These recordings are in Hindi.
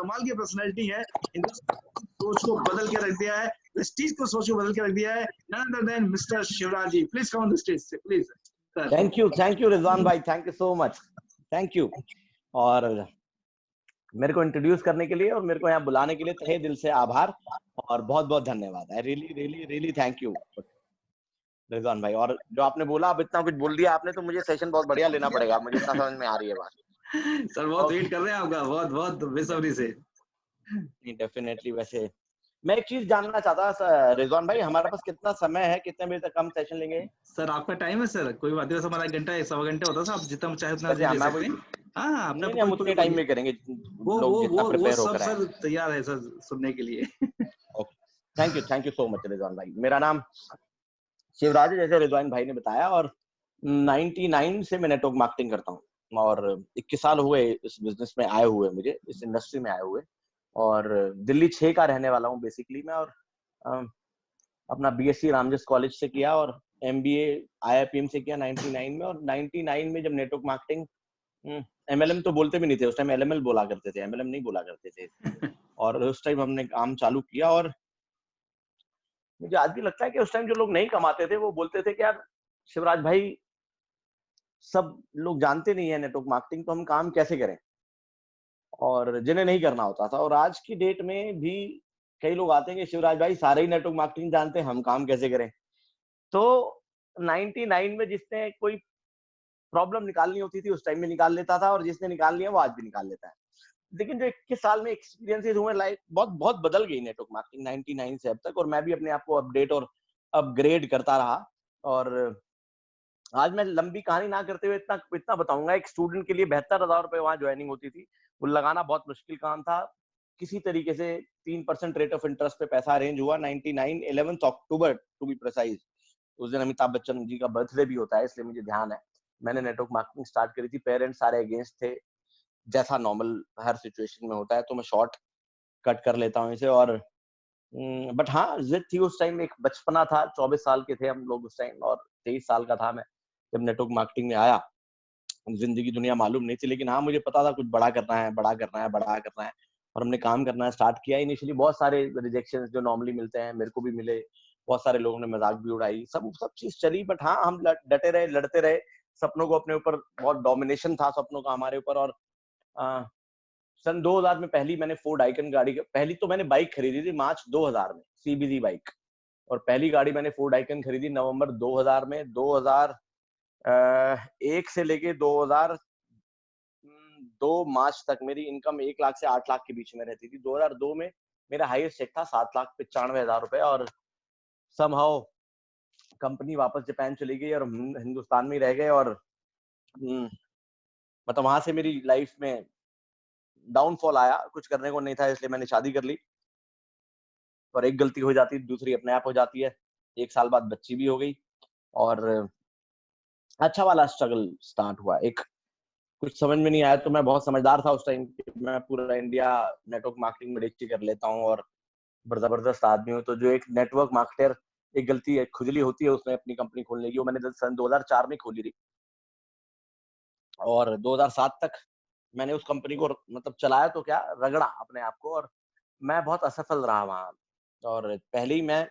कमाल की पर्सनैलिटी है, हिंदुस्तान सोच को बदल के रख दिया है, प्रेस्टीज को सोच को बदल के रख दिया है, none other than Mister Shivraj ji, please come on the stage please sir. Thank you Rizwan भाई, thank you so much, thank you. और मेरे को इंट्रोड्यूस करने के लिए और मेरे को यहाँ बुलाने के लिए तहे दिल से आभार और बहुत बहुत धन्यवाद। I really really really thank you Rizwan भाई। और जो आपने बोला, अब इतना कुछ बोल दिया आपने, तो मुझे सेशन बहुत बढ़िया लेना पड़ेगा, मुझे इतना समझ में आ रही है बात। सर बहुत वेट कर रहे हैं आपका, बहुत बहुत बेसब्री से। डेफिनेटली। वैसे मैं एक चीज जानना चाहता था रिजवान भाई, हमारे पास कितना समय है, कितने बजे तक हम सेशन लेंगे? सर आपका टाइम है सर, कोई बात नहीं, हमारा 1 घंटा 1 सवा घंटे होता है, आप जितना चाहे उतना वैसे ले सकते हैं। हाँ अपना नहीं, हम उतने टाइम में करेंगे, लोग जितना प्रिपेयर सब होकर आए। सर तैयार है सर सुनने के लिए। Thank you so much Rizwan भाई। मेरा नाम शिवराज है, जैसे रिजवान भाई ने बताया, और 99 से मैं नेटवर्क मार्केटिंग करता हूँ और 21 साल हुए इस बिजनेस में आए हुए, मुझे इस इंडस्ट्री में आए हुए। और दिल्ली 6 का रहने वाला हूँ बेसिकली मैं। और अपना बीएससी रामजस कॉलेज से किया और एमबीए आईआईपीएम से किया 99 में। और 99 में जब नेटवर्क मार्केटिंग, एमएलएम तो बोलते भी नहीं थे उस टाइम, एलएमएल बोला करते थे, एमएलएम नहीं बोला करते थे। और उस टाइम हमने काम चालू किया। और मुझे आज भी लगता है कि उस टाइम जो लोग नहीं कमाते थे वो बोलते थे कि यार शिवराज भाई, सब लोग जानते नहीं है नेटवर्क मार्केटिंग, तो हम काम कैसे करें, और जिन्हें नहीं करना होता था। और आज की डेट में भी कई लोग आते हैं कि शिवराज भाई सारे ही नेटवर्क मार्केटिंग जानते हैं, हम काम कैसे करें। तो 99 में जिसने कोई प्रॉब्लम निकालनी होती थी उस टाइम में निकाल लेता था, और जिसने निकाल लिया वो आज भी निकाल लेता है। लेकिन जो 21 साल में एक्सपीरियंसेस हुए, लाइफ बहुत बहुत बदल गई नेटवर्क मार्केटिंग 99 से अब तक। और मैं भी अपने आप को अपडेट और अपग्रेड करता रहा। और आज मैं लंबी कहानी ना करते हुए इतना इतना बताऊंगा, एक स्टूडेंट के लिए 72,000 रुपए वहां ज्वाइनिंग होती थी, वो लगाना बहुत मुश्किल काम था। किसी तरीके से 3% रेट ऑफ इंटरेस्ट पे पैसा अरेंज हुआ 99 11 अक्टूबर टू बी प्रिसाइज। उस दिन अमिताभ बच्चन जी का बर्थडे भी होता है, इसलिए मुझे ध्यान है। मैंने नेटवर्क मार्केटिंग स्टार्ट करी थी, पेरेंट्स सारे अगेंस्ट थे, जैसा नॉर्मल हर सिचुएशन में होता है, तो मैं शॉर्ट कट कर लेता हूँ इसे। और बट हाँ, जिद थी उस टाइम, एक बचपना था, 24 साल के थे हम लोग उस टाइम, और 23 साल का था मैं जब नेटवर्क मार्केटिंग में आया। जिंदगी दुनिया मालूम नहीं थी, लेकिन हाँ मुझे पता था कुछ बड़ा करना है, बड़ा करना है, बड़ा करना है। और हमने काम करना स्टार्ट किया। इनिशियली बहुत सारे रिजेक्शंस जो नॉर्मली मिलते हैं, मेरे को भी मिले, बहुत सारे लोगों ने मजाक भी उड़ाई, सब चीज चली। बट हाँ, हम डटे रहे, लड़ते रहे। सपनों को अपने ऊपर बहुत डोमिनेशन था, सपनों का हमारे ऊपर। और सन 2000 में पहली मैंने फोर्ड आइकन गाड़ी, पहली तो मैंने बाइक खरीदी थी मार्च 2000 में, सीबीजी बाइक। और पहली गाड़ी मैंने फोर्ड आइकन खरीदी नवंबर 2000 में। 2001 से लेके 2002 मार्च तक मेरी इनकम 1 लाख से 8 लाख के बीच में रहती थी। 2002 में मेरा हाईएस्ट चेक था 7,95,000 रुपए। और समहाउ कंपनी वापस जापान चली गई और हम हिंदुस्तान में ही रह गए। और मतलब वहां से मेरी लाइफ में डाउनफॉल आया, कुछ करने को नहीं था, इसलिए मैंने शादी कर ली। और एक गलती हो जाती है दूसरी अपने आप हो जाती है। 1 साल बाद बच्ची भी हो गई और अच्छा वाला स्ट्रगल स्टार्ट हुआ। एक कुछ समझ में नहीं आया, तो मैं बहुत समझदार था उस टाइम, मैं पूरा इंडिया नेटवर्क मार्केटिंग में डिस्ट्री कर लेता हूँ और जबरदस्त आदमी हूँ। तो जो एक नेटवर्क मार्केटर, एक गलती, एक खुजली होती है उसमें अपनी कंपनी खोलने की, वो मैंने सन 2004 में खोली थी। और 2007 तक मैंने उस कंपनी को मतलब चलाया तो क्या, रगड़ा अपने आप को। और मैं बहुत असफल रहा वहां। और पहले ही मैं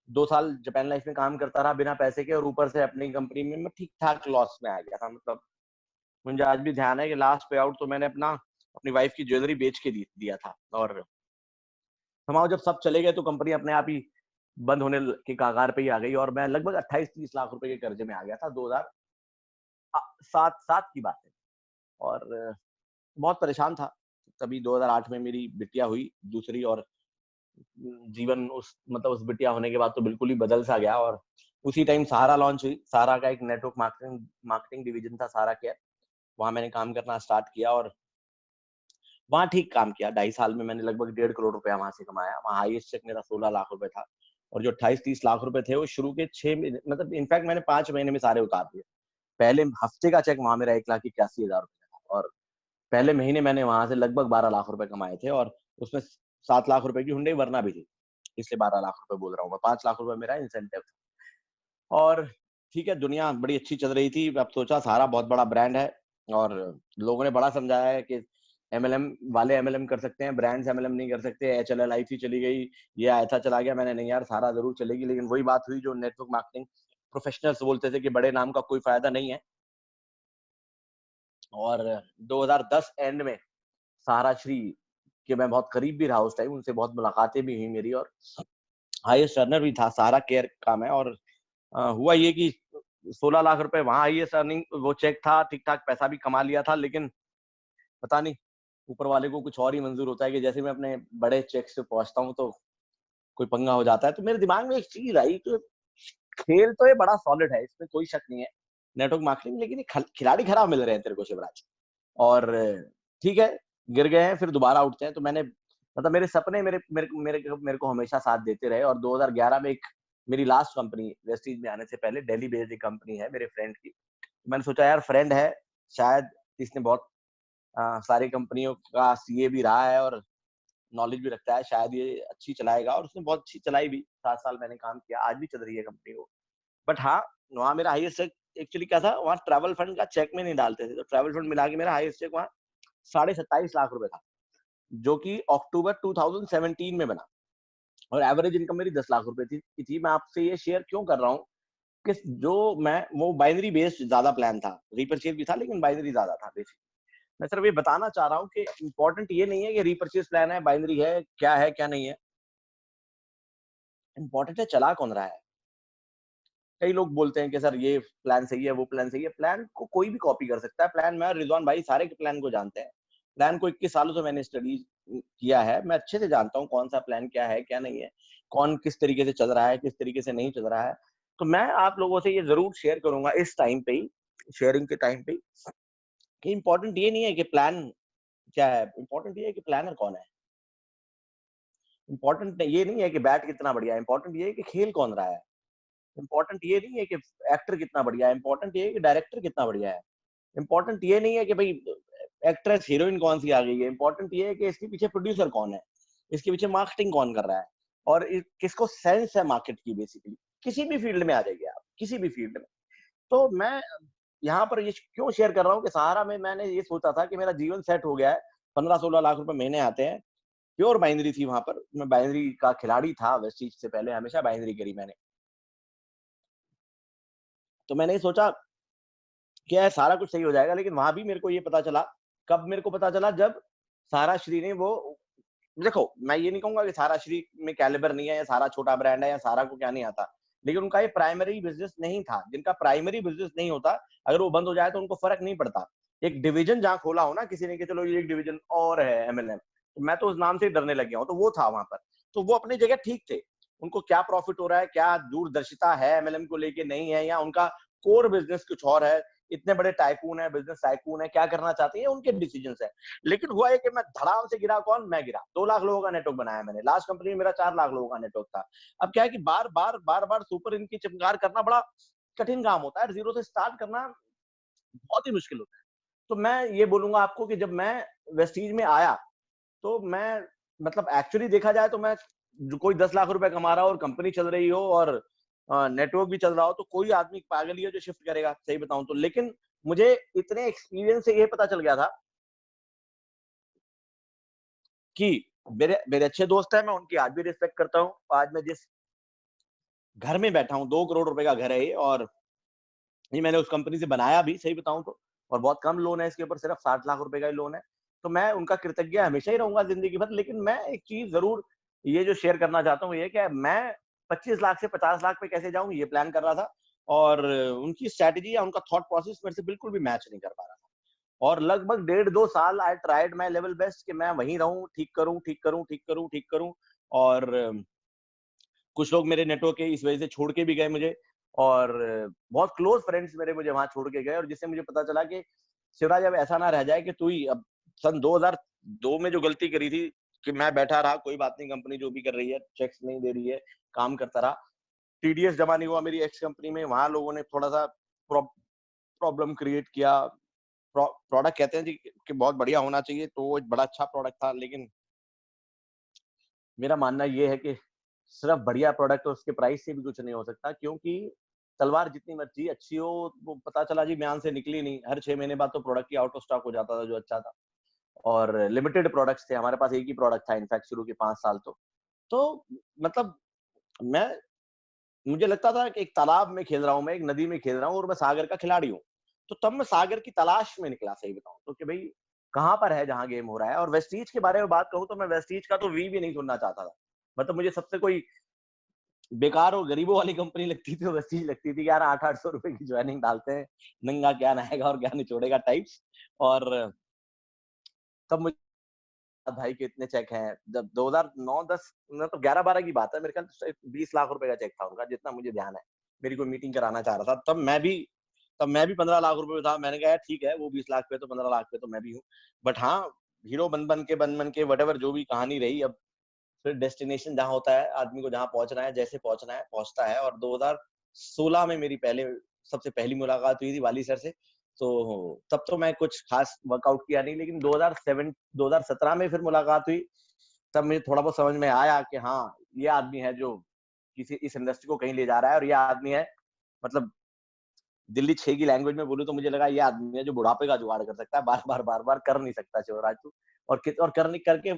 2 साल जापान लाइफ में काम करता रहा बिना पैसे के, और ऊपर से अपनी कंपनी में मैं ठीक ठाक लॉस में आ गया था। मतलब मुझे आज भी ध्यान है कि लास्ट पे आउट तो मैंने अपनी वाइफ की ज्वेलरी बेच के दिया था। और हमारा जब सब चले गए तो कंपनी अपने आप ही बंद होने के कगार पे ही आ गई। और मैं लगभग 28-30 लाख रुपए के कर्जे में आ गया था 2007 की बात है। और बहुत परेशान था। तभी 2008 में मेरी बिटिया हुई दूसरी। और जीवन उस बिटिया होने के बाद तो बिल्कुल ही बदल सा गया। और उसी टाइम सहारा लॉन्च हुई। सहारा का एक नेटवर्क मार्केटिंग डिवीजन था, सहारा केयर। वहां मैंने काम करना स्टार्ट किया और वहां ठीक काम किया। 2.5 साल में मैंने लगभग 1.5 करोड़ रुपया वहां से कमाया। वहां हाईएस्ट चेक मेरा 16 लाख रुपए था। और जो 28-30 लाख रुपए थे वो शुरू के 6 महीने, मतलब इनफैक्ट मैंने 5 महीने में सारे उतार दिए। पहले हफ्ते का चेक वहां मेरा 1,81,000 रुपए था। और पहले महीने मैंने वहां से लगभग 12 लाख रुपए कमाए थे। और उसमें 7 लाख रुपए की हुंडई वरना भी थी, इसलिए 12 लाख रुपए बोल रहा हूँ मैं। 5 लाख रुपए मेरा इंसेंटिव था। और ठीक है, दुनिया बड़ी अच्छी चल रही थी। अब सोचा सहारा बहुत बड़ा ब्रांड है और लोगों ने बड़ा समझाया है कि MLM वाले MLM कर सकते हैं, ब्रांड्स MLM नहीं कर सकते। HLLIC चली गई, ये आयथा चला गया। मैंने नहीं यार, सारा जरूर चलेगी, लेकिन वही बात हुई जो नेटवर्क मार्केटिंग प्रोफेशनल्स बोलते थे कि बड़े नाम का कोई फायदा नहीं है। और 2010 एंड में सहारा श्री के मैं बहुत करीब भी रहा उस टाइम, उनसे बहुत मुलाकातें भी हुई मेरी, और हाईएस्ट अर्नर भी था। सहारा केयर का मैं, और हुआ ये कि 16 लाख रुपए वहां हाईएस्ट अर्निंग वो चेक था, ठीक ठाक पैसा भी कमा लिया था, लेकिन पता नहीं ऊपर वाले को कुछ और ही मंजूर होता है कि जैसे मैं अपने बड़े चेक से पहुंचता हूँ तो कोई पंगा हो जाता है। तो मेरे दिमाग में एक चीज आई कि खेल तो ये बड़ा सॉलिड है, इसमें कोई शक नहीं है, नेटवर्क मार्केटिंग, लेकिन ये खिलाड़ी खराब मिल रहे हैं तेरे को शिवराज। और ठीक है, गिर गए हैं फिर दोबारा उठते हैं। तो मैंने मतलब मेरे सपने मेरे को हमेशा साथ देते रहे। और 2011 में एक मेरी लास्ट कंपनी वेस्टीज में आने से पहले दिल्ली बेस्ड एक कंपनी है मेरे फ्रेंड की। मैंने सोचा यार फ्रेंड है, शायद इसने बहुत सारी कंपनियों का सीए भी रहा है और नॉलेज भी रखता है, शायद ये अच्छी चलाएगा। और उसने बहुत अच्छी चलाई भी, 7 साल मैंने काम किया, आज भी चल रही है कंपनी वो। बट हाँ, वहाँ मेरा हाईएस्ट चेक एक्चुअली क्या था, वहाँ ट्रैवल फंड का चेक में नहीं डालते थे, तो ट्रैवल फंड मिला के मेरा हाईएस्ट चेक वहाँ 27.5 लाख रुपए था, जो कि अक्टूबर 2017 में बना। और एवरेज इनकम मेरी 10 लाख रुपए थी। मैं आपसे ये शेयर क्यों कर रहा हूँ कि जो मैं वो बाइनरी बेस्ड ज्यादा प्लान था, रीपरचेज भी था लेकिन बाइनरी ज्यादा था बेसिक। मैं सिर्फ ये बताना चाह रहा हूँ कि इंपॉर्टेंट ये नहीं है कि रीपरचेज प्लान है, बाइनरी है क्या नहीं है। इंपॉर्टेंट है चला कौन रहा है। कई लोग बोलते हैं कि सर ये प्लान सही है, वो प्लान सही है। प्लान को कोई भी कॉपी कर सकता है। प्लान, मैं रिजवान भाई सारे के प्लान को जानते हैं। प्लान को 21 सालों से मैंने स्टडी किया है, मैं अच्छे से जानता हूँ कौन सा प्लान क्या है क्या नहीं है, कौन किस तरीके से चल रहा है, किस तरीके से नहीं चल रहा है। तो मैं आप लोगों से ये जरूर शेयर करूंगा इस टाइम पे ही, शेयरिंग के टाइम पे, कि इंपॉर्टेंट ये नहीं है कि प्लान क्या है, इंपॉर्टेंट ये है कि प्लानर कौन है। इंपॉर्टेंट ये नहीं है कि बैट कितना बढ़िया है, इंपॉर्टेंट ये है कि खेल कौन रहा है। इंपॉर्टेंट ये नहीं है कि एक्टर कितना बढ़िया है, इंपॉर्टेंट ये है कि डायरेक्टर कितना बढ़िया है। इंपॉर्टेंट ये नहीं है कि भाई एक्ट्रेस हीरोइन कौन सी आ गई है। इंपॉर्टेंट ये है कि इसके पीछे प्रोड्यूसर कौन है, इसके पीछे मार्केटिंग कौन कर रहा है, और किसको सेंस है मार्केट की। बेसिकली किसी भी फील्ड में आ जाइए आप, किसी भी फील्ड में। तो मैं यहाँ पर ये क्यों शेयर कर रहा हूँ कि सहारा में मैंने ये सोचा था कि मेरा जीवन सेट हो गया है, 15-16 लाख रुपए महीने आते हैं, प्योर बाइनरी थी वहां पर। मैं बाइनरी का खिलाड़ी था, वेस्टीज से पहले हमेशा बाइनरी करी मैंने। तो मैंने सोचा कि यार सारा कुछ सही हो जाएगा, लेकिन वहां भी मेरे को ये पता चला, कब मेरे को पता चला, जब सारा श्री ने वो, देखो मैं ये नहीं कहूंगा कि सारा श्री में कैलिबर नहीं है या सारा छोटा ब्रांड है या सारा को क्या नहीं आता, लेकिन उनका ये प्राइमरी बिजनेस नहीं था। जिनका प्राइमरी बिजनेस नहीं होता, अगर वो बंद हो जाए तो उनको फर्क नहीं पड़ता। एक डिवीजन जहां खोला हो ना किसी ने कि चलो ये एक डिवीजन और है MLM, तो मैं तो उस नाम से ही डरने लग गया हूँ। तो वो था वहां पर, तो वो अपनी जगह ठीक थे। उनको क्या प्रॉफिट हो रहा है, क्या दूरदर्शिता है MLM को लेके नहीं है, या उनका कोर बिजनेस कुछ और है, इतने बड़े टाइकून है, बिजनेस टाइकून है, क्या करना चाहते हैं उनके डिसीजन है। लेकिन हुआ है कि मैं धड़ाम से गिरा, कौन, मैं गिरा। 2 लाख लोगों का नेटवर्क बनाया मैंने, लास्ट कंपनी में मेरा 4 लाख लोगों का नेटवर्क था। अब क्या है कि बार बार सुपर इनकी चिमगार करना बड़ा कठिन काम होता है, जीरो से स्टार्ट करना बहुत ही मुश्किल होता है। तो मैं ये बोलूंगा आपको कि जब मैं वेस्टीज में आया, तो मैं मतलब एक्चुअली देखा जाए तो मैं, जो कोई 10 लाख रुपए कमा रहा हो और कंपनी चल रही हो और नेटवर्क भी चल रहा हो, तो कोई आदमी पागल ही है जो शिफ्ट करेगा, सही बताऊं तो। लेकिन मुझे इतने एक्सपीरियंस से ये पता चल गया था कि मेरे मेरे अच्छे दोस्त हैं, मैं उनकी आज भी रिस्पेक्ट करता हूँ। आज मैं जिस घर में बैठा हूँ, 2 करोड़ रुपए का घर है ये, और ये मैंने उस कंपनी से बनाया भी, सही बताऊं तो। और बहुत कम लोन है इसके ऊपर, सिर्फ 60 लाख रुपए का ही लोन है। तो मैं उनका कृतज्ञ हमेशा ही रहूंगा जिंदगी भर। लेकिन मैं एक चीज जरूर ये जो शेयर करना चाहता हूँ, ये कि मैं 25 लाख से 50 लाख पे कैसे जाऊं, ये प्लान कर रहा था। और उनकी स्ट्रैटेजी या उनका थॉट प्रोसेस मेरे से बिल्कुल भी मैच नहीं कर पा रहा था। और लगभग 1.5-2 साल I tried my level best कि मैं वहीं रहूं, ठीक करूं। और कुछ लोग मेरे नेटवर्क के इस वजह से छोड़ के भी गए मुझे, और बहुत क्लोज फ्रेंड्स मेरे मुझे वहां छोड़ के गए। और जिससे मुझे पता चला कि शिवराज अब ऐसा ना रह जाए कि तू ही अब, सन 2002 में जो गलती करी थी कि मैं बैठा रहा, कोई बात नहीं, कंपनी जो भी कर रही है, चेक्स नहीं दे रही है, काम करता रहा, TDS जमा नहीं हुआ मेरी एक्स कंपनी में, वहां लोगों ने थोड़ा सा प्रॉब्लम क्रिएट किया। प्रोडक्ट कहते हैं जी कि बहुत बढ़िया होना चाहिए, तो वो एक बड़ा अच्छा प्रोडक्ट था, लेकिन मेरा मानना ये है कि सिर्फ बढ़िया प्रोडक्ट और उसके प्राइस से भी कुछ नहीं हो सकता, क्योंकि तलवार जितनी मर्जी अच्छी हो, वो पता चला जी म्यान से निकली नहीं, हर 6 महीने बाद तो प्रोडक्ट की आउट ऑफ स्टॉक हो जाता था जो अच्छा था। और लिमिटेड प्रोडक्ट्स थे, हमारे पास एक ही प्रोडक्ट था इनफैक्ट शुरू के 5 साल। तो मतलब मैं मुझे लगता था कि एक तालाब में खेल रहा हूँ, मैं एक नदी में खेल रहा हूँ और मैं सागर का खिलाड़ी हूँ। तो तब मैं सागर की तलाश में निकला, सही बताऊं तो, कि भाई कहाँ पर है जहाँ गेम हो रहा है। और वेस्टीज के बारे में बात कहूँ तो मैं वेस्टीज का तो वी भी नहीं सुनना चाहता था। मतलब मुझे सबसे कोई बेकार और गरीबों वाली कंपनी लगती थी, वेस्टीज लगती थी। यार 800 रुपए की ज्वाइनिंग डालते हैं, नंगा क्या नहाएगा और क्या निचोड़ेगा टाइप्स। और तब मुझे भाई के इतने चेक हैं, जब 2009-10 मतलब 11-12 की बात है, मेरे ख्याल से 20 लाख रुपए का चेक था उनका, जितना मुझे ध्यान है। मेरी कोई मीटिंग कराना चाह रहा था, तब मैं भी 15 लाख रुपए में था। मैंने कहा यार ठीक है, वो 20 लाख पे तो 15 लाख पे तो मैं भी हूँ। बट हाँ, हीरो बन बन के वटेवर जो भी कहानी रही, अब फिर डेस्टिनेशन जहाँ होता है, आदमी को जहाँ पहुंचना है, जैसे पहुंचना है पहुंचता है। और 2016 में मेरी सबसे पहली मुलाकात हुई थी वाली सर से। तो तब तो मैं कुछ खास वर्कआउट किया नहीं, लेकिन 2017 में फिर मुलाकात हुई। तब मुझे थोड़ा बहुत समझ में आया कि हाँ, ये आदमी है जो किसी इस इंडस्ट्री को कहीं ले जा रहा है। और ये आदमी है, मतलब दिल्ली 6 की लैंग्वेज में बोलूं तो मुझे लगा ये आदमी है जो बुढ़ापे का जुगाड़ कर सकता है, बार बार कर नहीं सकता शिवराज तू। और करने करके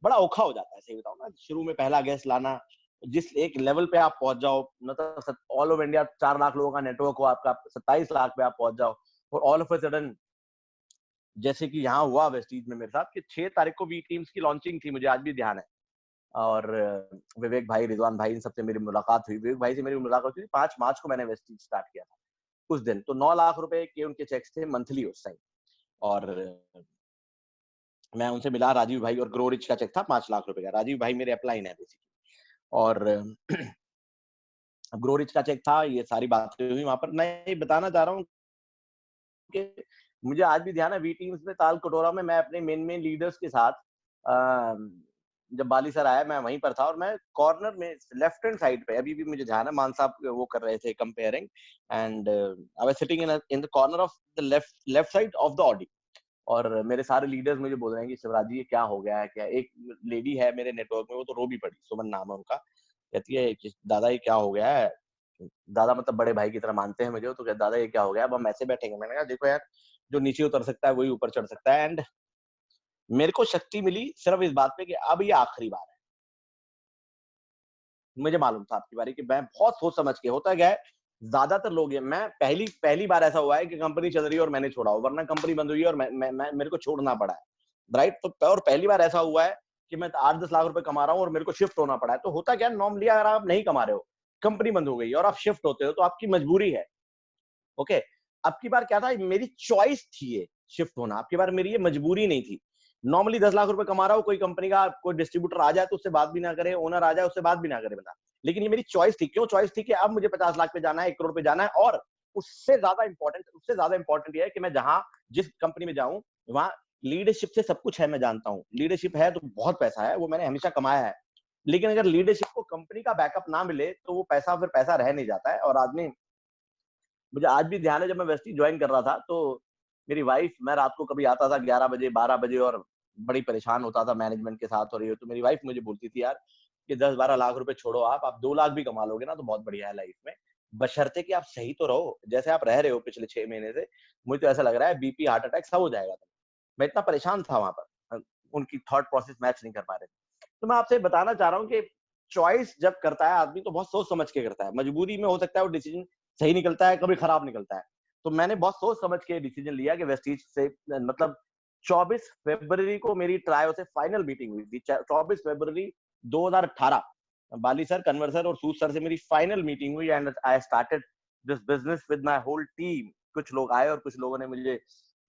बड़ा औखा हो जाता है, सही बताऊं ना। शुरू में पहला गेस्ट लाना, जिस एक लेवल पे आप पहुंच जाओ, मतलब ऑल ओवर इंडिया 4 लाख लोगों का नेटवर्क हो आपका, 27 लाख पे आप पहुंच जाओ, और ऑल ऑफ अ सडन जैसे कि यहाँ हुआ वेस्टीज में मेरे साथ कि 6 तारीख को वी टीम्स की लॉन्चिंग थी, मुझे आज भी ध्यान है। और विवेक भाई, रिजवान भाई, इन सबसे मेरी मुलाकात हुई। विवेक भाई से मेरी मुलाकात हुई 5 मार्च को, मैंने वेस्टीज स्टार्ट किया था उस दिन। तो 9 लाख रुपए के उनके चेक्स थे मंथली उस टाइम। और मैं उनसे मिला, राजीव भाई, और ग्रो रिच का चेक था 5 लाख रुपए का। राजीव भाई मेरे अपलाइन है बेसिकली। और ग्रो रिच का चेक था। ये सारी बातें हुई वहां पर। मैं ये बताना चाह रहा हूँ कि मुझे आज भी ध्यान है, वी टीम्स में ताल कटोरा में मैं अपने मेन लीडर्स के साथ, जब बाली सर आया मैं वहीं पर था। और मैं कॉर्नर में लेफ्ट हैंड साइड पे, अभी भी मुझे ध्यान है, मान साहब वो कर रहे थे comparing, and I was sitting in the corner of the left side of the Audi. और मेरे सारे लीडर्स मुझे बोल रहे हैं कि शिवराज जी ये क्या हो गया है क्या। एक लेडी है मेरे नेटवर्क में, वो तो रो भी पड़ी, सुमन नाम है उनका। कहती है कि दादा ये क्या हो गया है। दादा मतलब बड़े भाई की तरह मानते हैं मुझे। तो कहते दादा ये क्या हो गया, अब हम ऐसे बैठेंगे। मैंने कहा देखो यार, जो नीचे उतर सकता है वही ऊपर चढ़ सकता है। एंड मेरे को शक्ति मिली सिर्फ इस बात पे कि अब ये आखिरी बार है। मुझे मालूम था आपकी बारी कि मैं बहुत सोच समझ के, होता गया है ज्यादातर लोग ये, मैं पहली बार ऐसा हुआ है कि कंपनी चल रही है और मैंने छोड़ा हो, वरना कंपनी बंद हुई है और मेरे को छोड़ना पड़ा है, राइट। तो और पहली बार ऐसा हुआ है कि मैं 8-10 लाख रुपए कमा रहा हूँ और मेरे को शिफ्ट होना पड़ा है। तो होता क्या, नॉर्मली अगर आप नहीं कमा रहे हो, कंपनी बंद हो गई और आप शिफ्ट होते हो, तो आपकी मजबूरी है। ओके, अब की बार क्या था, मेरी चॉइस थी ये शिफ्ट होना। अब की बार मेरी ये मजबूरी नहीं थी। नॉर्मली 10 लाख रुपए कमा रहा हूँ, कोई कंपनी का कोई डिस्ट्रीब्यूटर आ जाए तो उससे बात भी ना करे, ओनर आ जाए उससे बात भी ना करे, बता। लेकिन ये मेरी चॉइस थी। क्यों चॉइस थी? कि अब मुझे 50 लाख पे जाना है, 1 करोड़ पे जाना है। और उससे ज्यादा इंपॉर्टेंट ये है कि मैं जहां जिस कंपनी में जाऊं, वहां लीडरशिप से सब कुछ है। मैं जानता हूं लीडरशिप है तो बहुत पैसा है, वो मैंने हमेशा कमाया है। लेकिन अगर लीडरशिप को कंपनी का बैकअप ना मिले तो वो पैसा फिर पैसा रह नहीं जाता है। और आदमी, मुझे आज भी ध्यान है, जब मैं वेस्टी ज्वाइन कर रहा था तो मेरी वाइफ, मैं रात को कभी आता था 11 बजे 12 बजे और बड़ी परेशान होता था मैनेजमेंट के साथ। और ये तो मेरी वाइफ मुझे बोलती थी यार कि 10-12 लाख रुपए छोड़ो, आप 2 लाख भी कमा लोगे ना तो बहुत बढ़िया है लाइफ में, बशर्ते कि आप सही तो रहो जैसे आप रह रहे हो पिछले 6 महीने से। मुझे तो ऐसा लग रहा है बीपी हार्ट अटैक सब हो जाएगा। मैं इतना परेशान था वहां पर, उनकी थॉट प्रोसेस मैच नहीं कर पा रहे थे। तो मैं आपसे बताना चाह रहा हूँ कि चॉइस जब करता है आदमी तो बहुत सोच समझ के करता है। मजबूरी में हो सकता है वो डिसीजन सही निकलता है, कभी खराब निकलता है। तो मैंने बहुत सोच समझ के डिसीजन लिया कि वेस्टीज से, मतलब 24 फरवरी को मेरी ट्रायो से फाइनल मीटिंग हुई थी। 24 फरवरी 2018 बाली सर, कन्वर सर और सूद सर से मेरी फाइनल मीटिंग हुई। And I started this business with my whole team. कुछ लोग आए और कुछ लोगों ने मुझे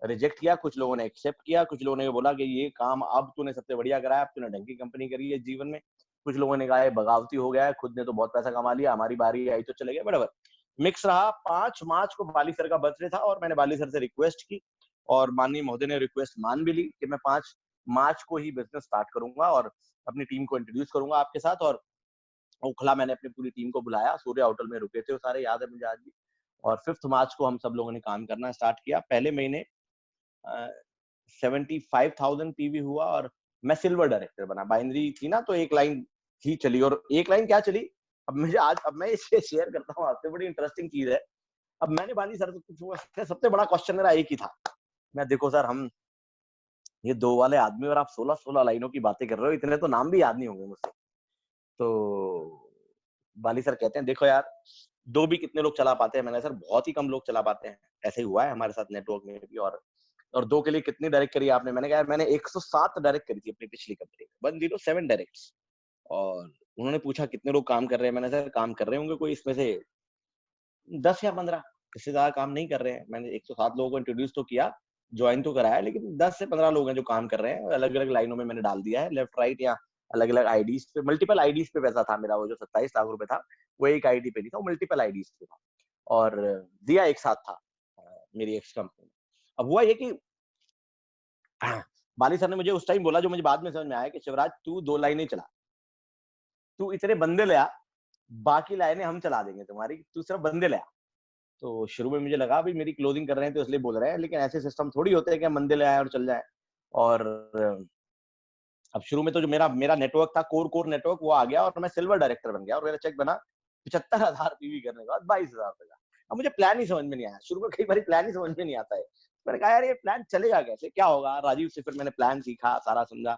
रिजेक्ट किया, कुछ लोगों ने एक्सेप्ट किया, कुछ लोगों ने बोला कि ये काम अब तूने सबसे बढ़िया कराया, अब तूने ढंग की कंपनी करी है जीवन में। कुछ लोगों ने कहा बगावती हो गया है, खुद ने तो बहुत पैसा कमा लिया, हमारी बारी आई तो चले गए, बराबर। मिक्स रहा। 5 मार्च को बाली सर का बर्थडे था और मैंने बाली सर से रिक्वेस्ट की और माननीय महोदय ने रिक्वेस्ट मान भी ली कि मैं 5 मार्च को ही बिजनेस स्टार्ट करूंगा और अपनी टीम को इंट्रोड्यूस करूंगा आपके साथ। और ओखला मैंने अपनी पूरी टीम को बुलाया, सूर्या होटल में रुके थे वो सारे, याद है मुझे आज भी। और 5 मार्च को हम सब लोगों ने काम करना स्टार्ट किया। पहले महीने 75,000 पीवी हुआ और मैं सिल्वर डायरेक्टर बना। बाइनरी थी ना तो एक लाइन ही चली, और एक लाइन क्या चली, अब मैं इसे शेयर करता हूँ आपसे, बड़ी इंटरेस्टिंग चीज है। अब मैंने बाली सर से पूछा, सबसे बड़ा क्वेश्चन मेरा एक ही था। मैं देखो सर, हम ये 2 वाले आदमी और आप 16-16 लाइनों की बातें कर रहे हो, इतने तो नाम भी याद नहीं होंगे मुझसे। तो बाली सर कहते हैं, देखो यार 2 भी कितने लोग चला पाते हैं? मैंने सर बहुत ही कम लोग चला पाते हैं। ऐसे ही हुआ है हमारे साथ नेटवर्क में भी। और 2 के लिए कितनी डायरेक्ट करी आपने? मैंने कहा यार मैंने 107 डायरेक्ट करी थी अपनी पिछली कंपनी में, 107 डायरेक्ट्स। और उन्होंने पूछा कितने लोग काम कर रहे हैं? मैंने सर काम कर रहे होंगे कोई इसमें से 10 या 15, इससे ज्यादा काम नहीं कर रहे हैं। मैंने 107 लोगों को इंट्रोड्यूस तो किया, ज्वाइन तो कराया, लेकिन 10 से 15 लोग हैं जो काम कर रहे हैं। अलग अलग लाइनों में मैंने डाल दिया है, लेफ्ट राइट या अलग अलग आईडीज पे, मल्टीपल आईडीज पे पैसा था मेरा। वो जो 27 लाख रुपए था वो एक आईडी पे नहीं था, वो मल्टीपल आईडीज पे था। और दिया एक साथ था मेरी एक्स कंपनी में। अब हुआ ये कि बाली सर ने मुझे उस टाइम बोला, जो मुझे बाद में समझ में आया, कि शिवराज तू 2 लाइनें चला, तू इतने बंदे ले आ, बाकी लाइनें हम चला देंगे तुम्हारी, तू सिर्फ बंदे ले आ। तो शुरू में मुझे लगा भाई मेरी क्लोजिंग कर रहे हैं तो इसलिए बोल रहे हैं, लेकिन ऐसे सिस्टम थोड़ी होते हैं कि हम बंदे ले आए और चल जाए। और अब शुरू में तो जो मेरा मेरा नेटवर्क था, कोर नेटवर्क, वो आ गया और मैं सिल्वर डायरेक्टर बन गया और मेरा चेक बना 75,000 पीवी करने के बाद 22,000 रुपए का। अब मुझे प्लान ही समझ में नहीं आया, शुरू में कई बार प्लान ही समझ में नहीं आता है। मैंने कहा यार ये प्लान चलेगा कैसे, क्या होगा? राजीव से फिर मैंने प्लान सीखा, सारा समझा।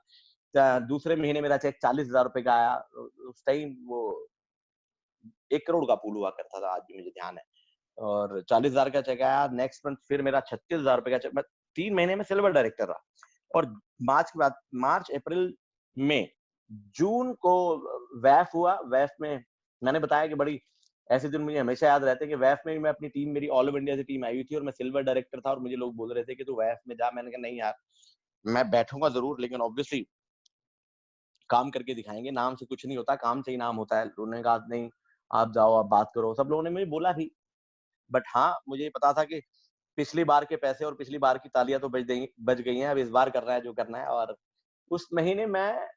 दूसरे महीने मेरा चेक 40,000 रुपए का आया। उस टाइम वो 1 करोड़ का पूल हुआ करता था, आज भी मुझे ध्यान है। और 40,000 का चेक आया। नेक्स्ट मंथ फिर मेरा 36,000 रुपए का चेक। मैं 3 महीने में सिल्वर डायरेक्टर रहा। और मार्च के बाद, मार्च, अप्रैल, मई, जून को वैफ हुआ। वैफ में मैंने बताया कि बड़ी ऐसे दिन मुझे हमेशा याद रहते हैं कि वैफ में मैं अपनी टीम, मेरी ऑल ओवर इंडिया से टीम आई हुई थी और मैं सिल्वर डायरेक्टर था और मुझे लोग बोल रहे थे कि तू वैफ में जा। मैंने कहा नहीं यार, मैं बैठूंगा जरूर, लेकिन ऑब्वियसली काम करके दिखाएंगे। नाम से कुछ नहीं होता, काम से ही नाम होता है। उन्होंने कहा नहीं आप जाओ, आप बात करो। सब लोगों ने मुझे बोला भी, बट हाँ मुझे पता था कि पिछली बार के पैसे और पिछली बार की तालियां तो बज गई हैं। अब इस बार करना है जो करना है। और उस महीने मैं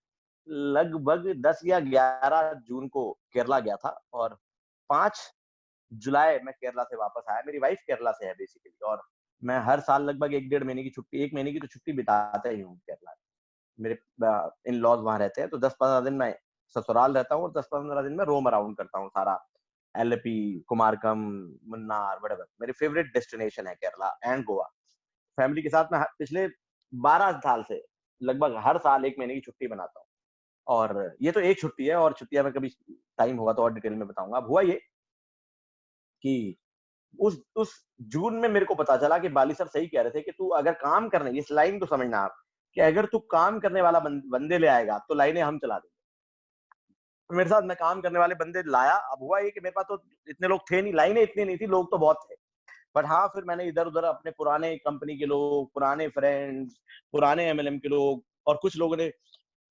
लगभग 10 या 11 जून को केरला गया था और 5 जुलाई में केरला से वापस आया। मेरी वाइफ केरला से है बेसिकली, और मैं हर साल लगभग 1 डेढ़ महीने की छुट्टी, 1 महीने की तो छुट्टी बिताता ही हूँ केरला में। मेरे इन लॉज वहां रहते हैं, तो 10-15 दिन मैं ससुराल रहता हूँ और 10-15 दिन में रोम अराउंड करता हूँ सारा। LP, Kumarakom, Munnar, whatever. मेरी फेवरेट डेस्टिनेशन है केरला एंड गोवा। फैमिली के साथ मैं पिछले 12 साल से लगभग हर साल 1 महीने की छुट्टी बनाता हूँ। और ये तो एक छुट्टी है, और छुट्टियां मैं कभी टाइम होगा तो और डिटेल में बताऊंगा। अब हुआ ये कि उस जून में मेरे को पता चला कि बाली सर सही कह रहे थे कि तू अगर काम करने, इस लाइन को समझना आप, कि अगर तू काम करने वाला बंदे ले आएगा तो लाइनें हम चला देंगे। मेरे साथ मैं काम करने वाले बंदे लाया। अब हुआ ये कि मेरे पास तो इतने लोग थे नहीं, लाइनें इतनी नहीं थी, लोग तो बहुत थे। बट हाँ, फिर मैंने इधर उधर अपने पुराने कंपनी के लोग, पुराने फ्रेंड्स, पुराने एमएलएम के लोग, और कुछ लोगों ने,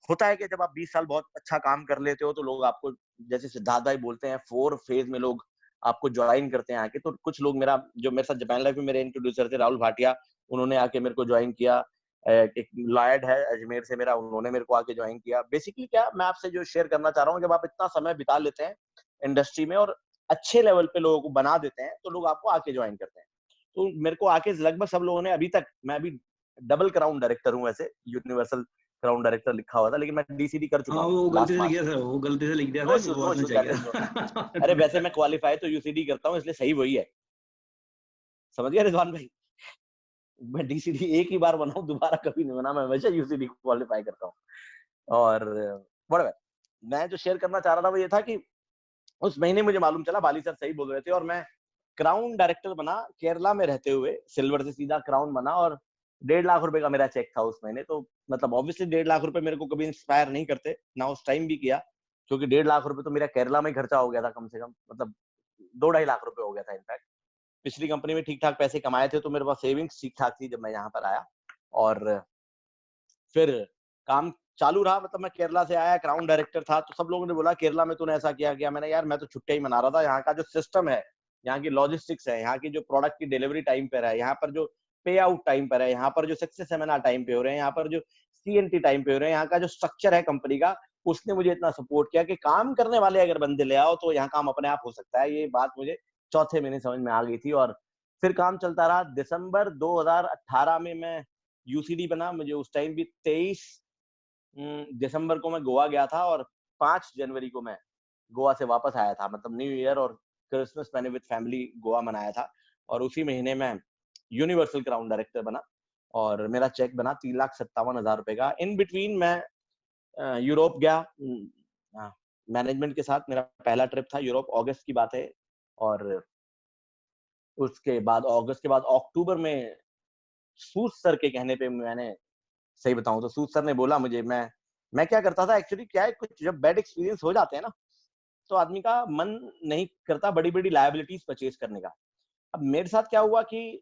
होता है कि जब आप 20 साल बहुत अच्छा काम कर लेते हो तो लोग आपको, जैसे सिद्धार्थ भाई बोलते हैं, 4 फेज में लोग आपको ज्वाइन करते हैं आके। तो कुछ लोग मेरा, जो मेरे साथ जापान लाइफ में मेरे इंट्रोड्यूसर थे, राहुल भाटिया, उन्होंने आके मेरे को ज्वाइन किया। एक लॉयड है अजमेर से मेरा, उन्होंने मेरे को आके ज्वाइन किया। बेसिकली क्या मैं आपसे जो शेयर करना चाह रहा हूँ, जब आप इतना समय बिता लेते हैं इंडस्ट्री में और अच्छे लेवल पे लोगों को बना देते हैं, तो लोग आपको आके ज्वाइन करते हैं। तो मेरे को आके लगभग सब लोगों ने, अभी तक मैं अभी डबल क्राउन डायरेक्टर हूँ, वैसे यूनिवर्सल क्राउन डायरेक्टर लिखा हुआ था, लेकिन मैं डीसीडी कर चुका हाँ, हूँ वो गलती लास्ट से लिख मार्च दिया में। था, वो गलती से लिख दिया नो था, इश्यूज, वो नो और नहीं इश्यूज, दैट इज नो। चाहिए। अरे वैसे मैं क्वालिफाई तो यूसीडी करता हूँ, इसलिए सही वही है। समझ गया रिजवान भाई? मैं डीसीडी एक ही बार बनाऊं, दोबारा कभी नहीं बना। मैं हमेशा यूसीडी क्वालिफाई करता हूँ। और whatever, मैं जो शेयर करना चाह रहा था वो ये था कि उस महीने मुझे मालूम चला, बाली सर सही बोल रहे थे, और मैं क्राउन डायरेक्टर बना केरला में रहते हुए। सिल्वर से सीधा क्राउन बना और 1.5 लाख रुपए का मेरा चेक था उस महीने। तो मतलब ऑब्वियसली 1.5 लाख रुपए मेरे को कभी इंस्पायर नहीं करते ना, उस टाइम भी किया, क्योंकि 1.5 लाख रुपए तो मेरा केरला में खर्चा हो गया था कम से कम, मतलब 2-2.5 लाख रुपए हो गया था इनफैक्ट। पिछली कंपनी में ठीक ठाक पैसे कमाए थे, तो मेरे पास सेविंग्स ठीक ठाक थी जब मैं यहाँ पर आया। और फिर काम चालू रहा। मतलब मैं केरला से आया, क्राउन डायरेक्टर था, तो सब लोगों ने बोला केरला में तूने ऐसा किया। मैंने यार मैं तो छुट्टियां ही मना रहा था। यहाँ का जो सिस्टम है, यहाँ की लॉजिस्टिक्स है, यहाँ की जो प्रोडक्ट की डिलीवरी टाइम पर है, यहाँ पर जो पे आउट टाइम पर है, यहाँ पर जो सक्सेस सेमिनार टाइम पे हो रहे हैं, यहाँ पर जो सीएनटी टाइम पे हो रहे हैं, यहाँ का जो स्ट्रक्चर है कंपनी का, उसने मुझे इतना सपोर्ट किया कि काम करने वाले अगर बंदे ले आओ तो यहाँ काम अपने आप हो सकता है। ये बात मुझे चौथे महीने समझ में आ गई थी। और फिर काम चलता रहा। दिसंबर 2018 में मैं यूसीडी बना। मुझे उस टाइम भी 23 दिसंबर को मैं गोवा गया था और 5 जनवरी को मैं गोवा से वापस आया था। मतलब न्यू ईयर और क्रिसमस मैंने विद फैमिली गोवा मनाया था। और उसी महीने में यूनिवर्सल क्राउन डायरेक्टर बना। और मेरा चेक बना 3,57,000 रुपए का। इन बिटवीन मैं यूरोप गया मैनेजमेंट के साथ। मेरा पहला ट्रिप था यूरोप, अगस्त की बात है। और उसके बाद अगस्त के बाद अक्टूबर में सूद सर के कहने पे, मैंने सही बताऊं तो सूद सर ने बोला मुझे, मैं क्या करता था एक्चुअली, क्या है, कुछ जब बैड एक्सपीरियंस हो जाते हैं ना, तो आदमी का मन नहीं करता बड़ी बड़ी लायबिलिटीज परचेज करने का। अब मेरे साथ क्या हुआ कि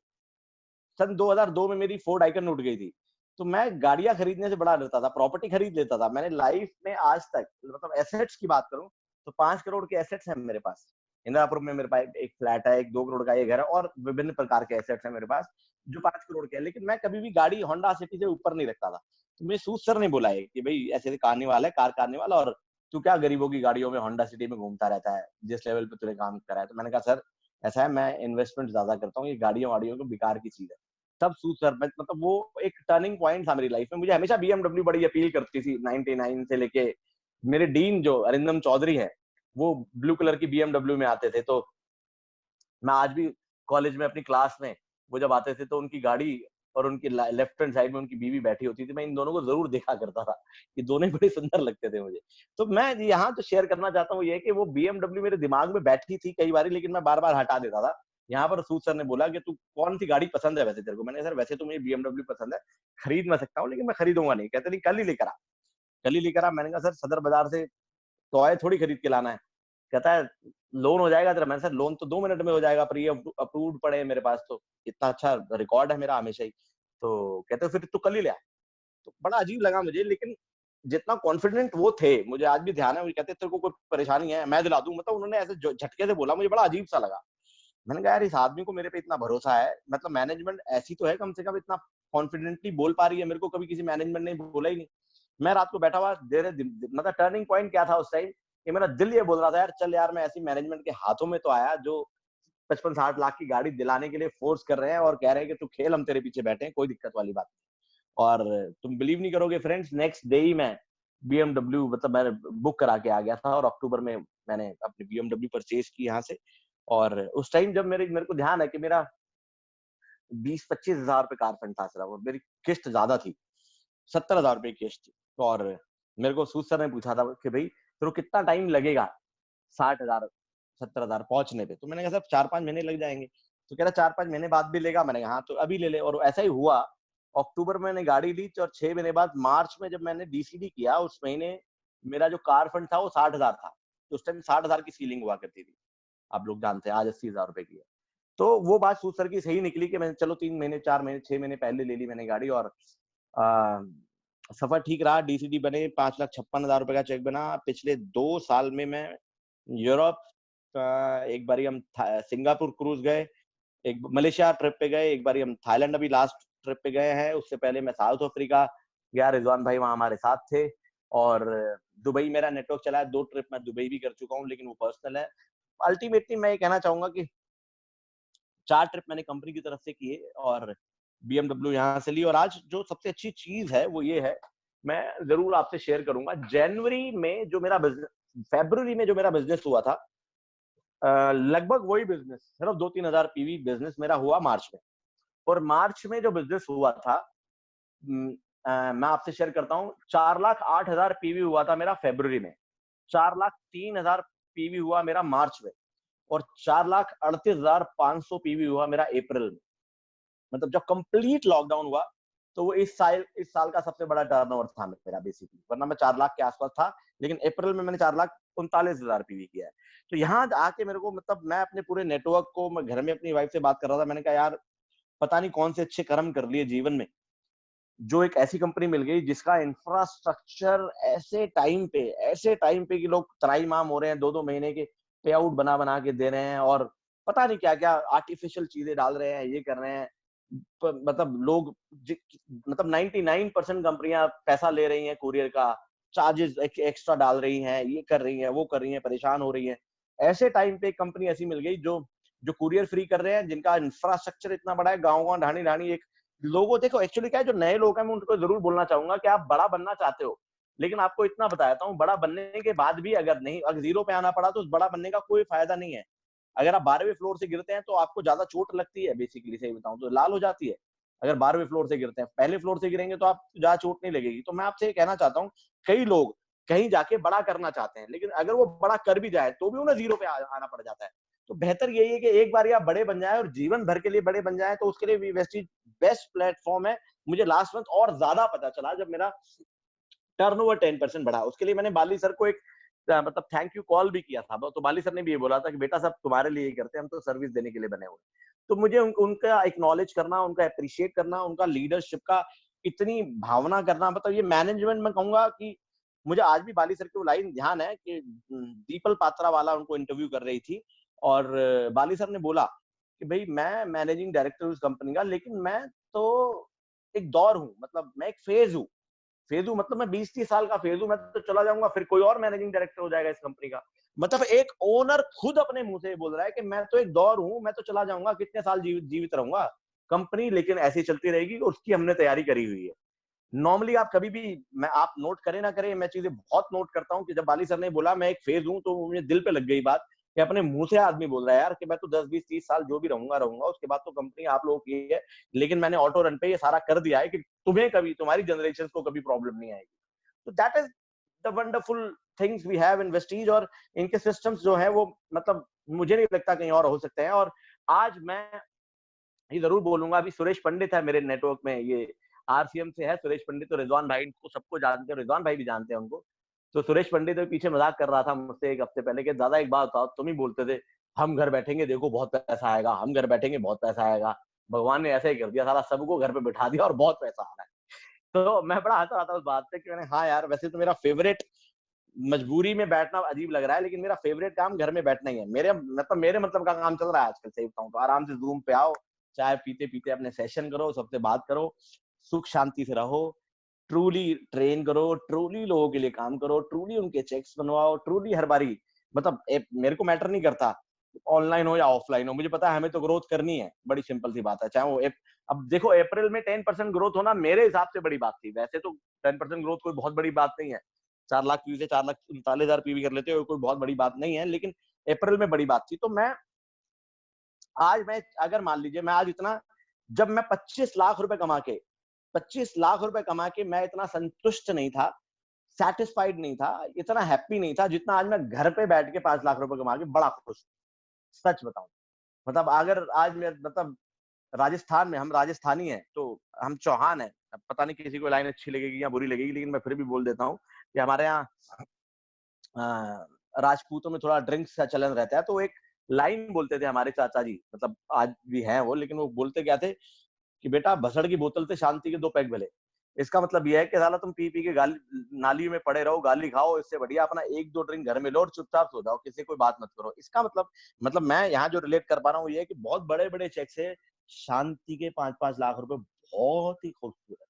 सन 2002 में मेरी फोर्ड आइकन उठ गई थी। तो मैं गाड़ियां खरीदने से बड़ा डरता था, प्रॉपर्टी खरीद लेता था। मैंने लाइफ में आज तक, मतलब एसेट्स की बात करूं तो 5 करोड़ के एसेट्स हैं मेरे पास। इंदिरापुर में मेरे पास एक फ्लैट है, एक 2 करोड़ का ये घर है, और विभिन्न प्रकार के एसेट्स हैं मेरे पास जो 5 करोड़ के हैं। लेकिन मैं कभी भी गाड़ी होंडा सिटी से ऊपर नहीं रखता था। तो मेरे सूद सर ने बोला है कि भाई ऐसे कार्निवाल है, कार कार्निवाल, और तू क्या गरीबों की गाड़ियों में होंडा सिटी में घूमता रहता है, जिस लेवल पे तूने काम करा है। तो मैंने कहा सर ऐसा है, मैं इन्वेस्टमेंट ज्यादा करता हूँ, ये गाड़ियों वाड़ियों को बेकार की चीज है। तब सूद सर, मतलब वो एक टर्निंग पॉइंट था मेरी लाइफ में। मुझे हमेशा बीएमडब्ल्यू बड़ी अपील करती थी 99 से लेके। मेरे डीन जो अरिंदम चौधरी है, वो ब्लू कलर की बीएमडब्ल्यू में आते थे। तो मैं आज भी कॉलेज में अपनी क्लास में वो जब आते थे तो उनकी गाड़ी और उनकी लेफ्ट हैंड साइड में उनकी बीवी बैठी होती थी, मैं इन दोनों को जरूर देखा करता था। ये दोनों ही बड़े सुंदर लगते थे मुझे। तो मैं यहाँ तो शेयर करना चाहता हूँ ये कि वो बीएमडब्ल्यू मेरे दिमाग में बैठी थी कई बार, लेकिन मैं बार बार हटा देता था। यहाँ पर सूद सर ने बोला कि तू कौन सी गाड़ी पसंद है वैसे तेरे को। मैंने सर वैसे तो मुझे बीएमडब्ल्यू पसंद है, खरीद मैं सकता हूँ लेकिन मैं खरीदूंगा नहीं। कहते नहीं, कल ही लेकर आ, कल ही लेकर आ। मैंने कहा सर सदर बाजार से टॉय थोड़ी खरीद के लाना है। कहता है लोन हो जाएगा तेरा। मैंने सर लोन तो 2 मिनट में हो जाएगा, पर ये अप्रूव्ड पड़े हैं मेरे पास, तो इतना अच्छा रिकॉर्ड है मेरा हमेशा ही। तो कहते फिर तू कल ही ले आ। तो बड़ा अजीब लगा मुझे, लेकिन जितना कॉन्फिडेंट वो थे, मुझे आज भी ध्यान है, वो कहते तेरे को कोई परेशानी है मैं दिला दूं। मतलब उन्होंने ऐसे झटके से बोला, मुझे बड़ा अजीब सा लगा। मैंने कहा यार इस आदमी को मेरे पे इतना भरोसा है, मतलब मैनेजमेंट ऐसी तो है कम से कम, इतना कॉन्फिडेंटली बोल पा रही है। मेरे को कभी किसी मैनेजमेंट ने बोला ही नहीं। मैं रात को बैठा हुआ मतलब टर्निंग पॉइंट क्या था उस टाइम कि मेरा दिल ये बोल रहा था यार चल यार, मैं ऐसी मैनेजमेंट के हाथों में तो आया जो 55-60 लाख की गाड़ी दिलाने के लिए फोर्स कर रहे हैं और कह रहे हैं कि तू खेल, हम तेरे पीछे बैठे हैं, कोई दिक्कत वाली बात नहीं। और तुम बिलीव नहीं करोगे फ्रेंड्स, नेक्स्ट डे ही मैं बीएमडब्ल्यू, मतलब मैं बुक करा के आ गया था, और अक्टूबर में मैंने अपनी बीएमडब्ल्यू परचेज की यहाँ से। और उस टाइम जब मेरे को ध्यान है कि मेरा 20-25 हजार रुपए कार फंड था सिर्फ, और मेरी किस्त ज्यादा थी, 70,000 रुपए की किस्त थी। और मेरे को सूद सर ने पूछा था कि भाई तेरे को कितना टाइम लगेगा 60,000 70,000 पहुंचने पे। तो मैंने कहा सर 4-5 महीने लग जाएंगे। तो कह रहा 4-5 महीने बाद भी लेगा। मैंने कहा हाँ तो अभी ले ले। और ऐसा ही हुआ, अक्टूबर में मैंने गाड़ी ली, और 6 महीने बाद मार्च में जब मैंने डीसीडी किया, उस महीने मेरा जो कार फंड था वो 60,000 था। तो उस टाइम 60,000 की सीलिंग हुआ करती थी, आप लोग जानते हैं, आज 80,000 रुपए की है। तो वो बात सूद सर की सही निकली कि मैंने चलो 3 महीने 4 महीने 6 महीने पहले ले ली मैंने गाड़ी। और सफर ठीक रहा, डीसीडी बने, 5,56,000 रुपए का चेक बना। पिछले 2 साल में मैं यूरोप, एक बारी हम सिंगापुर क्रूज गए, एक मलेशिया ट्रिप पे गए, एक बारी हम थाईलैंड अभी लास्ट ट्रिप पे गए हैं। उससे पहले मैं साउथ अफ्रीका गया, रिजवान भाई वहां हमारे साथ थे। और दुबई मेरा नेटवर्क चला है, 2 ट्रिप मैं दुबई भी कर चुका हूँ, लेकिन वो पर्सनल है। अल्टीमेटली मैं ये कहना चाहूंगा कि 4 ट्रिप मैंने कंपनी की तरफ से किए और बीएमडब्ल्यू यहाँ से ली। और आज जो सबसे अच्छी चीज है वो ये है, मैं जरूर आपसे शेयर करूंगा। जनवरी में जो मेरा बिजनेस, फरवरी में जो मेरा बिजनेस हुआ था, लगभग वही बिजनेस, सिर्फ 2-3 हजार पीवी बिजनेस मेरा हुआ मार्च में। और मार्च में जो बिजनेस हुआ था, मैं आपसे शेयर करता हूँ, 4,08,000 पीवी हुआ था मेरा फरवरी में, 4,03,000 पीवी हुआ मेरा मार्च में, और 4,38,500 पीवी हुआ मेरा अप्रैल में। मतलब जब कंप्लीट लॉकडाउन हुआ तो वो इस साल का सबसे बड़ा टर्नओवर था मेरा बेसिकली, वरना मैं 4 लाख के आसपास था, लेकिन अप्रैल में मैंने 4,39,000 पीवी किया है। तो यहाँ आके मेरे को, मतलब मैं अपने पूरे नेटवर्क को, मैं घर में अपनी वाइफ से बात कर रहा था, मैंने कहा यार पता नहीं कौन से अच्छे कर्म कर लिए जीवन में, जो एक ऐसी कंपनी मिल गई जिसका इंफ्रास्ट्रक्चर ऐसे टाइम पे कि लोग त्राईमाम हो रहे हैं, 2-2 महीने के पे आउट बना बना के दे रहे हैं, और पता नहीं क्या क्या आर्टिफिशियल चीजें डाल रहे हैं, ये कर रहे हैं। मतलब लोग मतलब 99% कंपनियां पैसा ले रही हैं, कुरियर का चार्जेस एक्स्ट्रा डाल रही हैं, ये कर रही हैं, वो कर रही हैं, परेशान हो रही हैं। ऐसे टाइम पे कंपनी ऐसी मिल गई जो जो कुरियर फ्री कर रहे हैं, जिनका इंफ्रास्ट्रक्चर इतना बड़ा है, गाँव ढाणी ढाणी एक लोगों, देखो एक्चुअली क्या है, जो नए लोग हैं मैं उनको जरूर बोलना चाहूंगा कि आप बड़ा बनना चाहते हो, लेकिन आपको इतना बताता हूँ, बड़ा बनने के बाद भी अगर नहीं, अगर जीरो पे आना पड़ा तो उस बड़ा बनने का कोई फायदा नहीं है। अगर आप 12वें फ्लोर से गिरते हैं तो आपको ज्यादा चोट लगती है, बेसिकली सही बताऊं तो लाल हो जाती है। अगर 12वें फ्लोर से गिरते हैं, पहले फ्लोर से गिरेंगे तो आप ज्यादा चोट नहीं लगेगी। तो मैं आपसे ये कहना चाहता हूँ, कई लोग कहीं जाके बड़ा करना चाहते हैं, लेकिन अगर वो बड़ा कर भी जाए तो भी उन्हें जीरो पे आना पड़ जाता है। तो बेहतर यही है कि एक बार आप बड़े बन जाए और जीवन भर के लिए बड़े बन जाए, तो उसके लिए वेस्टीज बेस्ट प्लेटफॉर्म है। मुझे लास्ट मंथ और ज्यादा पता चला जब मेरा टर्नओवर 10% बढ़ा। उसके लिए मैंने बाली सर को एक मतलब थैंक यू कॉल भी किया था। तो बाली सर ने भी ये बोला था कि बेटा सब तुम्हारे लिए ही करते हैं, हम तो सर्विस देने के लिए बने हुए। तो मुझे उनका एक्नॉलेज करना, उनका अप्रिशिएट करना, उनका लीडरशिप का इतनी भावना करना, मतलब ये मैनेजमेंट में कहूंगा कि मुझे आज भी बाली सर की वो लाइन ध्यान है कि दीपल पात्रा वाला उनको इंटरव्यू कर रही थी और बाली सर ने बोला कि भाई मैं मैनेजिंग डायरेक्टर हूँ इस कंपनी का, लेकिन मैं तो एक दौर हूँ, मतलब मैं एक फेज हूँ। फेज हूँ मतलब मैं 20-30 साल का फेज हूँ, मैं तो चला जाऊंगा, फिर कोई और मैनेजिंग डायरेक्टर हो जाएगा इस कंपनी का। मतलब एक ओनर खुद अपने मुंह से बोल रहा है कि मैं तो एक दौर हूँ, मैं तो चला जाऊंगा, कितने साल जीवित रहूंगा, कंपनी लेकिन ऐसी चलती रहेगी, उसकी हमने तैयारी करी हुई है। नॉर्मली आप कभी भी, मैं आप नोट करें ना करें, मैं चीजें बहुत नोट करता हूँ कि जब बाली सर ने बोला मैं एक फेज हूँ, तो मुझे दिल पे लग गई बात कि अपने मुंह से आदमी बोल रहा है यार कि मैं तो 10-20-30 साल जो भी रहूंगा, उसके बाद तो कंपनी आप लोगों की है, लेकिन मैंने ऑटो रन पे ये सारा कर दिया है कि तुम्हें कभी, तुम्हारी जनरेशन को कभी प्रॉब्लम नहीं आएगी। तो that is the wonderful things we have in Vestige. और इनके सिस्टम्स जो है वो मतलब मुझे नहीं लगता कहीं और हो सकते हैं। और आज मैं ये जरूर बोलूंगा, अभी सुरेश पंडित है मेरे नेटवर्क में, ये आरसीएम से है सुरेश पंडित, तो रिजवान भाई को सबको जानते हैं, रिजवान भाई भी जानते हैं उनको। तो सुरेश पंडित तो पीछे मजाक कर रहा था मुझसे एक हफ्ते पहले कि दादा एक बात बताओ, तुम ही बोलते थे हम घर बैठेंगे देखो बहुत पैसा आएगा, हम घर बैठेंगे बहुत पैसा आएगा, भगवान ने ऐसे ही कर दिया, सारा सबको घर पे बिठा दिया और बहुत पैसा आ रहा है। तो मैं बड़ा हंस रहा था उस बात पे कि मैंने हाँ यार, वैसे तो मेरा फेवरेट, मजबूरी में बैठना अजीब लग रहा है, लेकिन मेरा फेवरेट काम घर में बैठना ही है। मेरे मतलब का काम चल रहा है आजकल, सही बताऊं तो आराम से जूम पे आओ, चाय पीते पीते अपने सेशन करो, सबसे बात करो, सुख शांति से रहो, ट्रूली ट्रेन करो, ट्रूली लोगों के लिए काम करो, ट्रूली उनके चेक्स बनवाओ, ट्रूली हर बारी, मतलब मेरे को मैटर नहीं करता ऑनलाइन हो या ऑफलाइन हो, मुझे पता है हमें तो ग्रोथ करनी है, बड़ी सिंपल सी बात है। चाहे वो अब देखो अप्रैल में 10% ग्रोथ होना मेरे हिसाब से बड़ी बात थी, वैसे तो 10% ग्रोथ कोई बहुत बड़ी बात नहीं है, 4 लाख पीवी से 4,39,000 पीवी कर लेते हो, कोई बहुत बड़ी बात नहीं है, लेकिन अप्रैल में बड़ी बात थी। तो मैं अगर मान लीजिए मैं आज इतना, जब मैं 25 लाख रुपए कमा के 25 लाख रुपए कमा के मैं इतना संतुष्ट नहीं था, सेटिस्फाइड नहीं था, इतना हैप्पी नहीं था, जितना आज मैं घर पे बैठ के 5 लाख रुपए कमा के बड़ा खुश, सच बताऊं। मतलब अगर आज मैं मतलब राजस्थान में, हम राजस्थानी हैं तो हम चौहान हैं, अब पता नहीं किसी को लाइन अच्छी लगेगी या बुरी लगेगी, लेकिन मैं फिर भी बोल देता हूँ कि हमारे यहाँ राजपूतों में थोड़ा ड्रिंक्स का चलन रहता है, तो एक लाइन बोलते थे हमारे चाचा जी, मतलब आज भी हैं वो, लेकिन वो बोलते क्या थे कि बेटा भसड़ की बोतल से शांति के 2 पैग भले। इसका मतलब यह है कि साला तुम पी पी के गाली नाली में पड़े रहो, गाली खाओ, इससे बढ़िया अपना 1-2 ड्रिंक घर में लो और चुपचाप सो जाओ, किसी कोई बात मत करो। इसका मतलब मैं यहाँ जो रिलेट कर पा रहा हूँ ये है कि बहुत बड़े बड़े चेक से शांति के 5-5 लाख रुपए बहुत ही खूबसूरत,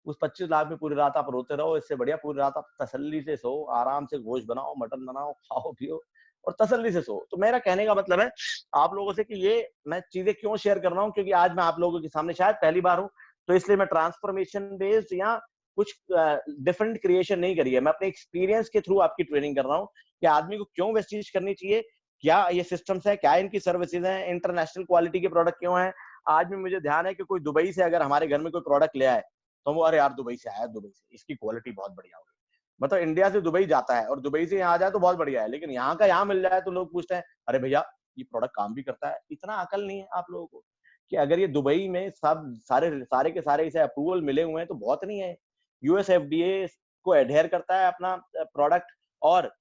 उस 25 लाख में पूरी रात आप रोते रहो, इससे बढ़िया पूरी रात आप तसल्ली से सो, आराम से गोश्त बनाओ, मटन बनाओ, खाओ पियो और तसल्ली से सो। तो मेरा कहने का मतलब है आप लोगों से कि ये मैं चीजें क्यों शेयर कर रहा हूँ, क्योंकि आज मैं आप लोगों के सामने शायद पहली बार हूँ, तो इसलिए मैं ट्रांसफॉर्मेशन बेस्ड या कुछ डिफरेंट क्रिएशन नहीं करी है, मैं अपने एक्सपीरियंस के थ्रू आपकी ट्रेनिंग कर रहा हूँ कि आदमी को क्यों वेस्टीज करनी चाहिए, क्या ये सिस्टम्स है, क्या इनकी सर्विसेज है, इंटरनेशनल क्वालिटी के प्रोडक्ट क्यों है। आज भी मुझे ध्यान है कि कोई दुबई से अगर हमारे घर में कोई प्रोडक्ट ले आए तो वो अरे यार दुबई से आया, दुबई से इसकी क्वालिटी बहुत बढ़िया होगी, मतलब इंडिया से दुबई जाता है और दुबई से यहाँ आ जाए तो बहुत बढ़िया है, लेकिन यहाँ का यहाँ मिल जाए तो लोग पूछते हैं अरे भैया ये प्रोडक्ट काम भी करता है। इतना अकल नहीं है आप लोगों को कि अगर ये दुबई में सब सारे सारे के सारे इसे अप्रूवल मिले हुए हैं तो बहुत नहीं है, यूएस एफडीए को एडहेयर करता है अपना प्रोडक्ट और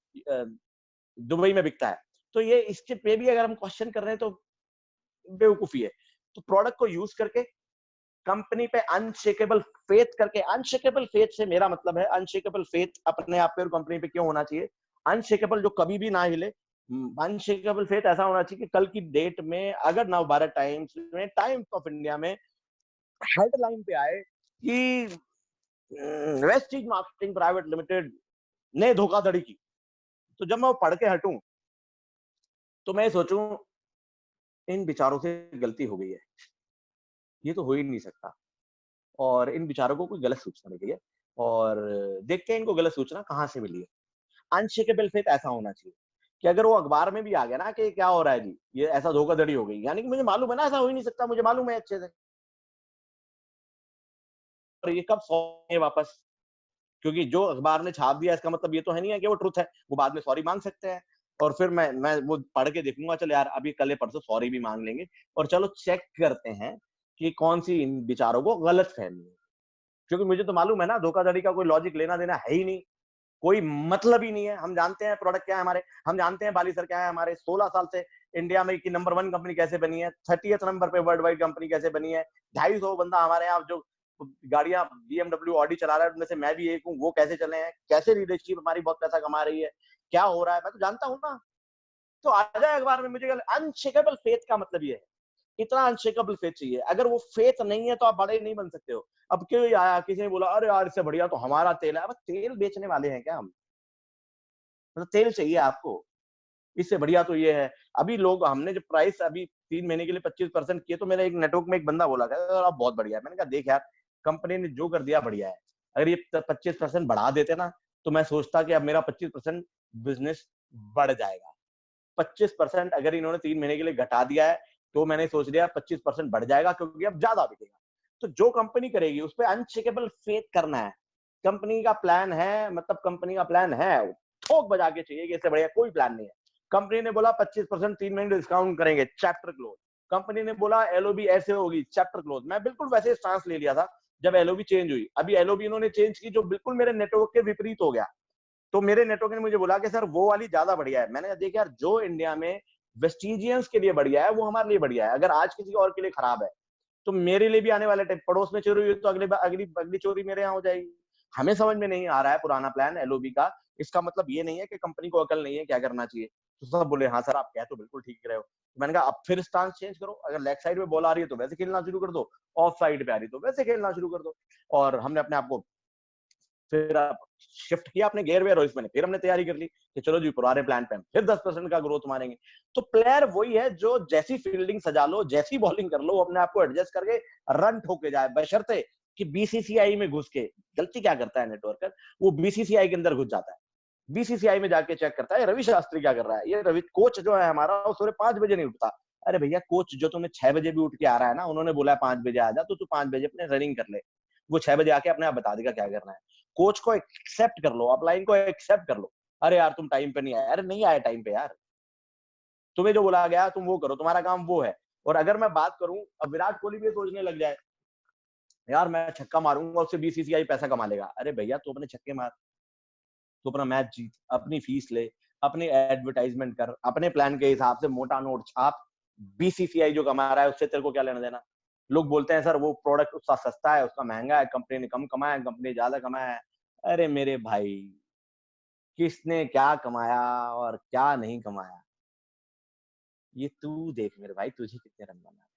दुबई में बिकता है। तो ये इसके पे भी अगर हम क्वेश्चन कर रहे हैं तो बेवकूफी है। तो प्रोडक्ट को यूज करके कंपनी पे अनशेकेबल फेथ करके, अनशेकेबल फेथ से मेरा मतलब है अनशेकेबल फेथ अपने आप पे और कंपनी पे क्यों होना चाहिए, अनशेकेबल जो कभी भी ना हिले, अनशेकेबल फेथ ऐसा होना चाहिए कि कल की डेट में अगर नव भारत टाइम्स में, टाइम्स ऑफ इंडिया में हेडलाइन पे आए कि वेस्टीज मार्केटिंग प्राइवेट लिमिटेड ने धोखाधड़ी की, तो जब मैं वो पढ़ के हटूं तो मैं सोचूं इन बेचारों से गलती हो गई है, ये तो हो ही नहीं सकता, और इन बेचारों को कोई गलत सूचना मिली है और देखते हैं इनको गलत सूचना कहाँ से मिली है। अनशेकेबल फेथ ऐसा होना चाहिए कि अगर वो अखबार में भी आ गया ना कि क्या हो रहा है जी, ये ऐसा धोखाधड़ी हो गई, यानी कि मुझे मालूम है ना ऐसा हो ही नहीं सकता, मुझे मालूम है अच्छे से, और ये कब सॉरी वापस, क्योंकि जो अखबार ने छाप दिया इसका मतलब ये तो है नहीं है कि वो ट्रुथ है, वो बाद में सॉरी मांग सकते हैं और फिर मैं वो पढ़ के देखूंगा, चलो यार अभी कल परसों सॉरी भी मांग लेंगे और चलो चेक करते हैं कि कौन सी इन बेचारों को गलत फहमी है। क्योंकि मुझे तो मालूम है ना, धोखाधड़ी का कोई लॉजिक लेना देना है ही नहीं, कोई मतलब ही नहीं है। हम जानते हैं प्रोडक्ट क्या है हमारे, हम जानते हैं बाली सर क्या है हमारे, 16 साल से इंडिया में की नंबर 1 कंपनी कैसे बनी है, 30th नंबर पे वर्ल्ड वाइड कंपनी कैसे बनी है, 250 बंदा हमारे यहाँ जो गाड़ियां BMW ऑडी चला रहा है उनमें से मैं भी एक हूँ, वो कैसे चले हैं, कैसे लीडरशिप हमारी बहुत पैसा कमा रही है, क्या हो रहा है, मैं तो जानता हूँ ना। तो आ जाए अखबार में, मुझे अनशेकेबल फेथ का मतलब ये है, इतना अनशेकेबल फेथ चाहिए। अगर वो फेथ नहीं है तो आप बड़े नहीं बन सकते हो। अब क्यों आया किसी ने बोला अरे यार इससे बढ़िया तो हमारा तेल है, अब तेल बेचने वाले हैं क्या हम, मतलब तेल चाहिए आपको, इससे बढ़िया तो ये है। अभी लोग हमने जो प्राइस अभी 3 महीने के लिए 25% किए, तो मेरे एक नेटवर्क में एक बंदा बोला अब बहुत बढ़िया है। मैंने कहा देख यार कंपनी ने जो कर दिया बढ़िया है, अगर ये 25% बढ़ा देते ना तो मैं सोचता कि अब मेरा 25% बिजनेस बढ़ जाएगा। 25% अगर इन्होंने 3 महीने के लिए घटा दिया है तो मैंने सोच लिया 25% बढ़ जाएगा क्योंकि अब ज्यादा बिकेगा। तो जो कंपनी करेगी उस पर अनशेकेबल फेथ करना है। कंपनी का प्लान है, मतलब कंपनी का प्लान है, ठोक बजा के चाहिए कि इससे बढ़िया कोई प्लान नहीं है। कंपनी ने बोला 25% 3 महीने डिस्काउंट करेंगे, चैप्टर क्लोज। कंपनी ने बोला एलओबी ऐसे होगी, चैप्टर क्लोज। मैं बिल्कुल वैसे स्टांस ले लिया था जब एलओबी चेंज हुई। अभी एलओबी इन्होंने चेंज की जो बिल्कुल मेरे नेटवर्क के विपरीत हो गया। तो मेरे नेटवर्क ने मुझे बोला कि सर वो वाली ज्यादा बढ़िया है। मैंने कहा देख यार जो इंडिया में वेस्टिजियंस के लिए बढ़िया है वो हमारे लिए बढ़िया है। अगर आज किसी और के लिए खराब है तो मेरे लिए भी आने वाले टाइम पड़ोस में चोरी हुई तो अगली अगली चोरी मेरे यहाँ हो जाएगी। हमें समझ में नहीं आ रहा है पुराना प्लान एलओबी का। इसका मतलब ये नहीं है कि कंपनी को अकल नहीं है क्या करना चाहिए। तो सब बोले हाँ सर आप कह तो बिल्कुल ठीक रहे हो। तो मैंने कहा अब फिर स्टांस चेंज करो, अगर लेग साइड में बॉल आ रही है तो वैसे खेलना शुरू कर दो, ऑफ साइड पे आ रही तो वैसे खेलना शुरू कर दो। और हमने अपने आप को फिर शिफ्ट किया अपने गेयर वेयर और इसमें फिर हमने तैयारी कर ली कि चलो जी पुराने प्लान पे हम फिर 10% का ग्रोथ मारेंगे। तो प्लेयर वही है जो जैसी फील्डिंग सजा लो, जैसी बॉलिंग कर लो, अपने आप को एडजस्ट करके रन ठोके जाए, बशर्ते कि बीसीसीआई में घुस के। गलती क्या करता है नेटवर्कर, वो बीसीसीआई के अंदर घुस जाता है, बीसीसीआई में जाके चेक करता है रवि शास्त्री क्या कर रहा है। ये रवि कोच जो है हमारा वो सुबह 5 बजे नहीं उठता। अरे भैया कोच जो तुम्हें 6 बजे भी उठ के आ रहा है ना, उन्होंने बोला है 5 बजे आ जा, तो तू 5 बजे अपने रनिंग कर ले, वो 6 बजे आके अपने आप बता देगा क्या करना है। कोच को एक्सेप्ट कर लो, अपलाइन को एक्सेप्ट कर लो। अरे यार तुम टाइम पे नहीं आए, अरे नहीं आए टाइम पे यार, तुम्हें जो बोला गया तुम वो करो, तुम्हारा काम वो है। और अगर मैं बात करूं, अब विराट कोहली भी सोचने लग जाए यार मैं छक्का मारूंगा उससे बीसीसीआई पैसा कमा लेगा। अरे भैया तू अपने छक्के मार, तू अपना मैच जीत, अपनी फीस ले, अपनी एडवर्टाइजमेंट कर, अपने प्लान के हिसाब से मोटा नोट छाप। बीसीसीआई जो कमा रहा है उससे तेरे को क्या लेना देना। लोग बोलते हैं सर वो प्रोडक्ट उसका सस्ता है, उसका महंगा है, कंपनी ने कम कमाया है, कंपनी ज्यादा कमाया है। अरे मेरे भाई किसने क्या कमाया और क्या नहीं कमाया ये तू देख मेरे भाई, तुझे कितने रन बनाना है।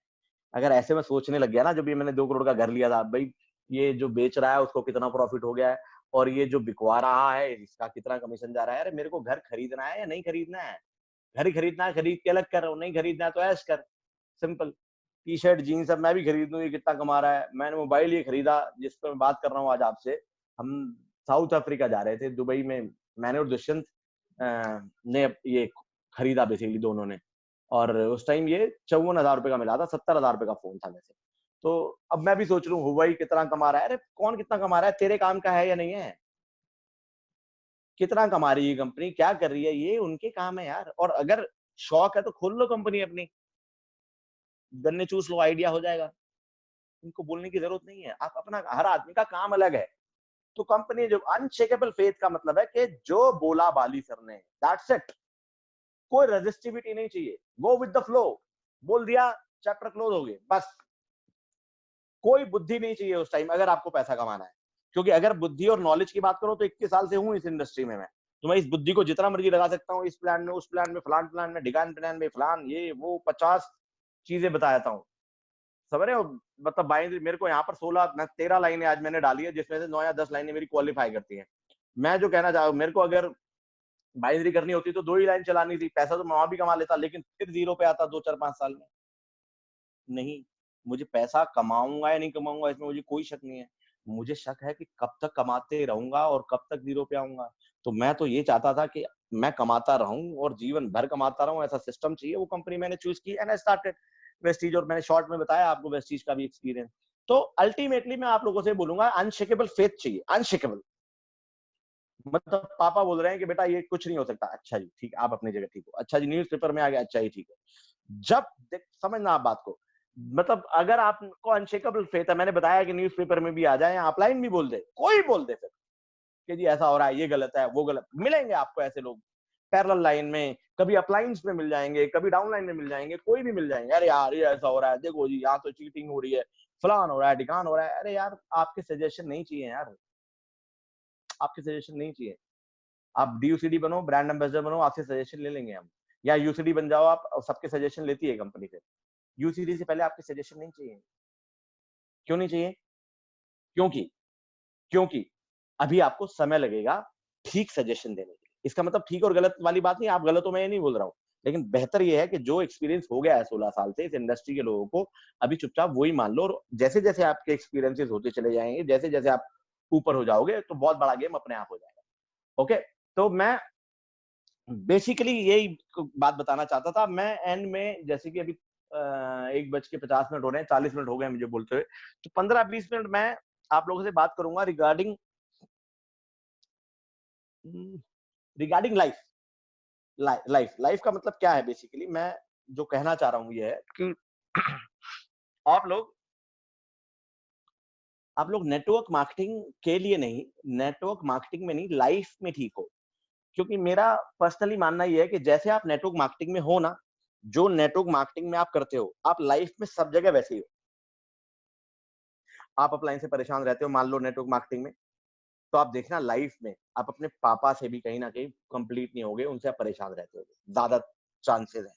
अगर ऐसे में सोचने लग गया ना, जब ये मैंने 2 करोड़ का घर लिया था भाई, ये जो बेच रहा है उसको कितना प्रॉफिट हो गया है और ये जो बिकवा रहा है इसका कितना कमीशन जा रहा है। अरे मेरे को घर खरीदना है या नहीं खरीदना है, घर ही खरीदना है खरीद के अलग कर, नहीं खरीदना है तो ऐश कर, सिंपल। टी शर्ट जीन्स अब मैं भी खरीद लूं, ये कितना कमा रहा है। मैंने मोबाइल ये खरीदा जिस पर मैं बात कर रहा हूँ आज आपसे, हम साउथ अफ्रीका जा रहे थे दुबई में, मैंने और दुष्यंत ने ये खरीदा बेसिकली दोनों ने। और उस टाइम ये 54,000 रुपए का मिला था, 70,000 रुपए का फोन था वैसे। तो अब मैं भी सोच रहा हूँ हुवाई कितना कमा रहा है। अरे कौन कितना कमा रहा है, तेरे काम का है या नहीं है, कितना कमा रही है कंपनी, क्या कर रही है, ये उनके काम है यार। और अगर शौक है तो खोल लो कंपनी अपनी, गन्ने चूस लो, आइडिया हो जाएगा। इनको बोलने की जरूरत नहीं है, आप अपना, हर आदमी का काम अलग है। तो कंपनी जो अनशेकेबल फेथ का मतलब है कि जो बोला बाली सर ने, दैट्स इट। कोई रेजिस्टिविटी नहीं चाहिए, गो विद द फ्लो। बोल दिया चैप्टर क्लोज हो गए बस। कोई बुद्धि नहीं चाहिए उस टाइम अगर आपको पैसा कमाना है। क्योंकि अगर बुद्धि और नॉलेज की बात करो तो 21 साल से हूं इस इंडस्ट्री में मैं, तो मैं इस बुद्धि को जितना मर्जी लगा सकता हूँ, इस प्लान में, उस प्लान में, फलान प्लान में, ढिकान प्लान में, फलान ये वो 50 चीजें बता देता हूँ। समझ रहे हो, मतलब बाइंद्री मेरे को यहाँ पर 13 लाइनें आज मैंने डाली है, जिसमें से 9 या 10 लाइनें मेरी क्वालिफाई करती हैं। मैं जो कहना चाहूँ, मेरे को अगर बाइंद्री करनी होती तो 2 ही लाइन चलानी थी, पैसा तो मैं वहां भी कमा लेता, लेकिन फिर जीरो पे आता 2 4 5 साल में। नहीं, मुझे पैसा कमाऊंगा या नहीं कमाऊंगा इसमें मुझे कोई शक नहीं है। मुझे शक है कि कब तक कमाते रहूंगा और कब तक जीरो पे आऊंगा। तो मैं तो ये चाहता था कि मैं कमाता रहूं और जीवन भर कमाता रहूं, ऐसा सिस्टम चाहिए। वो कंपनी मैंने चूज की एंड आई स्टार्टेड वेस्टीज। और मैंने शॉर्ट में बताया आपको वेस्टीज का भी एक्सपीरियंस। तो अल्टीमेटली मैं आप लोगों से बोलूंगा अनशेकेबल फेथ चाहिए, अनशेकेबल। मतलब पापा बोल रहे हैं कि बेटा ये कुछ नहीं हो सकता, अच्छा जी ठीक, आप अपनी जगह ठीक हो, अच्छा जी न्यूज़पेपर में आ गया, अच्छा ही ठीक है। जब देख समझना आप बात को, मतलब अगर आपको अनशेकेबल फेथ है, मैंने बताया कि न्यूज़पेपर में भी आ जाए, ऑफलाइन भी बोल दे, कोई बोल दे फिर कि जी ऐसा हो रहा है, ये गलत है, वो गलत, मिलेंगे आपको ऐसे लोग पैरेलल लाइन में, कभी अपलाइंस में मिल जाएंगे, कभी डाउन लाइन में मिल जाएंगे, कोई भी मिल जाएंगे। अरे यार ये ऐसा हो रहा है, देखो जी यहाँ तो चीटिंग हो रही है, फलान हो रहा है, ढिकान हो रहा है। अरे यार आपके सजेशन नहीं चाहिए यार, आपके सजेशन नहीं चाहिए। आप डीयूसीडी बनो, ब्रांड एम्बेसडर बनो, आपसे सजेशन ले लेंगे हम, या यूसीडी बन जाओ आप, सबके सजेशन लेती है कंपनी से। यूसीडी से पहले आपके सजेशन नहीं चाहिए। क्यों नहीं चाहिए? क्योंकि क्योंकि अभी आपको समय लगेगा ठीक सजेशन देने के लिए। इसका मतलब ठीक और गलत वाली बात नहीं, आप गलत हो मैं ये नहीं बोल रहा हूँ, लेकिन बेहतर ये है कि जो एक्सपीरियंस हो गया है 16 साल से इस इंडस्ट्री के लोगों को, अभी चुपचाप वही मान लो, और जैसे जैसे आपके एक्सपीरियंसेस होते चले जाएंगे, जैसे जैसे आप ऊपर हो जाओगे, तो बहुत बड़ा गेम अपने आप हो जाएगा। ओके, तो मैं बेसिकली यही बात बताना चाहता था। मैं एंड में, जैसे कि अभी 1:50 हो रहे हैं, 40 मिनट हो गए मुझे बोलते हुए, तो 15-20 मिनट मैं आप लोगों से बात करूंगा रिगार्डिंग रिगार्डिंग लाइफ। लाइफ का मतलब क्या है? बेसिकली मैं जो कहना चाह रहा हूं ये है कि आप लोग नेटवर्क मार्केटिंग के लिए नहीं, नेटवर्क मार्केटिंग में नहीं, लाइफ में ठीक हो। क्योंकि मेरा पर्सनली मानना ये है कि जैसे आप नेटवर्क मार्केटिंग में हो ना, जो नेटवर्क मार्केटिंग में आप करते हो, आप लाइफ में सब जगह वैसे ही हो। आप अपलाइन से परेशान रहते हो, मान लो नेटवर्क मार्केटिंग में, तो आप देखना लाइफ में आप अपने पापा से भी कहीं ना कहीं कंप्लीट नहीं होगे, उनसे आप परेशान रहते हो, ज्यादा चांसेस है।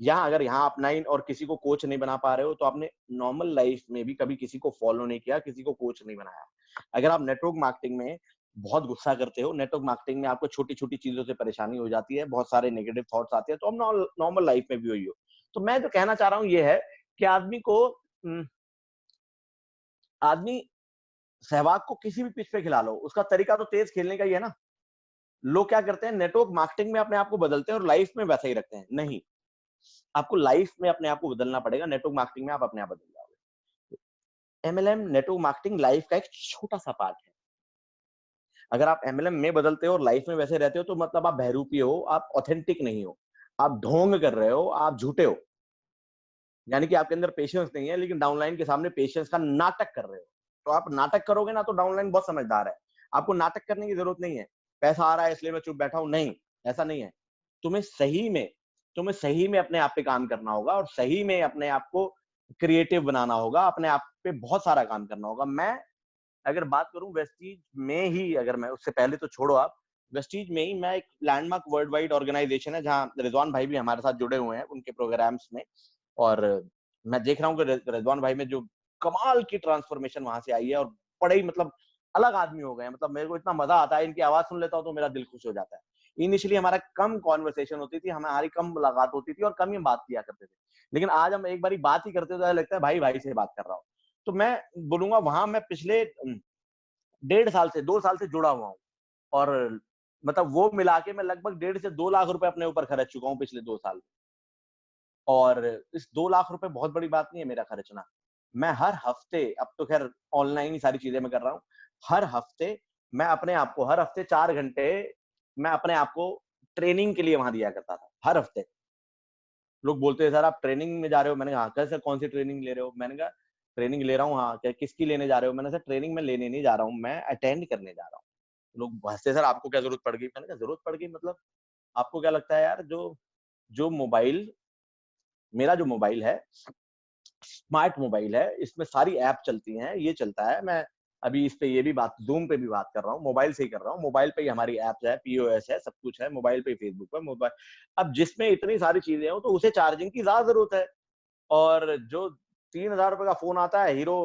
यहाँ अगर यहाँ अपनाइन और किसी को कोच नहीं बना पा रहे हो, तो आपने नॉर्मल लाइफ में भी कभी किसी को फॉलो नहीं किया, किसी को कोच नहीं बनाया। अगर आप नेटवर्क मार्केटिंग में बहुत गुस्सा करते हो, नेटवर्क मार्केटिंग में आपको छोटी छोटी चीजों से परेशानी हो जाती है, बहुत सारे नेगेटिव थॉट्स आते हैं, तो हम नॉर्मल लाइफ में भी वही हो। तो मैं जो कहना चाह रहा हूँ ये है कि आदमी सहवाग को किसी भी पिच पे खिला लो, उसका तरीका तो तेज खेलने का ही है ना। लोग क्या करते हैं, नेटवर्क मार्केटिंग में अपने आप को बदलते हैं और लाइफ में वैसा ही रखते हैं। नहीं, आपको लाइफ में अपने आप को बदलना पड़ेगा, नेटवर्क मार्केटिंग में आप अपने आप बदल जाओगे। एमएलएम नेटवर्क मार्केटिंग लाइफ का एक छोटा सा पार्ट है। अगर आप एमएलएम में बदलते हो और लाइफ में वैसे रहते हो, तो मतलब आप बहरूपी हो, आप ऑथेंटिक नहीं हो, आप ढोंग कर रहे हो, आप झूठे हो। यानी कि आपके अंदर पेशेंस नहीं है, लेकिन डाउनलाइन के सामने पेशेंस का नाटक कर रहे हो। तो आप नाटक करोगे ना, तो डाउनलाइन बहुत समझदार है। आपको नाटक करने की जरूरत नहीं है, पैसा आ रहा है इसलिए मैं चुप बैठा हूं, नहीं, ऐसा नहीं है। तुम्हें सही में तुम्हें सही में अपने आप पे काम करना होगा, और सही में अपने आप को क्रिएटिव बनाना होगा, अपने आप पे बहुत सारा काम करना होगा। मैं अगर बात करूं वेस्टीज में ही, अगर मैं उससे पहले तो छोड़ो आप, वेस्टीज में ही मैं एक लैंडमार्क वर्ल्ड वाइड ऑर्गेनाइजेशन है, जहां रिजवान भाई भी हमारे साथ जुड़े हुए हैं उनके प्रोग्राम्स में। और मैं देख रहा हूँ कि रिजवान भाई में जो कमाल की ट्रांसफॉर्मेशन वहां से आई है, और बड़े ही मतलब अलग आदमी हो गए। मतलब मेरे को इतना मजा आता है, इनकी आवाज सुन लेता हूँ तो मेरा दिल खुश हो जाता है। इनिशियली हमारा कम कॉन्वर्सेशन होती थी, हमारी कम मुलाकात होती थी, और कम ही बात किया करते थे, लेकिन आज हम एक बारी बात ही करते हो तो लगता है भाई भाई से बात कर रहा हूँ। तो मैं बोलूंगा वहां मैं पिछले 1.5 साल से 2 साल से जुड़ा हुआ हूँ, और मतलब वो मिला के मैं लगभग 1.5 से 2 लाख रुपए अपने ऊपर खर्च चुका हूँ पिछले 2 साल। और इस 2 लाख रुपए बहुत बड़ी बात नहीं है मेरा खर्चना। मैं हर हफ्ते, अब तो खैर ऑनलाइन ही सारी चीजें मैं कर रहा हूँ, हर हफ्ते मैं अपने आप को, हर हफ्ते 4 घंटे मैं अपने आप को ट्रेनिंग के लिए वहां दिया करता था, हर हफ्ते। लोग बोलते हैं सर आप ट्रेनिंग में जा रहे हो, मैंने कहा हाँ। कैसे, कौन सी ट्रेनिंग ले रहे हो? मैंने कहा ट्रेनिंग ले रहा हूँ। हाँ, क्या किसकी लेने जा रहे हो? मैंने कहा ट्रेनिंग में लेने नहीं जा रहा हूँ, मैं अटेंड करने जा रहा हूँ। लोग हंसते, सर आपको क्या जरूरत पड़ गई? मैंने कहा जरूरत पड़ गई मतलब आपको क्या लगता है यार, जो जो मोबाइल मेरा जो मोबाइल है, स्मार्ट मोबाइल है, इसमें सारी ऐप चलती हैं, ये चलता है। मैं अभी इस पे ये भी बात, जूम पे भी बात कर रहा हूँ, मोबाइल से ही कर रहा हूँ। मोबाइल पे ही हमारी ऐप्स है, पीओएस है, सब कुछ है मोबाइल पे, फेसबुक पे मोबाइल। अब जिसमें इतनी सारी चीजें हो, तो उसे चार्जिंग की ज्यादा जरूरत है। और जो 3,000 रुपए का फोन आता है हीरो,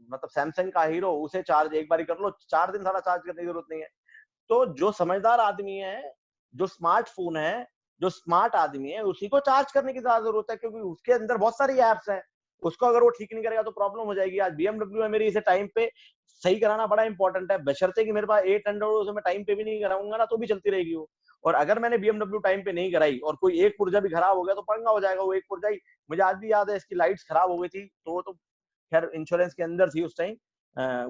मतलब सैमसंग का हीरो, उसे चार्ज एक बार कर लो, 4 दिन सारा चार्ज करने की जरूरत नहीं है। तो जो समझदार आदमी है, जो स्मार्टफोन है, जो स्मार्ट आदमी है, उसी को चार्ज करने की ज्यादा जरूरत है, क्योंकि उसके अंदर बहुत सारी एप्स हैं। उसको अगर वो ठीक नहीं करेगा तो प्रॉब्लम हो जाएगी। आज BMW है मेरी, इसे टाइम पे सही कराना बड़ा इंपॉर्टेंट है, बशर्ते कि मेरे पास 800 उसे मैं टाइम पे भी नहीं कराऊंगा ना, तो भी चलती रहेगी वो। और अगर मैंने BMW टाइम पे नहीं कराई और कोई एक पुर्जा भी खराब हो गया, तो पंगा हो जाएगा। वो एक पुर्जा ही, मुझे आज भी याद है, इसकी लाइट्स खराब हो गई थी, तो खैर इंश्योरेंस के अंदर थी उस टाइम,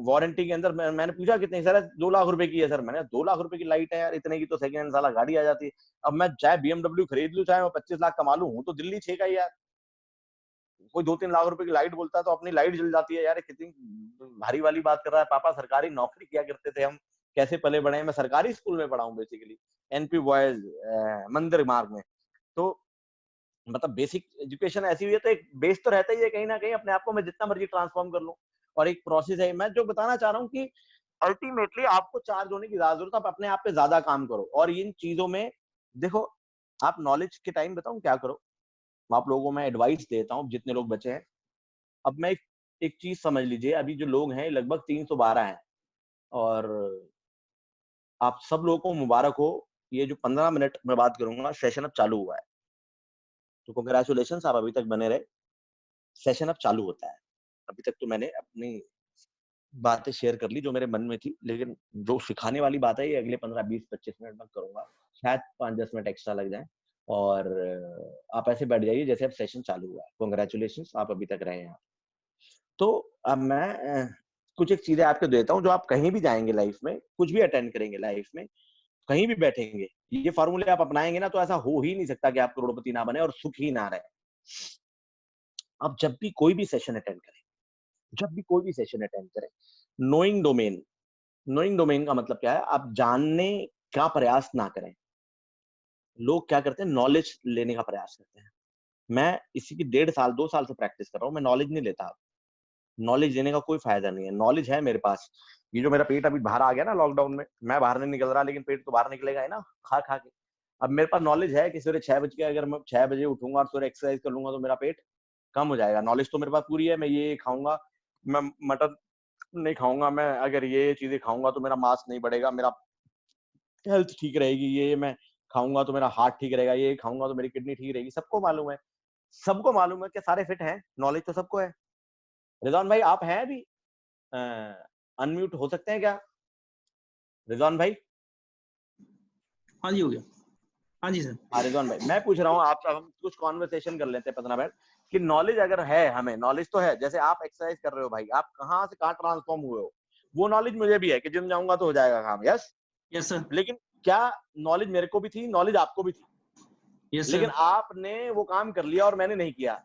वारंटी के अंदर। मैंने पूछा कितने, सर 2 लाख रुपए की है सर। मैंने 2 लाख रुपए की लाइट है यार, इतने की तो सेकंड हैंड साला गाड़ी आ जाती है। अब मैं चाहे BMW खरीद लूं, चाहे मैं 25 लाख कमा लूं, हूं तो दिल्ली 6 का ही यार। कोई 2-3 लाख रुपए की लाइट बोलता है तो अपनी लाइट जल जाती है यार, कितनी भारी वाली बात कर रहा है। पापा सरकारी नौकरी किया करते थे, हम कैसे पले बढ़े हैं। मैं सरकारी स्कूल में पढ़ा हूँ बेसिकली, NP बॉयज मंदिर मार्ग में। तो मतलब बेसिक एजुकेशन ऐसी हुई है, तो एक बेस तो रहता ही है कहीं ना कहीं, अपने आप को मैं जितना मर्जी ट्रांसफॉर्म कर लूं। और एक प्रोसेस है। मैं जो बताना चाह रहा हूँ कि अल्टीमेटली आपको चार्ज होने की ज्यादा जरूरत है, आप अपने आप पे ज्यादा काम करो। और इन चीजों में देखो, आप नॉलेज के टाइम बताऊं क्या करो, मैं आप लोगों को मैं एडवाइस देता हूँ जितने लोग बचे हैं। अब मैं एक चीज समझ लीजिए, अभी जो लोग हैं लगभग 312 हैं, और आप सब लोगों को मुबारक हो, ये जो 15 मिनट में बात करूंगा, सेशन अब चालू हुआ है। तो कंग्रेचुलेशन, आप अभी तक बने रहे, सेशन अब चालू होता है। अभी तक तो मैंने अपनी बातें शेयर कर ली जो मेरे मन में थी, लेकिन जो सिखाने वाली बात है ये अगले 15-20-25 मिनट में करूंगा, शायद 5-10 मिनट एक्स्ट्रा लग जाए। और आप ऐसे बैठ जाइए जैसे अब सेशन चालू हुआ है। कांग्रेचुलेशन, आप अभी तक रहे हैं। तो अब मैं कुछ एक चीजें आपको देता हूँ, जो आप कहीं भी जाएंगे लाइफ में, कुछ भी अटेंड करेंगे लाइफ में, कहीं भी बैठेंगे, ये फार्मूले आप अपनाएंगे ना, तो ऐसा हो ही नहीं सकता कि आप करोड़पति ना बने और सुख ही ना रहे। आप जब भी कोई भी सेशन अटेंड करें, जब भी कोई भी सेशन अटेंड करें, नोइंग डोमेन, नोइंग डोमेन का मतलब क्या है, आप जानने का प्रयास ना करें। लोग क्या करते हैं, नॉलेज लेने का प्रयास करते हैं। मैं इसी की 1.5 साल 2 साल से प्रैक्टिस कर रहा हूँ, मैं नॉलेज नहीं लेता। नॉलेज लेने का कोई फायदा नहीं है। नॉलेज है मेरे पास। ये जो मेरा पेट अभी बाहर आ गया ना लॉकडाउन में, मैं बाहर नहीं निकल रहा, लेकिन पेट तो बाहर निकलेगा है ना, खा खा के। अब मेरे पास नॉलेज है कि सवेरे 6 बजे, अगर मैं 6 बजे उठूंगा और सवेरे एक्सरसाइज कर लूंगा तो मेरा पेट कम हो जाएगा। नॉलेज तो मेरे पास पूरी है। मैं ये खाऊंगा, मैं मटन नहीं खाऊंगा, मैं अगर ये चीजें खाऊंगा तो मेरा मांस नहीं बढ़ेगा, मेरा हेल्थ ठीक रहेगी। ये मैं खाऊंगा तो मेरा हार्ट ठीक रहेगा, ये खाऊंगा तो मेरी किडनी ठीक रहेगी। सबको मालूम है, सबको मालूम है कि सारे फिट हैं। नॉलेज तो सबको है। रिजवान भाई आप हैं अभी, अनम्यूट हो सकते हैं क्या रिजवान भाई? हाँ जी, हो गया। हाँ जी सर। हाँ रिजवान भाई, मैं पूछ रहा हूँ आपसे, हम कुछ कॉन्वर्सेशन कर लेते हैं 15 मिनट, कि नॉलेज अगर है, हमें नॉलेज तो है, जैसे आप एक्सरसाइज कर रहे हो भाई, आप कहाँ से कहाँ ट्रांसफॉर्म हुए हो, वो नॉलेज मुझे भी है कि जिम जाऊंगा तो हो जाएगा काम। Yes yes sir. लेकिन क्या नॉलेज मेरे को भी थी, नॉलेज आपको भी थी, यस लेकिन सर। आपने वो काम कर लिया और मैंने नहीं किया।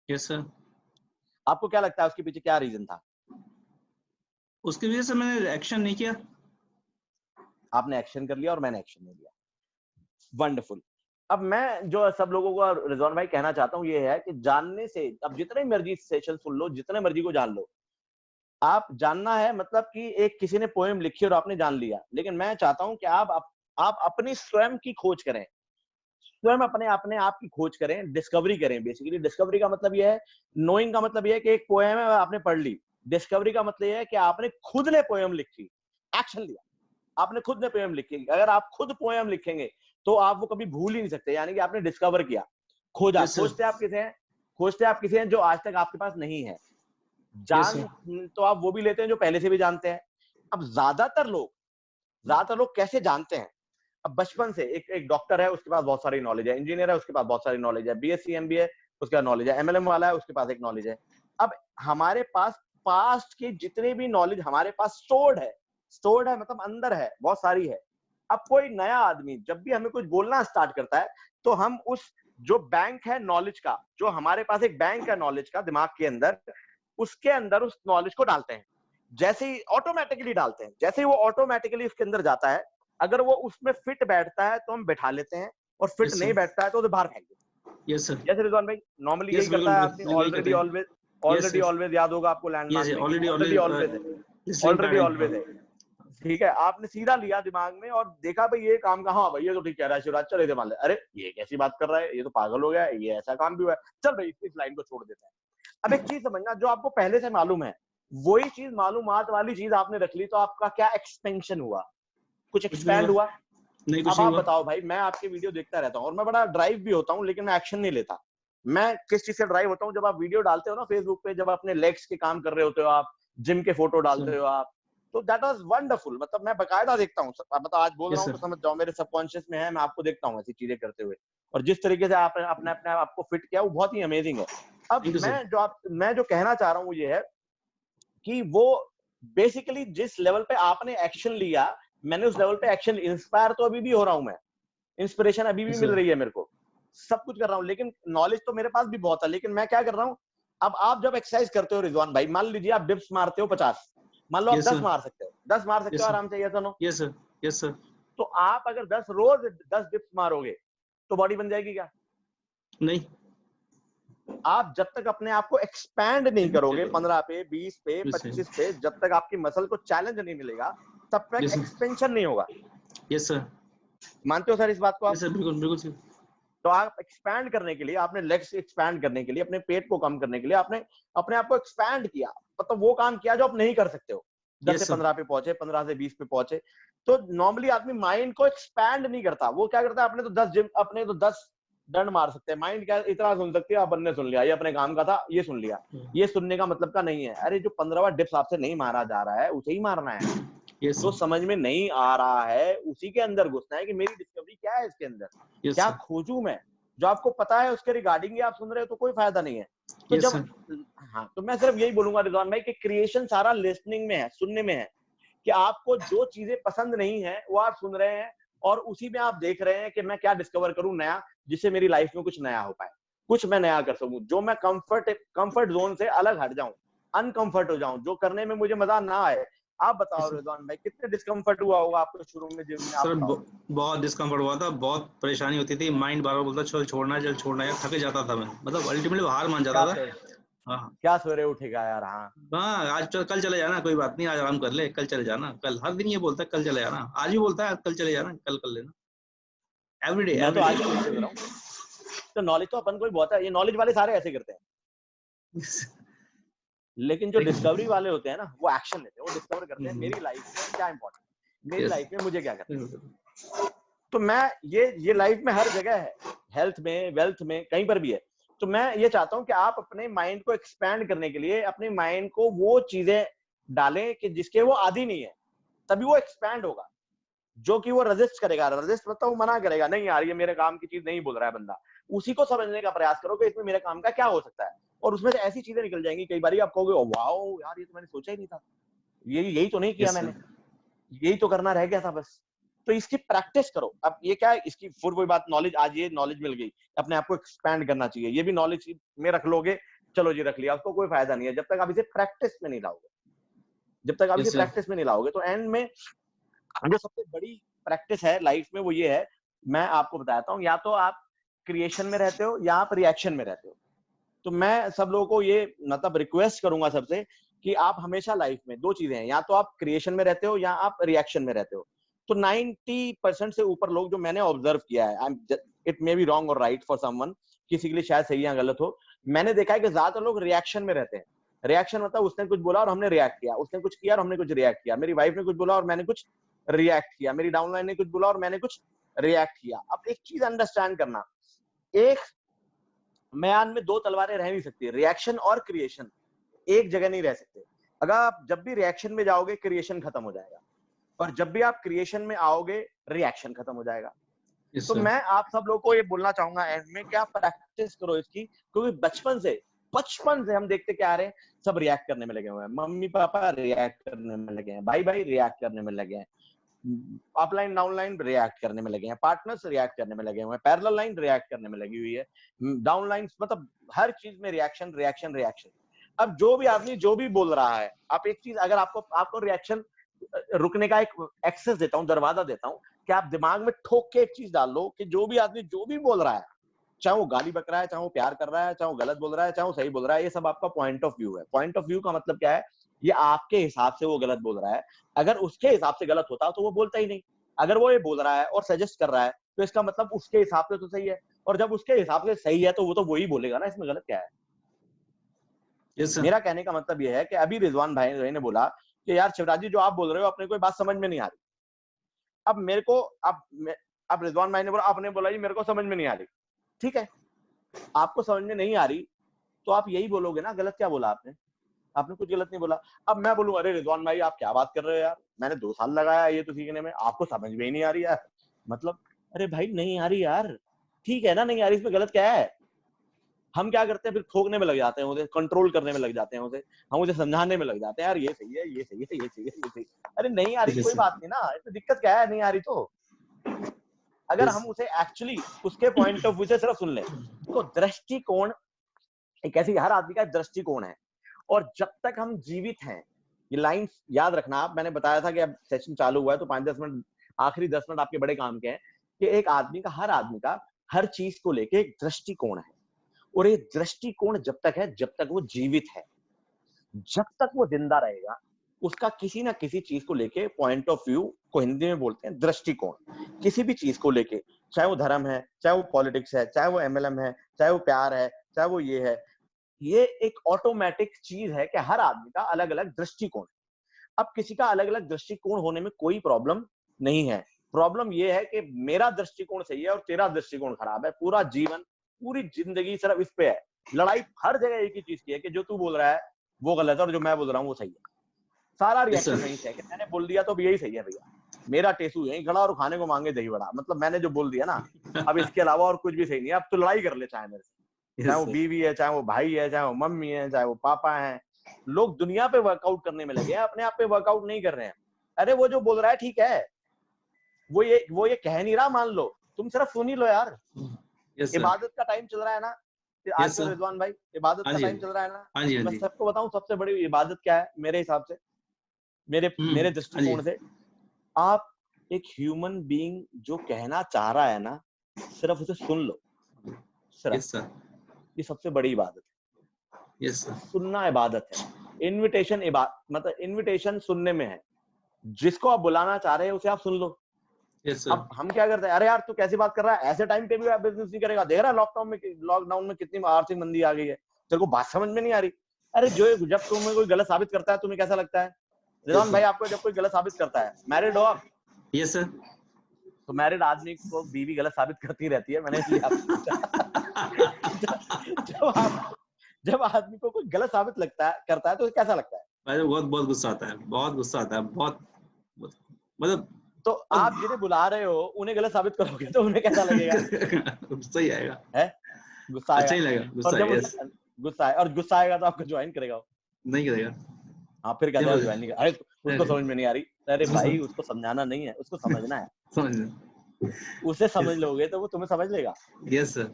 Yes sir. आपको क्या लगता है उसके पीछे क्या रीजन था? उसकी वजह से मैंने एक्शन नहीं किया। आपने एक्शन कर लिया और मैंने एक्शन नहीं लिया। वंडरफुल। अब मैं जो सब लोगों को रिजवान भाई कहना चाहता हूँ ये है कि जानने से, अब जितने मर्जी सेशन सुन लो, जितने मर्जी को जान लो, आप जानना है मतलब कि एक किसी ने पोएम लिखी और आपने जान लिया, लेकिन मैं चाहता हूं कि आप अपनी स्वयं की खोज करें, स्वयं अपने अपने आप की खोज करें, डिस्कवरी करें। बेसिकली डिस्कवरी का मतलब यह है, नोइंग का मतलब यह है कि एक पोएम है आपने पढ़ ली, डिस्कवरी का मतलब यह है कि आपने खुद ने पोएम लिखी, एक्शन लिया, आपने खुद ने पोएम लिखी। अगर आप खुद पोएम लिखेंगे तो आप वो कभी भूल ही नहीं सकते, यानी कि आपने डिस्कवर किया, खोजा। Yes sir. खोजते आप किसे हैं? खोजते आप किसे हैं जो आज तक आपके पास नहीं है। यस जान सर। तो आप वो भी लेते हैं जो पहले से भी जानते हैं। अब ज्यादातर लोग कैसे जानते हैं? अब बचपन से एक डॉक्टर है, उसके पास बहुत सारी नॉलेज है, इंजीनियर है, उसके पास बहुत सारी नॉलेज है, BSc MBA उसके पास नॉलेज है, MLM वाला है उसके पास एक नॉलेज है। अब हमारे पास पास्ट के जितने भी नॉलेज हमारे पास स्टोर्ड है मतलब अंदर है, बहुत सारी है। अब कोई नया आदमी जब भी हमें कुछ बोलना स्टार्ट करता है तो हम उस जो बैंक है नॉलेज का, जो हमारे पास एक बैंक है नॉलेज का दिमाग के अंदर, उसके अंदर उस नॉलेज को डालते हैं। जैसे ही ऑटोमेटिकली डालते हैं, जैसे ही वो ऑटोमेटिकली उसके अंदर जाता है, अगर वो उसमें फिट बैठता है तो हम बैठा लेते हैं, और फिट यस नहीं सर। बैठता है तो उसे बाहर फेंक देते हैं। Yes sir. जैसे रिजवान भाई नॉर्मली यस, यही बिल्कुल करता है आदमी, बिल्कुल यही करते ऑलरेडी हैं। Always, yes already yes. Always याद होगा आपको यस लैंडमार्क में, कि ऑलरेडी ऑलरेडी ऑलरेडी ऑलवेज है, इसलिए ऑलरेडी पैड ऑलवेज है। ठीक है, आपने सीधा लिया दिमाग में और देखा भाई ये काम का, हाँ भाई ये तो ठीक कह रहा है शिवराज, चल इसे मान ले, अरे ये कैसी बात कर रहा है, ये तो पागल हो गया है, ये ऐसा काम भी हुआ है, चल भाई इस लाइन को छोड़ देते हैं। अब एक चीज समझना, जो आपको पहले से मालूम है वही चीज, मालूमात वाली चीज आपने रख ली, तो आपका क्या एक्सपेंशन हुआ? कुछ कुछ भी नहीं एक्सपैंड हुआ। हुआ? नहीं, कुछ अब नहीं आप हुआ। बताओ भाई, मैं आपके वीडियो देखता रहता हूँ और मैं बड़ा ड्राइव भी होता हूँ, लेकिन मैं एक्शन नहीं लेता। मैं किस चीज से ड्राइव होता हूँ? जब आप वीडियो डालते हो ना फेसबुक पे, जब अपने लेग्स के काम कर रहे होते हो, आप जिम के फोटो यस डालते सर। हो आप, तो दैट वाज वंडरफुल। मतलब मैं बकायदा देखता हूँ, मतलब आज बोल रहा यस हूँ तो सर। समझ जाओ मेरे सबकॉन्शियस में है, मैं आपको देखता हूँ ऐसी चीजें करते हुए। और जिस तरीके से आपने अपने अपने आप को फिट किया वो बहुत ही अमेजिंग है। अब मैं जो कहना चाह रहा हूं वो ये है कि वो बेसिकली जिस लेवल पे आपने एक्शन लिया, मैंने उस लेवल पे एक्शन, इंस्पायर तो अभी भी हो रहा हूं मैं, इंस्पिरेशन अभी भी मिल रही है मेरे को, सब कुछ कर रहा हूं, लेकिन नॉलेज तो मेरे पास भी बहुत है। लेकिन मैं क्या कर रहा हूं, अब आप जब एक्सरसाइज करते हो रिजवान भाई, मान लीजिए आप डिप्स मारते हो 50, मान लो आप 10 मार सकते हो, 10 मार सकते हो आराम से, ये सुनो। Yes sir, yes sir. तो आप अगर 10 रोज 10 डिप्स मारोगे तो बॉडी बन जाएगी क्या? नहीं। आप जब तक अपने आप को एक्सपैंड नहीं करोगे 15 पे, 20 पे, 25 पे, जब तक आपकी मसल को चैलेंज नहीं मिलेगा तब तक एक्सपेंशन नहीं होगा। Yes sir. मानते हो सर इस बात को आप? यस सर, बिल्कुल बिल्कुल सर। तो आप एक्सपैंड करने के लिए, आपने लेग्स एक्सपैंड करने के लिए, अपने पेट को कम करने के लिए आपने अपने आप को एक्सपैंड किया, मतलब वो काम किया जो आप नहीं कर सकते हो। 10 से 15 पे पहुंचे, 15 से 20 पे पहुंचे। तो नॉर्मली आदमी माइंड को एक्सपैंड नहीं करता, वो क्या करता है, अपने तो 10 डंड मार सकते हैं, माइंड क्या इतना सुन सकती है, अपन ने सुन लिया, ये अपने काम का था, ये सुन लिया, ये सुनने का मतलब का नहीं है। अरे जो 15वां डिप्स आपसे नहीं मारा जा रहा है उसे ही मारना है। जो समझ में नहीं आ रहा है उसी के अंदर घुसना है कि मेरी डिस्कवरी क्या है इसके अंदर, क्या खोजूं मैं। जो आपको पता है उसके रिगार्डिंग ही आप सुन रहे हो तो कोई फायदा नहीं है। तो जब हाँ, तो मैं सिर्फ यही बोलूंगा रिजवान भाई कि क्रिएशन सारा लिसनिंग में है, सुनने में है, कि आपको जो चीजें पसंद नहीं है वो आप सुन रहे हैं और उसी में आप देख रहे हैं कि मैं क्या डिस्कवर करूं नया, जिससे मेरी लाइफ में कुछ नया हो पाए, कुछ मैं नया कर सकूं, जो मैं कंफर्ट जोन से अलग हट जाऊं, अनकंफर्ट हो जाऊं, जो करने में मुझे मजा ना आए। आप बताओ रिजवान भाई, कितने डिस्कम्फर्ट हुआ होगा आपको शुरू में जिम में? सर बहुत डिस्कम्फर्ट हुआ था, बहुत परेशानी होती थी, माइंड बार बार बोलता चल छोड़ना, चल छोड़ना यार, थक जाता था मैं, मतलब अल्टीमेटली हार मान जाता था। हाँ, क्या सवेरे उठेगा यार। हाँ, आज कल चले जाना, कोई बात नहीं, आज आराम कर ले, कल चले जाना, कल हर दिन ये बोलता है कल चले जाना, आज भी बोलता है कल चले जाना, कल कर लेना, एवरीडे। मैं तो आज भी कर रहा हूँ। तो नॉलेज तो अपन को ही बहुत है, ये नॉलेज वाले सारे ऐसे करते हैं। लेकिन जो डिस्कवरी वाले होते हैं ना, वो एक्शन लेते हैं, वो डिस्कवर करते हैं मेरी लाइफ में क्या इंपॉर्टेंट, मेरी लाइफ में मुझे क्या करना है। तो मैं ये लाइफ में हर जगह है, हेल्थ में, वेल्थ में, कहीं पर भी है। तो मैं ये चाहता हूं कि आप अपने माइंड को एक्सपैंड करने के लिए अपने माइंड को वो चीजें डालें कि जिसके वो आदी नहीं है, तभी वो एक्सपैंड होगा। जो कि वो रेजिस्ट करेगा, रेजिस्ट मतलब वो मना करेगा, नहीं यार ये मेरे काम की चीज नहीं बोल रहा है बंदा, उसी को समझने का प्रयास करो कि इसमें मेरे काम का क्या हो सकता है, और उसमें से ऐसी चीजें निकल जाएंगी कई बार आप कहोगे वाओ यार ये तो मैंने सोचा ही नहीं था, यही तो नहीं किया मैंने, यही तो करना रह गया था बस। तो इसकी प्रैक्टिस करो। अब ये क्या है, इसकी फिर वही बात, नॉलेज, आज ये नॉलेज मिल गई, अपने आप को एक्सपैंड करना चाहिए, ये भी नॉलेज में रख लोगे, चलो जी रख लिया, उसको कोई फायदा नहीं है जब तक आप इसे प्रैक्टिस में नहीं लाओगे। जब तक आप इसे प्रैक्टिस में नहीं लाओगे तो एंड में जो सबसे बड़ी प्रैक्टिस है लाइफ में वो ये है, मैं आपको बताता हूँ, या तो आप क्रिएशन में रहते हो या आप रिएक्शन में रहते हो। तो मैं सब लोगों को ये मतलब रिक्वेस्ट करूंगा सबसे कि आप हमेशा लाइफ में दो चीजें हैं, या तो आप क्रिएशन में रहते हो या आप रिएक्शन में रहते हो। तो 90% से ऊपर लोग जो मैंने ऑब्जर्व किया है, इट मे बी रॉन्ग और राइट फॉर समवन, किसी के लिए शायद सही या गलत हो, मैंने देखा है कि ज्यादातर लोग रिएक्शन में रहते हैं। रिएक्शन मतलब उसने कुछ बोला और हमने रिएक्ट किया, उसने कुछ किया और हमने कुछ रिएक्ट किया, मेरी वाइफ ने कुछ बोला और मैंने कुछ रिएक्ट किया, मेरी डाउनलाइन ने कुछ बोला और मैंने कुछ रिएक्ट किया। अब एक चीज अंडरस्टैंड करना, एक म्यान में दो तलवारें रह नहीं सकती, रिएक्शन और क्रिएशन एक जगह नहीं रह सकते। अगर आप जब भी रिएक्शन में जाओगे क्रिएशन खत्म हो जाएगा, और जब भी आप क्रिएशन में आओगे रिएक्शन खत्म हो जाएगा। तो मैं आप सब लोगों को ये बोलना चाहूंगा एंड में, क्या प्रैक्टिस करो इसकी, क्योंकि बचपन से हम देखते क्या आ रहे हैं, सब रिएक्ट करने में लगे हुए हैं, मम्मी पापा रिएक्ट करने में लगे हैं, भाई भाई रिएक्ट करने में लगे हैं, अपलाइन डाउनलाइन रिएक्ट करने में लगे हैं, पार्टनर्स रिएक्ट करने में लगे हुए हैं, पैरेलल लाइन रिएक्ट करने में लगी हुई है, डाउनलाइन, मतलब हर चीज में रिएक्शन रिएक्शन रिएक्शन। अब जो भी आदमी जो भी बोल रहा है, आप एक चीज, अगर आपको रिएक्शन रुकने का एक एक्सेस देता हूं, दरवाजा देता हूं कि आप दिमाग में ठोक के एक चीज डाल लो कि जो भी आदमी जो भी बोल रहा है, चाहे वो गाली बक रहा है, चाहे वो प्यार कर रहा है, चाहे वो गलत बोल रहा है, चाहे वो सही बोल रहा है, ये सब आपका पॉइंट ऑफ व्यू है। पॉइंट ऑफ व्यू का मतलब क्या है, ये आपके हिसाब से वो गलत बोल रहा है। अगर उसके हिसाब से गलत होता तो वो बोलता ही नहीं। अगर वो ये बोल रहा है और सजेस्ट कर रहा है तो इसका मतलब उसके हिसाब से तो सही है, और जब उसके हिसाब से सही है तो वो तो वही बोलेगा ना, इसमें गलत क्या है। मेरा कहने का मतलब यह है कि अभी रिजवान भाई ने बोला कि यार शिवराज जी जो आप बोल रहे हो अपने कोई बात समझ में नहीं आ रही। अब मेरे को अब रिजवान भाई ने बोला, आपने बोला जी मेरे को समझ में नहीं आ रही, ठीक है, आपको समझ में नहीं आ रही तो आप यही बोलोगे ना, गलत क्या बोला आपने कुछ गलत नहीं बोला। अब मैं बोलूं अरे रिजवान भाई आप क्या बात कर रहे हो यार, मैंने 2 साल लगाया ये तो सीखने में, आपको समझ में ही नहीं आ रही यार, मतलब अरे भाई नहीं आ रही यार, ठीक है ना, नहीं आ रही, इसमें गलत क्या है। हम क्या करते हैं, फिर ठोकने में लग जाते हैं उसे, कंट्रोल करने में लग जाते हैं उसे, हम उसे समझाने में लग जाते हैं, यार ये सही है, ये सही है, ये सही है, ये सही है। अरे नहीं आ रही कोई बात नहीं ना, इसमें दिक्कत क्या है, नहीं आ रही तो अगर हम उसे एक्चुअली उसके पॉइंट ऑफ व्यू से सिर्फ सुन लें। तो दृष्टिकोण एक ऐसी, हर आदमी का दृष्टिकोण है, और जब तक हम जीवित हैं, ये लाइन याद रखना आप, मैंने बताया था कि अब सेशन चालू हुआ है तो 5-10 मिनट, आखिरी 10 मिनट आपके बड़े काम के हैं, कि एक आदमी का, हर आदमी का हर चीज को लेके एक दृष्टिकोण है, और ये दृष्टिकोण जब तक है, जब तक वो जीवित है, जब तक वो जिंदा रहेगा, उसका किसी ना किसी चीज को लेके पॉइंट ऑफ व्यू को हिंदी में बोलते हैं दृष्टिकोण। किसी भी चीज को लेके, चाहे वो धर्म है, चाहे वो पॉलिटिक्स है, चाहे वो एमएलएम है, चाहे वो प्यार है, चाहे वो ये है, ये एक ऑटोमेटिक चीज है कि हर आदमी का अलग अलग दृष्टिकोण। अब किसी का अलग अलग दृष्टिकोण होने में कोई प्रॉब्लम नहीं है, प्रॉब्लम ये है कि मेरा दृष्टिकोण सही है और तेरा दृष्टिकोण खराब है। पूरा जीवन, पूरी जिंदगी सिर्फ इस पे है, लड़ाई हर जगह एक ही चीज की है कि जो तू बोल रहा है वो गलत है और जो मैं बोल रहा हूँ वो सही है। सारा रिएक्शन यही है कि मैंने बोल दिया तो यही सही है भैया, मेरा टेसू यही खड़ा और खाने को मांगे दही बड़ा, मतलब मैंने जो बोल दिया ना, अब इसके अलावा और कुछ भी सही नहीं है, अब तो लड़ाई कर ले चाहे मेरे से, चाहे वो बीवी है, चाहे वो भाई है, चाहे वो मम्मी है, चाहे वो पापा है। लोग दुनिया पे वर्कआउट करने में लगे हैं, अपने आप पे वर्कआउट नहीं कर रहे हैं। अरे वो जो बोल रहा है ठीक है, वो ये कह नहीं रहा, मान लो, तुम सिर्फ सुन ही लो यार। इबादत का टाइम चल रहा है ना आजकल रिजवान भाई, इबादत का टाइम चल रहा है ना। मैं सबको बताऊं सबसे बड़ी इबादत क्या है मेरे हिसाब से, मेरे दृष्टिकोण से, आप एक ह्यूमन बीइंग जो कहना चाह रहा है ना, सिर्फ उसे सुन लो, सिर्फ। ये सबसे बड़ी इबादत है। सुनना इबादत है। इनविटेशन मतलब इनविटेशन सुनने में है, जिसको आप बुलाना चाह रहे हैं उसे आप सुन लो। अब हम क्या करते हैं, अरे यार तू कैसी बात कर रहा है, ऐसे टाइम पे भी आप बिजनेस नहीं करेगा, देख रहा है लॉकडाउन में कितनी आर्थिक मंदी आ गई है, तेरे को बात समझ में नहीं आ रही। अरे जब तुम्हें कोई गलत साबित करता है, तुम्हें कैसा लगता है रिजवान भाई, आपको जब कोई गलत साबित करता है, मैरिड हो आप? Yes sir. तो मैरिड आदमी को बीवी गलत साबित करती रहती है, मैंने इसलिए आपसे पूछा। जब आदमी को कोई गलत साबित करता है तो कैसा लगता है? बहुत गुस्सा आता है, बहुत गुस्सा आता है, बहुत मतलब। तो आप जिन्हें बुला रहे हो उन्हें गलत साबित करोगे तो उन्हें कैसा लगेगा? गुस्सा ही आएगा, है गुस्सा आएगा, अच्छा ही लगेगा, गुस्सा है, और गुस्सा आएगा तो आपको ज्वाइन करेगा? नहीं करेगा। हाँ फिर कहते हैं ज्वाइन नहीं करेगा, अरे उसको समझ में नहीं आ रही। अरे भाई उसको समझाना नहीं है, उसको समझना है, समझ उसे समझ लोगे तो वो तुम्हें समझ लेगा। Yes sir.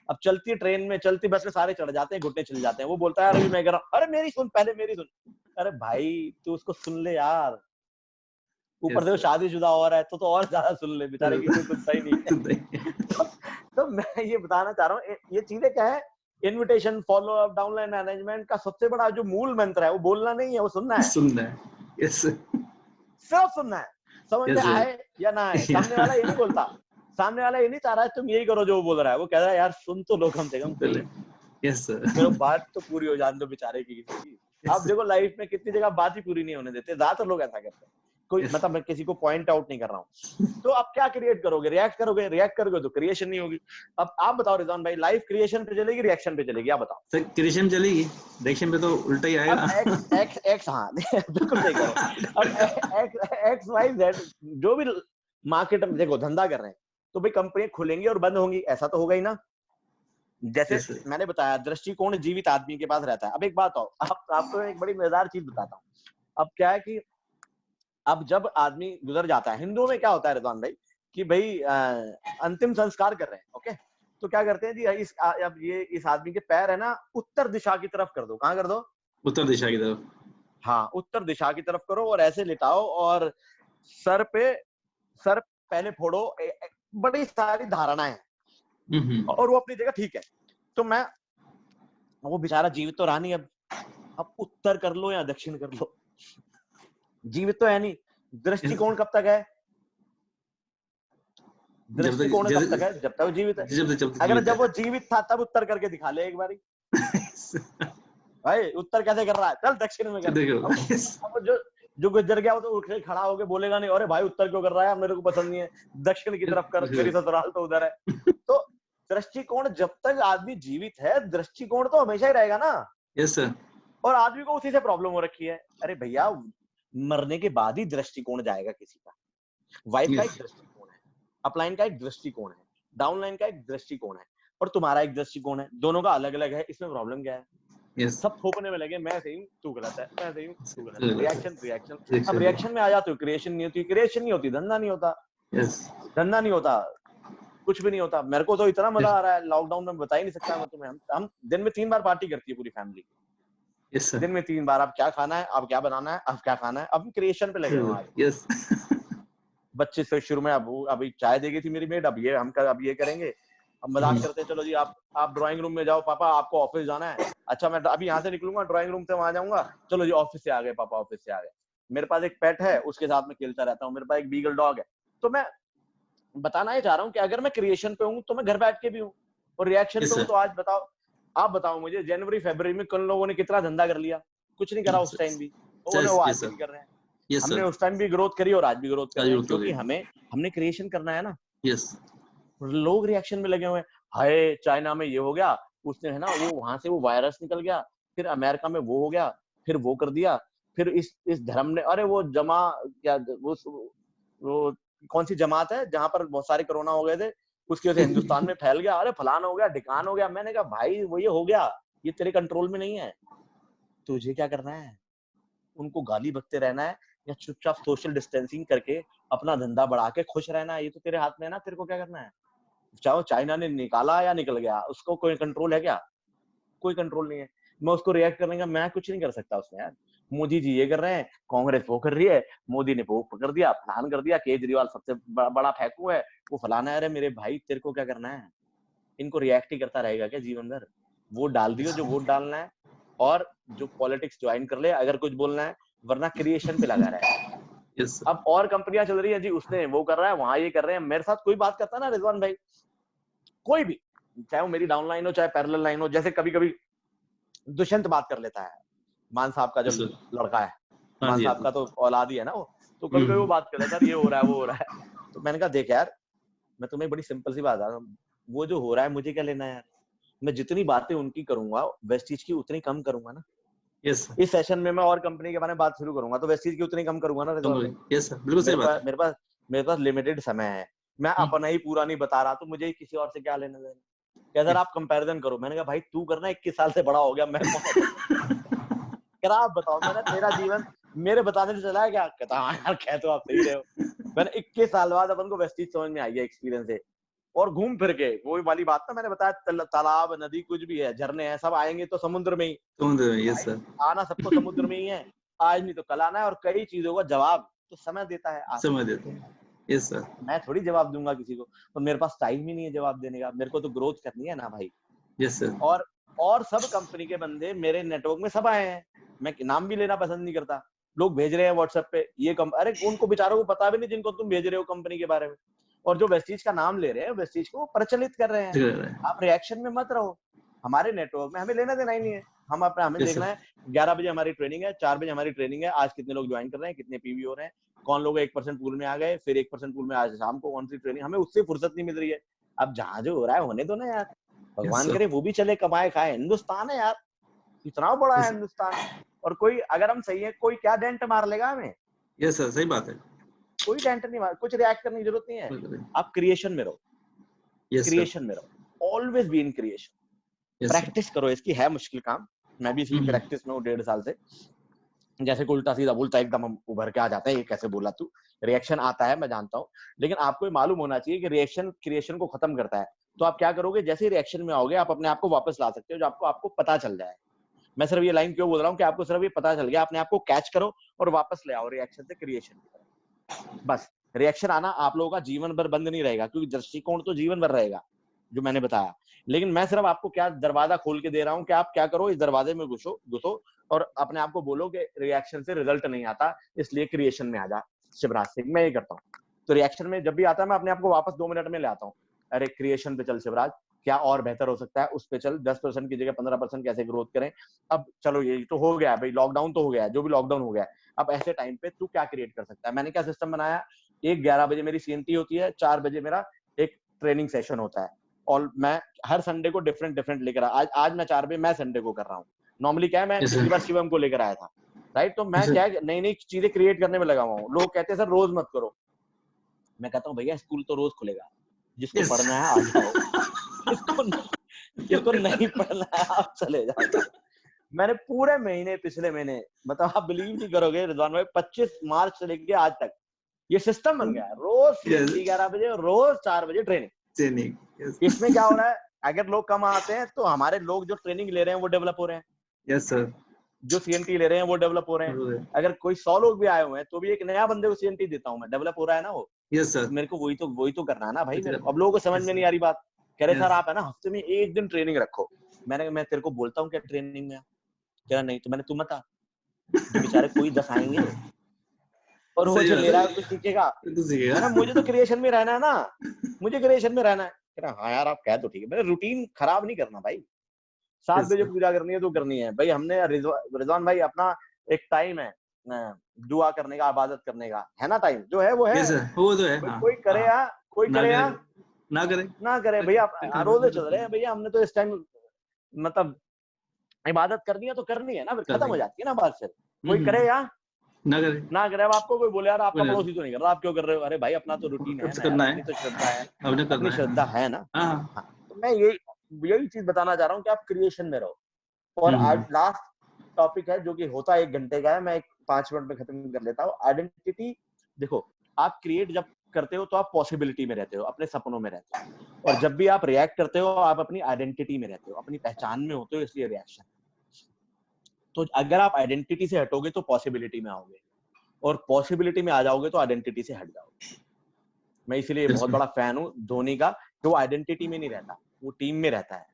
अब चलती ट्रेन में, चलती बस में सारे चढ़ जाते हैं, घुटने चले जाते हैं, वो बोलता है अरे मैं कह रहा हूँ, अरे मेरी सुन, पहले मेरी सुन। अरे भाई तू उसको सुन ले यार, ऊपर से वो शादीशुदा और है तो और ज्यादा सुन ले, बेचारे की कोई सुनता ही नहीं है। तो मैं ये बताना चाह रहा हूँ, ये चीजें क्या है, invitation, follow up, downline management का सबसे बड़ा जो मूल मंत्र है वो बोलना नहीं है, वो सुनना है। सुनना है, यस, सिर्फ सुनना है, समझ में आए या ना आए। सामने वाला ये नहीं बोलता, सामने वाला ये नहीं चाह रहा है तुम यही करो जो वो बोल रहा है, वो कह रहा है यार सुन तो लो कम से कम, यस सर, मेरे बात तो पूरी हो जाने दो बेचारे की किसी की। आप देखो लाइफ में कितनी जगह बात ही पूरी नहीं होने देते, ज्यादातर लोग ऐसा करते हैं। कोई मतलब मैं किसी को पॉइंट आउट नहीं कर रहा हूँ। तो आप क्या क्रिएट करोगे, रिएक्ट करोगे तो क्रिएशन नहीं होगी। अब आप बताओ रिजवान भाई, लाइफ क्रिएशन पे चलेगी रिएक्शन पे चलेगी, आप बताओ? सर क्रिएशन चलेगी, रिएक्शन पे तो उल्टा ही आएगा। एक्स हाँ बिल्कुल सही करो। अब एक्स वाई जेड जो भी मार्केट में देखो धंधा कर रहे हैं, तो भाई कंपनी खुलेंगी और बंद होंगी, ऐसा तो होगा ही ना। जैसे मैंने बताया दृष्टिकोण जीवित आदमी के पास रहता है। अब एक बात हो, आपको एक बड़ी मजेदार चीज बताता हूँ। अब क्या है कि अब जब आदमी गुजर जाता है, हिंदुओं में क्या होता है रिजवान भाई कि भाई अंतिम संस्कार कर रहे हैं, ओके, तो क्या करते हैं जी, अब ये इस आदमी के पैर है ना उत्तर दिशा की तरफ कर दो। कहाँ कर दो? उत्तर दिशा की तरफ। हाँ उत्तर दिशा की तरफ करो और ऐसे लिटाओ और सर पहले फोड़ो। बड़ी सारी धारणाएं और वो अपनी जगह ठीक है। तो वो बेचारा जीवित तो रहा नहीं, अब उत्तर कर लो या दक्षिण कर लो, जीवित तो है नहीं। दृष्टिकोण कब तक है? दृष्टिकोण कब तक है? जब तक वो जीवित है। अगर जब वो जीवित था तब उत्तर करके दिखा ले एक बारी। भाई उत्तर कैसे कर रहा है, चल दक्षिण में कर। अब जो गुजर गया वो तो उठ के खड़ा होके बोलेगा नहीं, अरे भाई उत्तर क्यों कर रहा है, मेरे को पसंद नहीं है, दक्षिण की तरफ कर, मेरी ससुराल तो उधर है। तो दृष्टिकोण जब तक आदमी जीवित है, दृष्टिकोण तो हमेशा ही रहेगा ना। Yes sir. और आदमी को उसी से प्रॉब्लम हो रखी है। अरे भैया मरने के बाद ही दृष्टिकोण जाएगा किसी का। वाइफ का एक दृष्टिकोण है, अपलाइन का एक दृष्टिकोण है, डाउनलाइन का एक दृष्टिकोण है। और तुम्हारा एक दृष्टिकोण है, दोनों का अलग अलग है, इसमें प्रॉब्लम क्या है? यस सब थोपने में लगे, मैं सही हूँ तू गलत है, मैं सही हूँ तू गलत है, गलत है। Reaction reaction. अब रिएक्शन रिएक्शन में आ जाते हो, क्रिएशन नहीं होती, क्रिएशन नहीं होती, धंधा नहीं होता, यस धंधा नहीं होता, कुछ भी नहीं होता। मेरे को तो इतना मजा आ रहा है लॉकडाउन में, बता ही नहीं सकता मैं तुम्हें। हम दिन में 3 बार पार्टी करती है पूरी फैमिली, यस सर दिन में 3 बार। अब क्या खाना है, अब क्या बनाना है, अब क्या खाना है, अब क्रिएशन पे लगे हुए हैं आज। यस बच्चे से शुरू में, अब अभी चाय दे गई थी मेरी मेड, अब ये हम अब ये करेंगे। अब मजाक करते हैं, चलो जी आप ड्राइंग रूम में जाओ, पापा आपको ऑफिस जाना है। अच्छा मैं अभी यहाँ से निकलूंगा, ड्राइंग रूम से वहां जाऊंगा, चलो जी ऑफिस से आ गए पापा, ऑफिस से आ गए। मेरे पास एक पेट है, उसके साथ में खेलता रहता हूँ, मेरे पास एक बीगल डॉग है। तो मैं बताना ही चाह रहा हूँ कि अगर मैं क्रिएशन पे हूँ तो मैं घर बैठ के भी हूँ, और रिएक्शन Yes, पे हूँ sir. तो आज बताओ, आप बताओ मुझे, जनवरी फरवरी में कौन लोगों ने कितना धंधा कर लिया? कुछ नहीं करा उस टाइम भी, और वो आज भी नहीं कर रहे हैं। यस हमने सर उस टाइम भी ग्रोथ करी और आज भी ग्रोथ कर रहे हैं, ग्रोथ हो क्योंकि गई। हमने क्रिएशन करना है ना। यस लोग रिएक्शन में लगे हुए हैं, हाय चाइना में ये हो गया, उसने है ना वो वहां से वो वायरस निकल गया, फिर अमेरिका में वो हो गया, फिर वो कर दिया, फिर इस धर्म ने, अरे वो जमा क्या वो कौन सी जमात है जहां पर बहुत सारे कोरोना हो गए थे, उसकी वजह से हिंदुस्तान में फैल गया, अरे फलाना हो गया, ढिकान हो गया। मैंने कहा भाई वो ये हो गया, ये तेरे कंट्रोल में नहीं है, तुझे क्या करना है? उनको गाली बकते रहना है या चुपचाप सोशल डिस्टेंसिंग करके अपना धंधा बढ़ा के खुश रहना है? ये तो तेरे हाथ में है ना, तेरे को क्या करना है? चाहे चाइना ने निकाला या निकल गया, उसको कोई कंट्रोल है क्या? कोई कंट्रोल नहीं है। मैं उसको रिएक्ट करने का मैं कुछ नहीं कर सकता उसमें यार। मोदी जी ये कर रहे हैं, कांग्रेस वो कर रही है, मोदी ने वो कर दिया, फलान कर दिया, केजरीवाल सबसे बड़ा फेंकू है, वो फलाना है। अरे मेरे भाई तेरे को क्या करना है? इनको रिएक्ट ही करता रहेगा क्या जीवन भर? वोट डाल दियो जो वोट डालना है, और जो पॉलिटिक्स ज्वाइन कर ले अगर कुछ बोलना है, वरना क्रिएशन पे लगा रहा है। यस अब और कंपनियां चल रही है जी, उसने वो कर रहा है, वहां ये कर रहे हैं। मेरे साथ कोई बात करता है ना रिजवान भाई, कोई भी, चाहे वो मेरी डाउन लाइन हो चाहे पैरेलल लाइन हो, जैसे कभी कभी दुष्यंत बात कर लेता है, मान साहब का जो सर लड़का है, हाँ मान जी साहब का तो औलाद ही है ना वो, तो कभी कभी वो बात कर लेता है, ये हो रहा है वो हो रहा है। तो मैंने कहा देख यार, मैं तुम्हें बड़ी सिंपल सी बात बता रहा हूं, वो जो हो रहा है मुझे क्या लेना है यार? मैं जितनी बातें उनकी करूंगा वेस्टीज की उतनी कम करूंगा ना। यस इस सेशन में मैं और कंपनी के बारे में बात शुरू करूंगा तो वेस्टीज की उतनी कम करूंगा ना रिजवान भाई। यस सर बिल्कुल सही मेरे बात पास है। मेरे पास मेरे पास लिमिटेड समय है, मैं अपना ही पूरा नहीं बता रहा तो मुझे किसी और से क्या लेना देना? क्या सर आप कंपैरिजन करो? मैंने कहा भाई तू करना, 21 साल से बड़ा हो गया, मैं कौन होता हूँ? कह आप बताओ, मैंने तेरा जीवन मेरे बताने से चला है क्या? कहता हाँ यार कह तो आप सही रहे हो। मैंने 21 साल बाद अपन को वेस्टीज समझ में आई है एक्सपीरियंस है, और घूम फिर के वही वाली बात ना मैंने बताया, तालाब नदी कुछ भी है, झरने हैं, सब आएंगे तो समुद्र में ही। यस सर आना सबको समुद्र में ही है, आज नहीं तो कल आना है, और कई चीजों का जवाब तो समय देता है। समझ देते हैं। यस सर मैं थोड़ी जवाब दूंगा किसी को, और मेरे पास टाइम ही नहीं है जवाब देने का, मेरे को तो ग्रोथ करनी है ना भाई। यस सर और सब कंपनी के बंदे मेरे नेटवर्क में सब आए हैं, मैं नाम भी लेना पसंद नहीं करता। लोग भेज रहे हैं व्हाट्सएप पे ये अरे उनको बेचारों को पता भी नहीं जिनको तुम भेज रहे हो कंपनी के बारे में, और जो वेस्टीज का नाम ले रहे हैं वेस्टीज को प्रचलित कर रहे हैं। आप रिएक्शन में मत रहो, हमारे नेटवर्क में हमें लेना देना ही नहीं है। हम अपना हमें देखना है 11 बजे हमारी ट्रेनिंग है, 4 बजे हमारी ट्रेनिंग है, आज कितने लोग ज्वाइन कर रहे हैं, कितने पीवी हो रहे हैं, कौन लोग 1% पूल में आ गए, फिर 1% पूल में आज शाम को कौन सी ट्रेनिंग, हमें उससे फुर्सत नहीं मिल रही है। अब जहां जो हो रहा है होने दो ना यार, भगवान करे वो भी चले, कमाए खाए। हिंदुस्तान है यार, इतना बड़ा है हिंदुस्तान, और कोई अगर हम सही है कोई क्या डेंट मार लेगा हमें? यस सर सही बात है। कोई डेंट नहीं मार, कुछ रिएक्ट करने की जरूरत नहीं है। आप क्रिएशन में रहो, क्रिएशन में रहो, always be in creation. Practice करो, इसकी है मुश्किल काम, मैं भी इसकी प्रैक्टिस में हूँ 1.5 साल से। जैसे कोई उल्टा सीधा बोलता है एकदम हम उभर के आ जाते हैं, ये कैसे बोला तू? रिएक्शन आता है मैं जानता हूँ, लेकिन आपको ये मालूम होना चाहिए कि रिएक्शन क्रिएशन को खत्म करता है। तो आप क्या करोगे, जैसे ही रिएक्शन में आओगे आप अपने आप को वापस ला सकते हो, जो आपको पता चल जाए। मैं सिर्फ ये लाइन क्यों बोल रहा हूँ कि आपको सिर्फ ये पता चल गया, अपने आप को कैच करो और वापस ले आओ रिएक्शन से क्रिएशन की तरफ। बस रिएक्शन आना आप लोगों का जीवन भर बंद नहीं रहेगा, क्योंकि दृष्टिकोण तो जीवन भर रहेगा जो मैंने बताया। लेकिन मैं सिर्फ आपको क्या दरवाजा खोल के दे रहा हूँ कि आप क्या करो, इस दरवाजे में घुसो और अपने आप को बोलो कि रिएक्शन से रिजल्ट नहीं आता, इसलिए क्रिएशन में आ जा शिवराज सिंह। मैं ये करता हूँ, तो रिएक्शन में जब भी आता है मैं अपने आप को वापस 2 मिनट में ले आता हूँ, अरे क्रिएशन पे चल शिवराज, क्या और बेहतर हो सकता है उस पे चल, 10% की जगह 15% कैसे ग्रोथ करें। अब चलो ये तो हो गया भाई, लॉकडाउन तो हो गया, जो भी लॉकडाउन हो गया, अब ऐसे टाइम पे तू क्या क्रिएट कर सकता है? मैंने क्या सिस्टम बनाया, 11 बजे मेरी सीएनटी होती है, 4 बजे मेरा एक ट्रेनिंग सेशन होता है, और मैं हर संडे को डिफरेंट लेकर आज मैं 4 बजे मैं संडे को कर रहा हूँ। नॉर्मली क्या है, मैं पिछली बार शिवम को लेकर आया था, राइट? तो मैं क्या नई चीजें क्रिएट करने में लगा हुआ हूँ। लोग कहते हैं सर रोज मत करो, मैं कहता हूँ भैया स्कूल तो रोज खुलेगा, जिसको पढ़ना है आ जाओ। इसको नहीं पढ़ना है, आप चले जाओ। मैंने पूरे महीने, पिछले महीने, मतलब आप बिलीव नहीं करोगे रिजवान भाई, 25 मार्च से लेके आज तक ये सिस्टम बन गया है। रोज CNT 11 बजे और रोज 4 बजे ट्रेनिंग। इसमें क्या हो रहा है, अगर लोग कम आते हैं तो हमारे लोग जो ट्रेनिंग ले रहे हैं वो डेवलप हो रहे हैं। Yes sir. जो CNT ले रहे हैं वो डेवलप हो रहे हैं। अगर कोई 100 लोग भी आए हुए हैं तो भी एक नया बंदे को CNT देता हूं मैं, डेवलप हो रहा है ना वो। Yes sir. मेरे को वही तो करना है ना भाई मेरे को। अब लोगों को समझ में नहीं आ रही बात, कह रहे सर आप है ना हफ्ते में 1 दिन ट्रेनिंग रखो। मैं तेरे को बोलता हूँ क्या ट्रेनिंग में, कह रहा नहीं। तो मैंने, तू मत आ, जो बेचारे कोई 10 आएंगे और वो जो ले रहा है कुछ सीखेगा, है ना। मुझे तो क्रिएशन में रहना है ना, मुझे क्रिएशन में रहना है। कह रहा हाँ यार आप कह तो ठीक है, मैंने रूटीन खराब नहीं करना भाई। 7 बजे पूजा करनी है तो करनी है भाई। हमने रिजवान भाई अपना एक टाइम है दुआ करने का, इबादत करने का, है ना। टाइम जो है वो है, वो तो है। कोई करे या कोई करे या ना करे भैया, रोजे चल रहे हैं भैया। हमने तो इस टाइम मतलब इबादत करनी है तो करनी है ना, फिर खत्म हो जाती है ना बात। फिर कोई करे या ना करे। अब आपको कोई बोले यार आपका पड़ोसी तो नहीं कर रहा, आप क्यों कर रहे हो? अरे भाई अपना तो रूटीन है ना यार, अपनी तो श्रद्धा है, अपनी श्रद्धा है ना। हाँ, तो मैं यही चीज बताना चाह रहा हूँ कि आप क्रिएशन में रहो। और आज लास्ट टॉपिक है जो कि होता है 1 घंटे का है, मैं 5 मिनट में खत्म कर लेता हूँ। आइडेंटिटी। देखो, आप क्रिएट जब करते हो तो आप पॉसिबिलिटी में रहते हो, अपने सपनों में रहते हो। और जब भी आप रिएक्ट करते हो आप अपनी आइडेंटिटी में रहते हो, अपनी पहचान में होते हो, इसलिए रिएक्शन। तो अगर आप आइडेंटिटी से हटोगे तो पॉसिबिलिटी में आओगे, और पॉसिबिलिटी में आ जाओगे तो आइडेंटिटी से हट जाओगे। मैं इसलिए बहुत बड़ा फैन हूँ धोनी का, कि वो आइडेंटिटी में नहीं रहता, वो टीम में रहता है।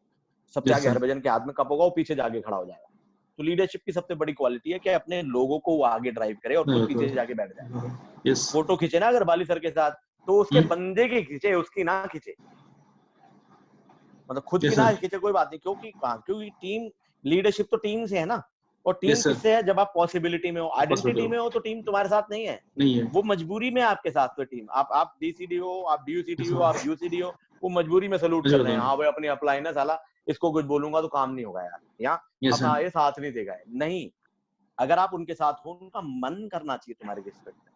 सबसे आगे हरभजन के हाथ में कप होगा, वो पीछे जाके खड़ा हो जाएगा। तो लीडरशिप की सबसे बड़ी क्वालिटी है कि अपने लोगों को वो आगे ड्राइव करे और खुद पीछे जाके बैठ जाए। फोटो खींचे ना अगर बाली सर के साथ, तो उसके बंदे की खींचे, उसकी ना खींचे, मतलब खुद की ना खींचे, कोई बात नहीं। क्योंकि टीम लीडरशिप तो टीम से है ना। और टीम किससे है? जब आप पॉसिबिलिटी में हो, आइडेंटिटी में हो तो टीम तुम्हारे साथ नहीं है, वो मजबूरी में आपके साथ। तो टीम आप DCD हो, आप DUCD हो, आप UCD हो, वो मजबूरी में सलूट कर रहे हैं। हाँ भाई अपनी अपलाइन है साला, इसको कुछ बोलूंगा तो काम नहीं होगा यार, या अपना ये साथ नहीं देगा। नहीं, अगर आप उनके साथ हो, उनका मन करना चाहिए तुम्हारी रिस्पेक्ट में,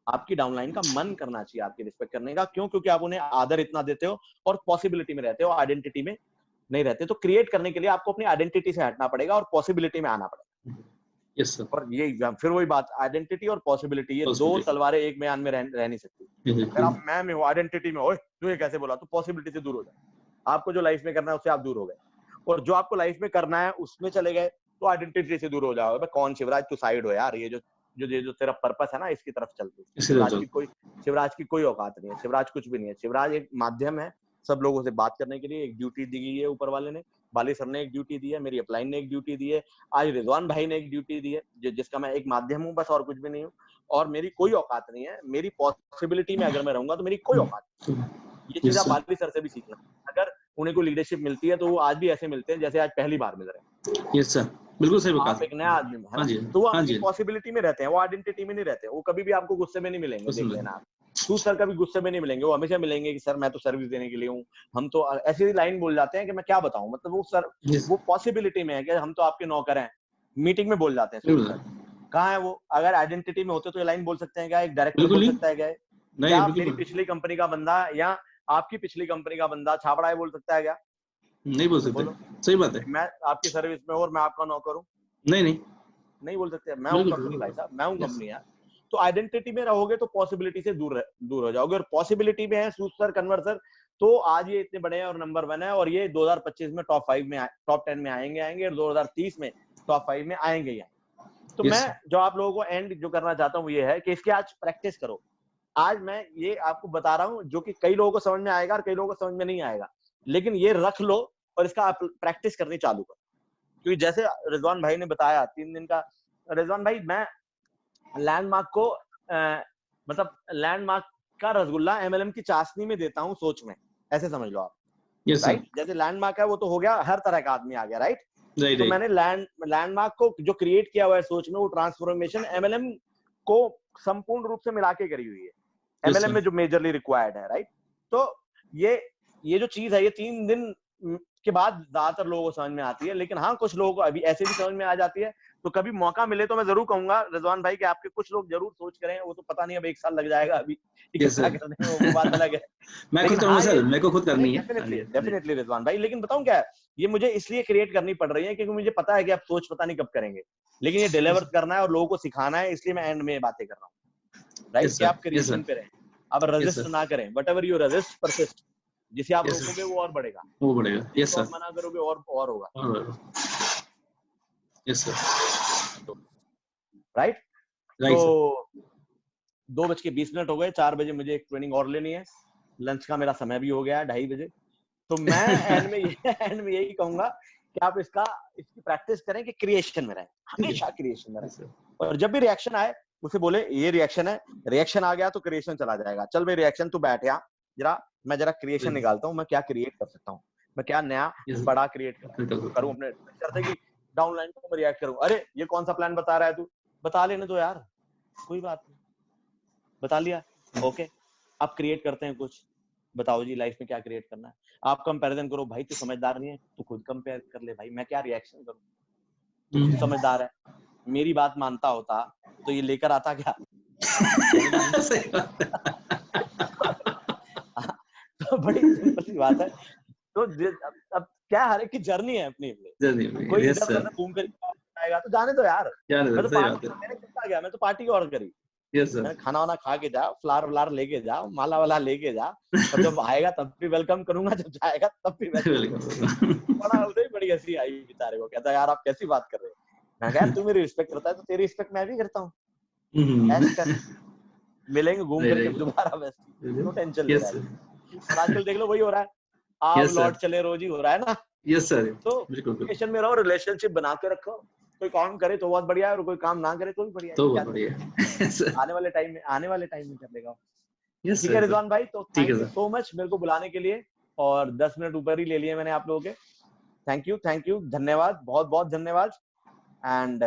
आपकी डाउनलाइन का मन करना चाहिए आपकी रिस्पेक्ट करने का। क्यों? क्योंकि आप उन्हें आदर इतना देते हो और पॉसिबिलिटी में रहते हो, आइडेंटिटी में नहीं रहते। तो क्रिएट करने के लिए आपको अपनी आइडेंटिटी से हटना पड़ेगा और पॉसिबिलिटी में आना पड़ेगा। Yes sir. और ये फिर वही बात, आइडेंटिटी और पॉसिबिलिटी, ये दो तलवारें एक म्यान में रह नहीं सकती। अगर आप मैं में हो, आइडेंटिटी में, ओए तू ये कैसे बोला, तो पॉसिबिलिटी से दूर हो जाए। आपको जो लाइफ में करना है उससे आप दूर हो गए, और जो आपको लाइफ में करना है उसमें चले गए तो आइडेंटिटी से दूर हो जाओगे। कौन शिवराज, तू साइड हो यार, ये जो तेरा पर्पस है ना, इसकी तरफ चल तू। शिवराज की कोई औकात नहीं है, शिवराज कुछ भी नहीं है। शिवराज एक माध्यम है सब लोगों से बात करने के लिए, एक ड्यूटी दी गई है ऊपर वाले ने, बाली सर ने एक ड्यूटी दी है, मेरी अपलाइन ने एक ड्यूटी दी है, आज रिजवान भाई ने एक ड्यूटी दी है, जिसका मैं एक माध्यम हूँ बस, और कुछ भी नहीं हूँ। और मेरी कोई औकात नहीं है, मेरी पॉसिबिलिटी में अगर मैं रहूंगा तो मेरी कोई औकात नहीं। ये चीज आप बाली सर से भी सीखना। अगर उन्हें कोई लीडरशिप मिलती है तो वो आज भी ऐसे मिलते हैं जैसे आज पहली बार मिल रहे हैं। यस सर, बिल्कुल सही बात। आप एक नया आदमी है ना, तो वो आपकी पॉसिबिलिटी में रहते हैं, वो आइडेंटिटी में नहीं रहते। वो कभी भी आपको गुस्से में नहीं मिलेंगे, देख लेना आप। तू सर कभी गुस्से में नहीं मिलेंगे, वो हमेशा मिलेंगे कि सर मैं तो सर्विस देने के लिए हूँ। हम तो ऐसी लाइन बोल जाते हैं कि मैं क्या बताऊं, मतलब वो सर वो पॉसिबिलिटी में है कि हम तो आपके नौकर हैं, मीटिंग में बोल जाते हैं। सर कहाँ है वो? अगर आइडेंटिटी में होते तो ये लाइन बोल सकते हैं क्या? एक डायरेक्टर बोल सकता है क्या? आप मेरी पिछली कंपनी का बंदा या आपकी पिछली कंपनी का बंदा छापड़ा है बोल सकता है क्या? नहीं बोल सकते। सही बात है। मैं आपकी सर्विस में और मैं आपका नौकर हूँ, नहीं बोल सकते। मैं हूँ कंपनी भाई साहब, मैं हूँ कंपनी यार। तो आइडेंटिटी में रहोगे तो पॉसिबिलिटी से दूर हो जाओगे। और पॉसिबिलिटी में है सूसर कन्वर्सर, तो आज ये इतने बड़े हैं और नंबर 1 है, और ये 2025 में टॉप 10 में आएंगे और 2030 में टॉप 5 में आएंगे। तो मैं जो आप लोगों को एंड जो करना चाहता हूँ ये है कि इसकी आज प्रैक्टिस करो। आज मैं ये आपको बता रहा हूँ जो कि कई लोगों को समझ में आएगा और कई लोगों को समझ में नहीं आएगा, लेकिन ये रख लो और इसका आप प्रैक्टिस करनी चालू करो। क्योंकि जैसे रिजवान भाई ने बताया 3 दिन का, रिजवान भाई मैं लैंडमार्क को मतलब लैंडमार्क का रसगुल्ला MLM की चाशनी में देता हूँ, सोच में, ऐसे समझ लो आप। राइट, जैसे लैंडमार्क है वो तो हो गया, हर तरह का आदमी आ गया। राइट, तो मैंने लैंडमार्क को जो क्रिएट किया हुआ है सोच में, वो ट्रांसफॉर्मेशन MLM को संपूर्ण रूप से मिला के करी हुई है, MLM में जो मेजरली रिक्वायर्ड है। राइट, तो ये जो चीज है ये 3 दिन के बाद ज्यादातर लोगों को समझ में आती है, लेकिन हाँ कुछ लोगों को अभी ऐसे भी समझ में आ जाती है, तो कभी मौका मिले तो मैं जरूर कहूंगा रिजवान भाई कि आपके कुछ लोग जरूर सोच करें, वो तो पता नहीं अब 1 साल लग जाएगा अभी इकट्ठा करने में, वो बात अलग है। मैं खुद लेकिन करूंगा हाँ सर, ये मेरे को खुद करनी है। हाँ डेफिनेटली जी, हाँ जी। डेफिनेटली रिजवान भाई, लेकिन बताऊं क्या है, ये मुझे इसलिए क्रिएट करनी पड़ रही है क्योंकि मुझे पता है कि आप सोच पता नहीं कब करेंगे, लेकिन ये डिलीवर करना है और लोगों को सिखाना है, इसलिए मैं एंड में बातें कर रहा हूँ, राइट? यस कि आप सर, यस क्रिएशन सर, पे रहें, आप यस रेजिस्ट सर, ना करें, what ever you resist persist, जिसे आप यस सर, रोकोगे वो और बढ़ेगा, वो बढ़ेगा। यस जिसको आप सर, मना करोगे और होगा, yes sir, right? Right sir. तो 2:20 हो गए, 4 बजे मुझे एक ट्रेनिंग और लेनी है, लंच का मेरा समय भी हो गया है 2:30 बजे। तो मैं एंड में यही कहूंगा कि आप इसकी प्रैक्टिस करें कि क्रिएशन में रहें, हमेशा क्रिएशन में रहें, और जब भी रिएक्शन आए उसे बोले ये रिएक्शन है, रिएक्शन आ गया तो क्रिएशन चला जाएगा, चल भाई रिएक्शन तू बैठ यहाँ, मैं जरा क्रिएशन निकालता हूँ, मैं क्या क्रिएट कर सकता हूँ, मैं क्या नया बड़ा क्रिएट करूँ अपने, करते कि डाउनलाइन को मैं रिएक्ट करूँ, अरे ये कौन सा प्लान बता रहा है तू, बता लेने दो यार, कोई बात नहीं, बता लिया, ओके, आप क्रिएट करते हैं कुछ, बताओ जी लाइफ में क्या क्रिएट करना है, आप कंपैरिजन करो, भाई तू समझदार नहीं है, तू खुद कंपेयर कर ले भाई, मैं क्या रिएक्शन करूं, तू खुद समझदार है, मेरी बात मानता होता तो ये लेकर आता क्या तो बड़ी सिंपल सी बात है। तो अब क्या, हर एक की जर्नी है अपनी अपनी, कोई इधर उधर घूम कर आएगा तो जाने दो यार, मैं तो पार्टी मैंने कितना गया, मैं तो पार्टी और करी, मैंने खाना वाना खा के जा, फ्लावर व्लार लेके जा, माला वाला लेके जा, और जब आएगा तब भी वेलकम करूंगा, जब जाएगा तब भी वेलकम करूंगा। बड़ा उधर बड़ी हंसी आई बेचारे को, कहता यार आप कैसी बात कर रहे हो, मैं कहा तू मेरी रिस्पेक्ट करता है तो तेरी रिस्पेक्ट मैं भी करता हूँ, ऐश कर, मिलेंगे घूम फिर के दोबारा, वैसे नो टेंशन ले रहा है, और आजकल देख लो वही हो रहा है, आप लौट चले रोज ही हो रहा है ना। यस सर, तो रिलेशन में रहो, रिलेशनशिप बना के रखो, कोई काम करे तो बहुत बढ़िया है, और कोई काम ना करे तो भी बढ़िया है, तो बहुत बढ़िया आने वाले टाइम में कर लेगा। यस ठीक है रिजवान भाई, तो ठीक है थैंक यू सो मच मेरे को बुलाने के लिए, और 10 मिनट ऊपर ही ले लिए मैंने आप लोगों के, थैंक यू, धन्यवाद, बहुत बहुत धन्यवाद। एंड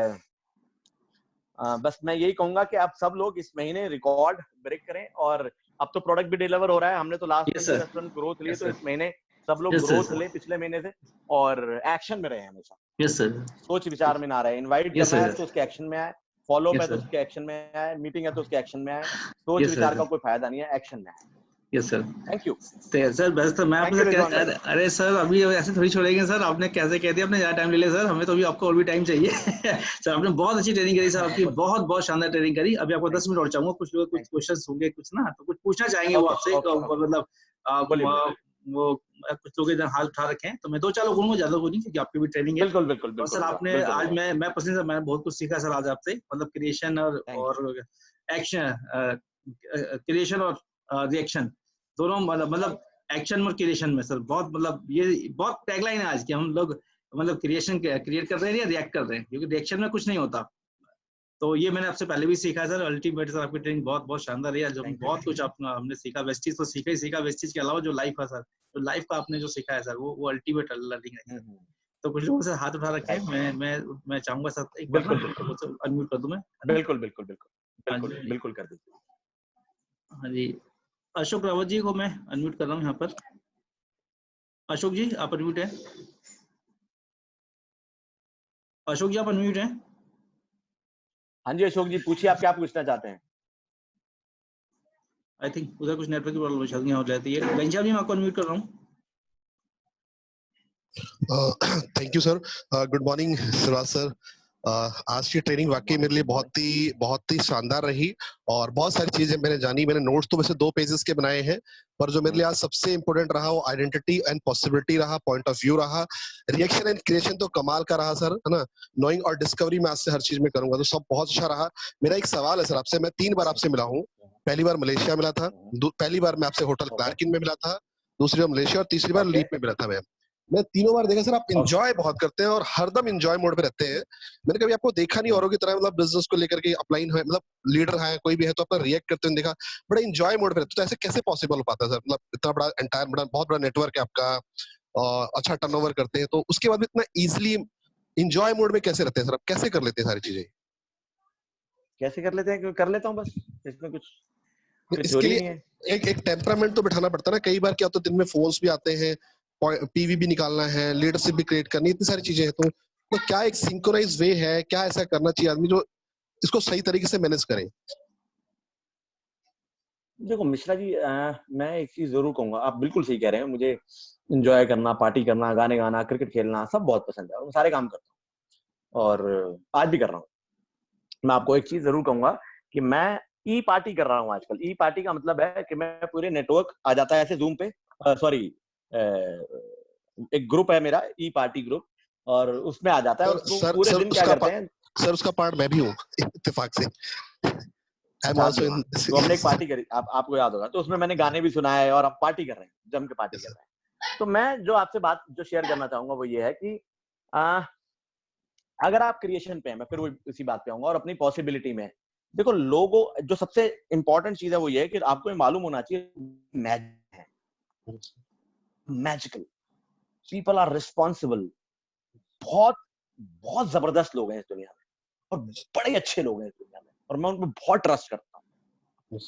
बस मैं यही कहूंगा कि आप सब लोग इस महीने रिकॉर्ड ब्रेक करें, और अब तो प्रोडक्ट भी डिलीवर हो रहा है, हमने तो लास्ट में 10% ग्रोथ ली, तो इस महीने सब लोग ग्रोथ ले पिछले महीने से, और एक्शन में रहे हमेशा, यस सर, सोच विचार में ना रहे, इन्वाइट करना है तो उसके एक्शन में आए, फॉलो है तो उसके एक्शन में आए, मीटिंग है तो उसके एक्शन में आए, सोच विचार का कोई फायदा नहीं है, एक्शन में आए। Yes sir, thank you sir. बस तो मैं आपसे अरे सर अभी ऐसे थोड़ी छोड़ेंगे सर, आपने कैसे कह दिया, आपने ज्यादा टाइम ले लिया सर, हमें तो अभी आपको और भी टाइम चाहिए सर, आपने बहुत अच्छी ट्रेनिंग करी सर, आपकी बहुत बहुत शानदार ट्रेनिंग करी। अभी आपको 10 मिनट और चाहूंगा, कुछ लोग कुछ क्वेश्चंस होंगे कुछ ना, तो कुछ पूछना चाहेंगे वो आपसे, मतलब वो कुछ लोग इधर हाथ उठा रखे हैं, तो मैं 2-4 लोगों को ज्यादा बोलूंगी क्योंकि आपकी भी ट्रेनिंग है। बिल्कुल बिल्कुल और सर आपने आज मैं पर्सनली मैंने बहुत कुछ सीखा सर आज आपसे, मतलब क्रिएशन और एक्शन, क्रिएशन और रिएक्शन दोनों, मतलब एक्शन और क्रिएशन में सर बहुत, मतलब ये बहुत टैगलाइन है आज की, हम लोग मतलब क्रिएशन क्रिएट कर रहे हैं या रिएक्ट कर रहे हैं, क्योंकि रिएक्शन में कुछ नहीं होता। तो ये मैंने आपसे पहले भी सीखा है सर, अल्टीमेट सर आपकी ट्रेनिंग बहुत बहुत शानदार है, जो बहुत कुछ हमने सीखा, वेस्टीज तो सीखा ही सीखा, वेस्टीज के अलावा जो लाइफ है सर, जो लाइफ का आपने जो सीखा है सर, वो अल्टीमेट लर्निंग है। तो कुछ लोगों से हाथ उठा रखे हैं, मैं चाहूंगा सर एक बार अनम्यूट कर दूं मैं। बिल्कुल बिल्कुल बिल्कुल बिल्कुल कर दीजिए। हाँ जी, अशोक रावत जी को मैं अनम्यूट कर रहा हूँ यहाँ पर। अशोक जी आप अनम्यूट हैं? अशोक जी आप अनम्यूट हैं? हाँ जी अशोक जी पूछिए, आप क्या पूछना चाहते हैं? आई थिंक उधर कुछ नेटवर्क की प्रॉब्लम शायद हो जाती है। घनश्याम जी मैं आपको अनम्यूट कर रहा हूँ। Thank you sir, good morning Siraj sir. आज की ट्रेनिंग वाकई मेरे लिए बहुत ही शानदार रही, और बहुत सारी चीजें मैंने जानी। मैंने नोट्स तो वैसे 2 पेजेस के बनाए हैं, पर जो मेरे लिए आज सबसे इंपॉर्टेंट रहा वो आइडेंटिटी एंड पॉसिबिलिटी रहा, पॉइंट ऑफ व्यू रहा। रिएक्शन एंड क्रिएशन तो कमाल का रहा सर, है ना। नोइंग और डिस्कवरी में आज से हर चीज में करूंगा, तो सब बहुत अच्छा रहा। मेरा एक सवाल है सर आपसे, मैं 3 बार आपसे मिला हूँ। पहली बार मलेशिया मिला था, पहली बार मैं आपसे होटल क्लार्किन में मिला था, दूसरी बार मलेशिया, और तीसरी बार लीप में मिला था। मैं तीनों बार देखा सर आप एंजॉय बहुत करते हैं और हरदम एंजॉय मोड पे रहते हैं। मैंने कभी आपको देखा नहीं औरों की तरह, मतलब बिजनेस को लेकर के अपलाइन है, मतलब लीडर है कोई भी है तो अपना रिएक्ट करते हुए देखा, बड़ा एंजॉय मोड पे रहते। तो ऐसे कैसे पॉसिबल हो पाता है सर? मतलब इतना बड़ा एंटायर बहुत बड़ा नेटवर्क है आपका, अच्छा टर्नओवर करते हैं, तो उसके बाद भी इतना इजिली एंजॉय मोड में कैसे रहते हैं सर? आप कैसे कर लेते हैं सारी चीजें? कैसे कर लेते हैं? कर लेता हूँ बस, इसमें कुछ इसके लिए एक टेम्परामेंट तो बिठाना पड़ता है ना। कई बार क्या होता है दिन में फोन्स भी आते हैं, पीवी भी निकालना है, लीडरशिप भी क्रिएट करनी, इतनी सारी चीजें हैं, तो तो क्या एक सिंक्रोनाइज वे है, क्या ऐसा करना चाहिए आदमी जो इसको सही तरीके से मैनेज करे? देखो मिश्रा जी, मैं एक चीज जरूर कहूंगा, आप बिल्कुल सही कह रहे हैं। मुझे एंजॉय करना, पार्टी करना, गाने गाना, क्रिकेट खेलना सब बहुत पसंद है और मैं सारे काम करता हूँ और आज भी कर रहा हूँ। मैं आपको एक चीज जरूर कहूंगा कि मैं ई पार्टी कर रहा हूँ आजकल। ई पार्टी का मतलब है कि मैं पूरे नेटवर्क आ जाता है ऐसे जूम पे, सॉरी, एक ग्रुप है मेरा ई पार्टी ग्रुप, और उसमें आ जाता है और उसको सर पूरे सर दिन क्या करते हैं। सर उसका पार्ट मैं भी हूँ इत्तेफाक से। आई एम अच्छा, आप भी आल्सो हो? इन। हाँ। तो हमने एक पार्टी करी, आपको याद होगा, तो उसमें मैंने गाने भी सुनाए और हम पार्टी कर रहे हैं, जम के पार्टी कर रहे हैं। तो मैं जो आपसे बात जो शेयर करना चाहूंगा वो ये है कि आ, अगर आप क्रिएशन पे हैं, मैं फिर वो इसी बात पे आऊंगा और अपनी पॉसिबिलिटी में। देखो, लोगों जो सबसे इंपॉर्टेंट चीज है वो ये है कि आपको ये मालूम होना चाहिए मैजिक है, मैजिकल पीपल आर रिस्पॉन्सिबल। बहुत बहुत जबरदस्त लोग हैं इस दुनिया में और बड़े अच्छे लोग हैं इस दुनिया में और मैं उन पर बहुत ट्रस्ट करता हूँ।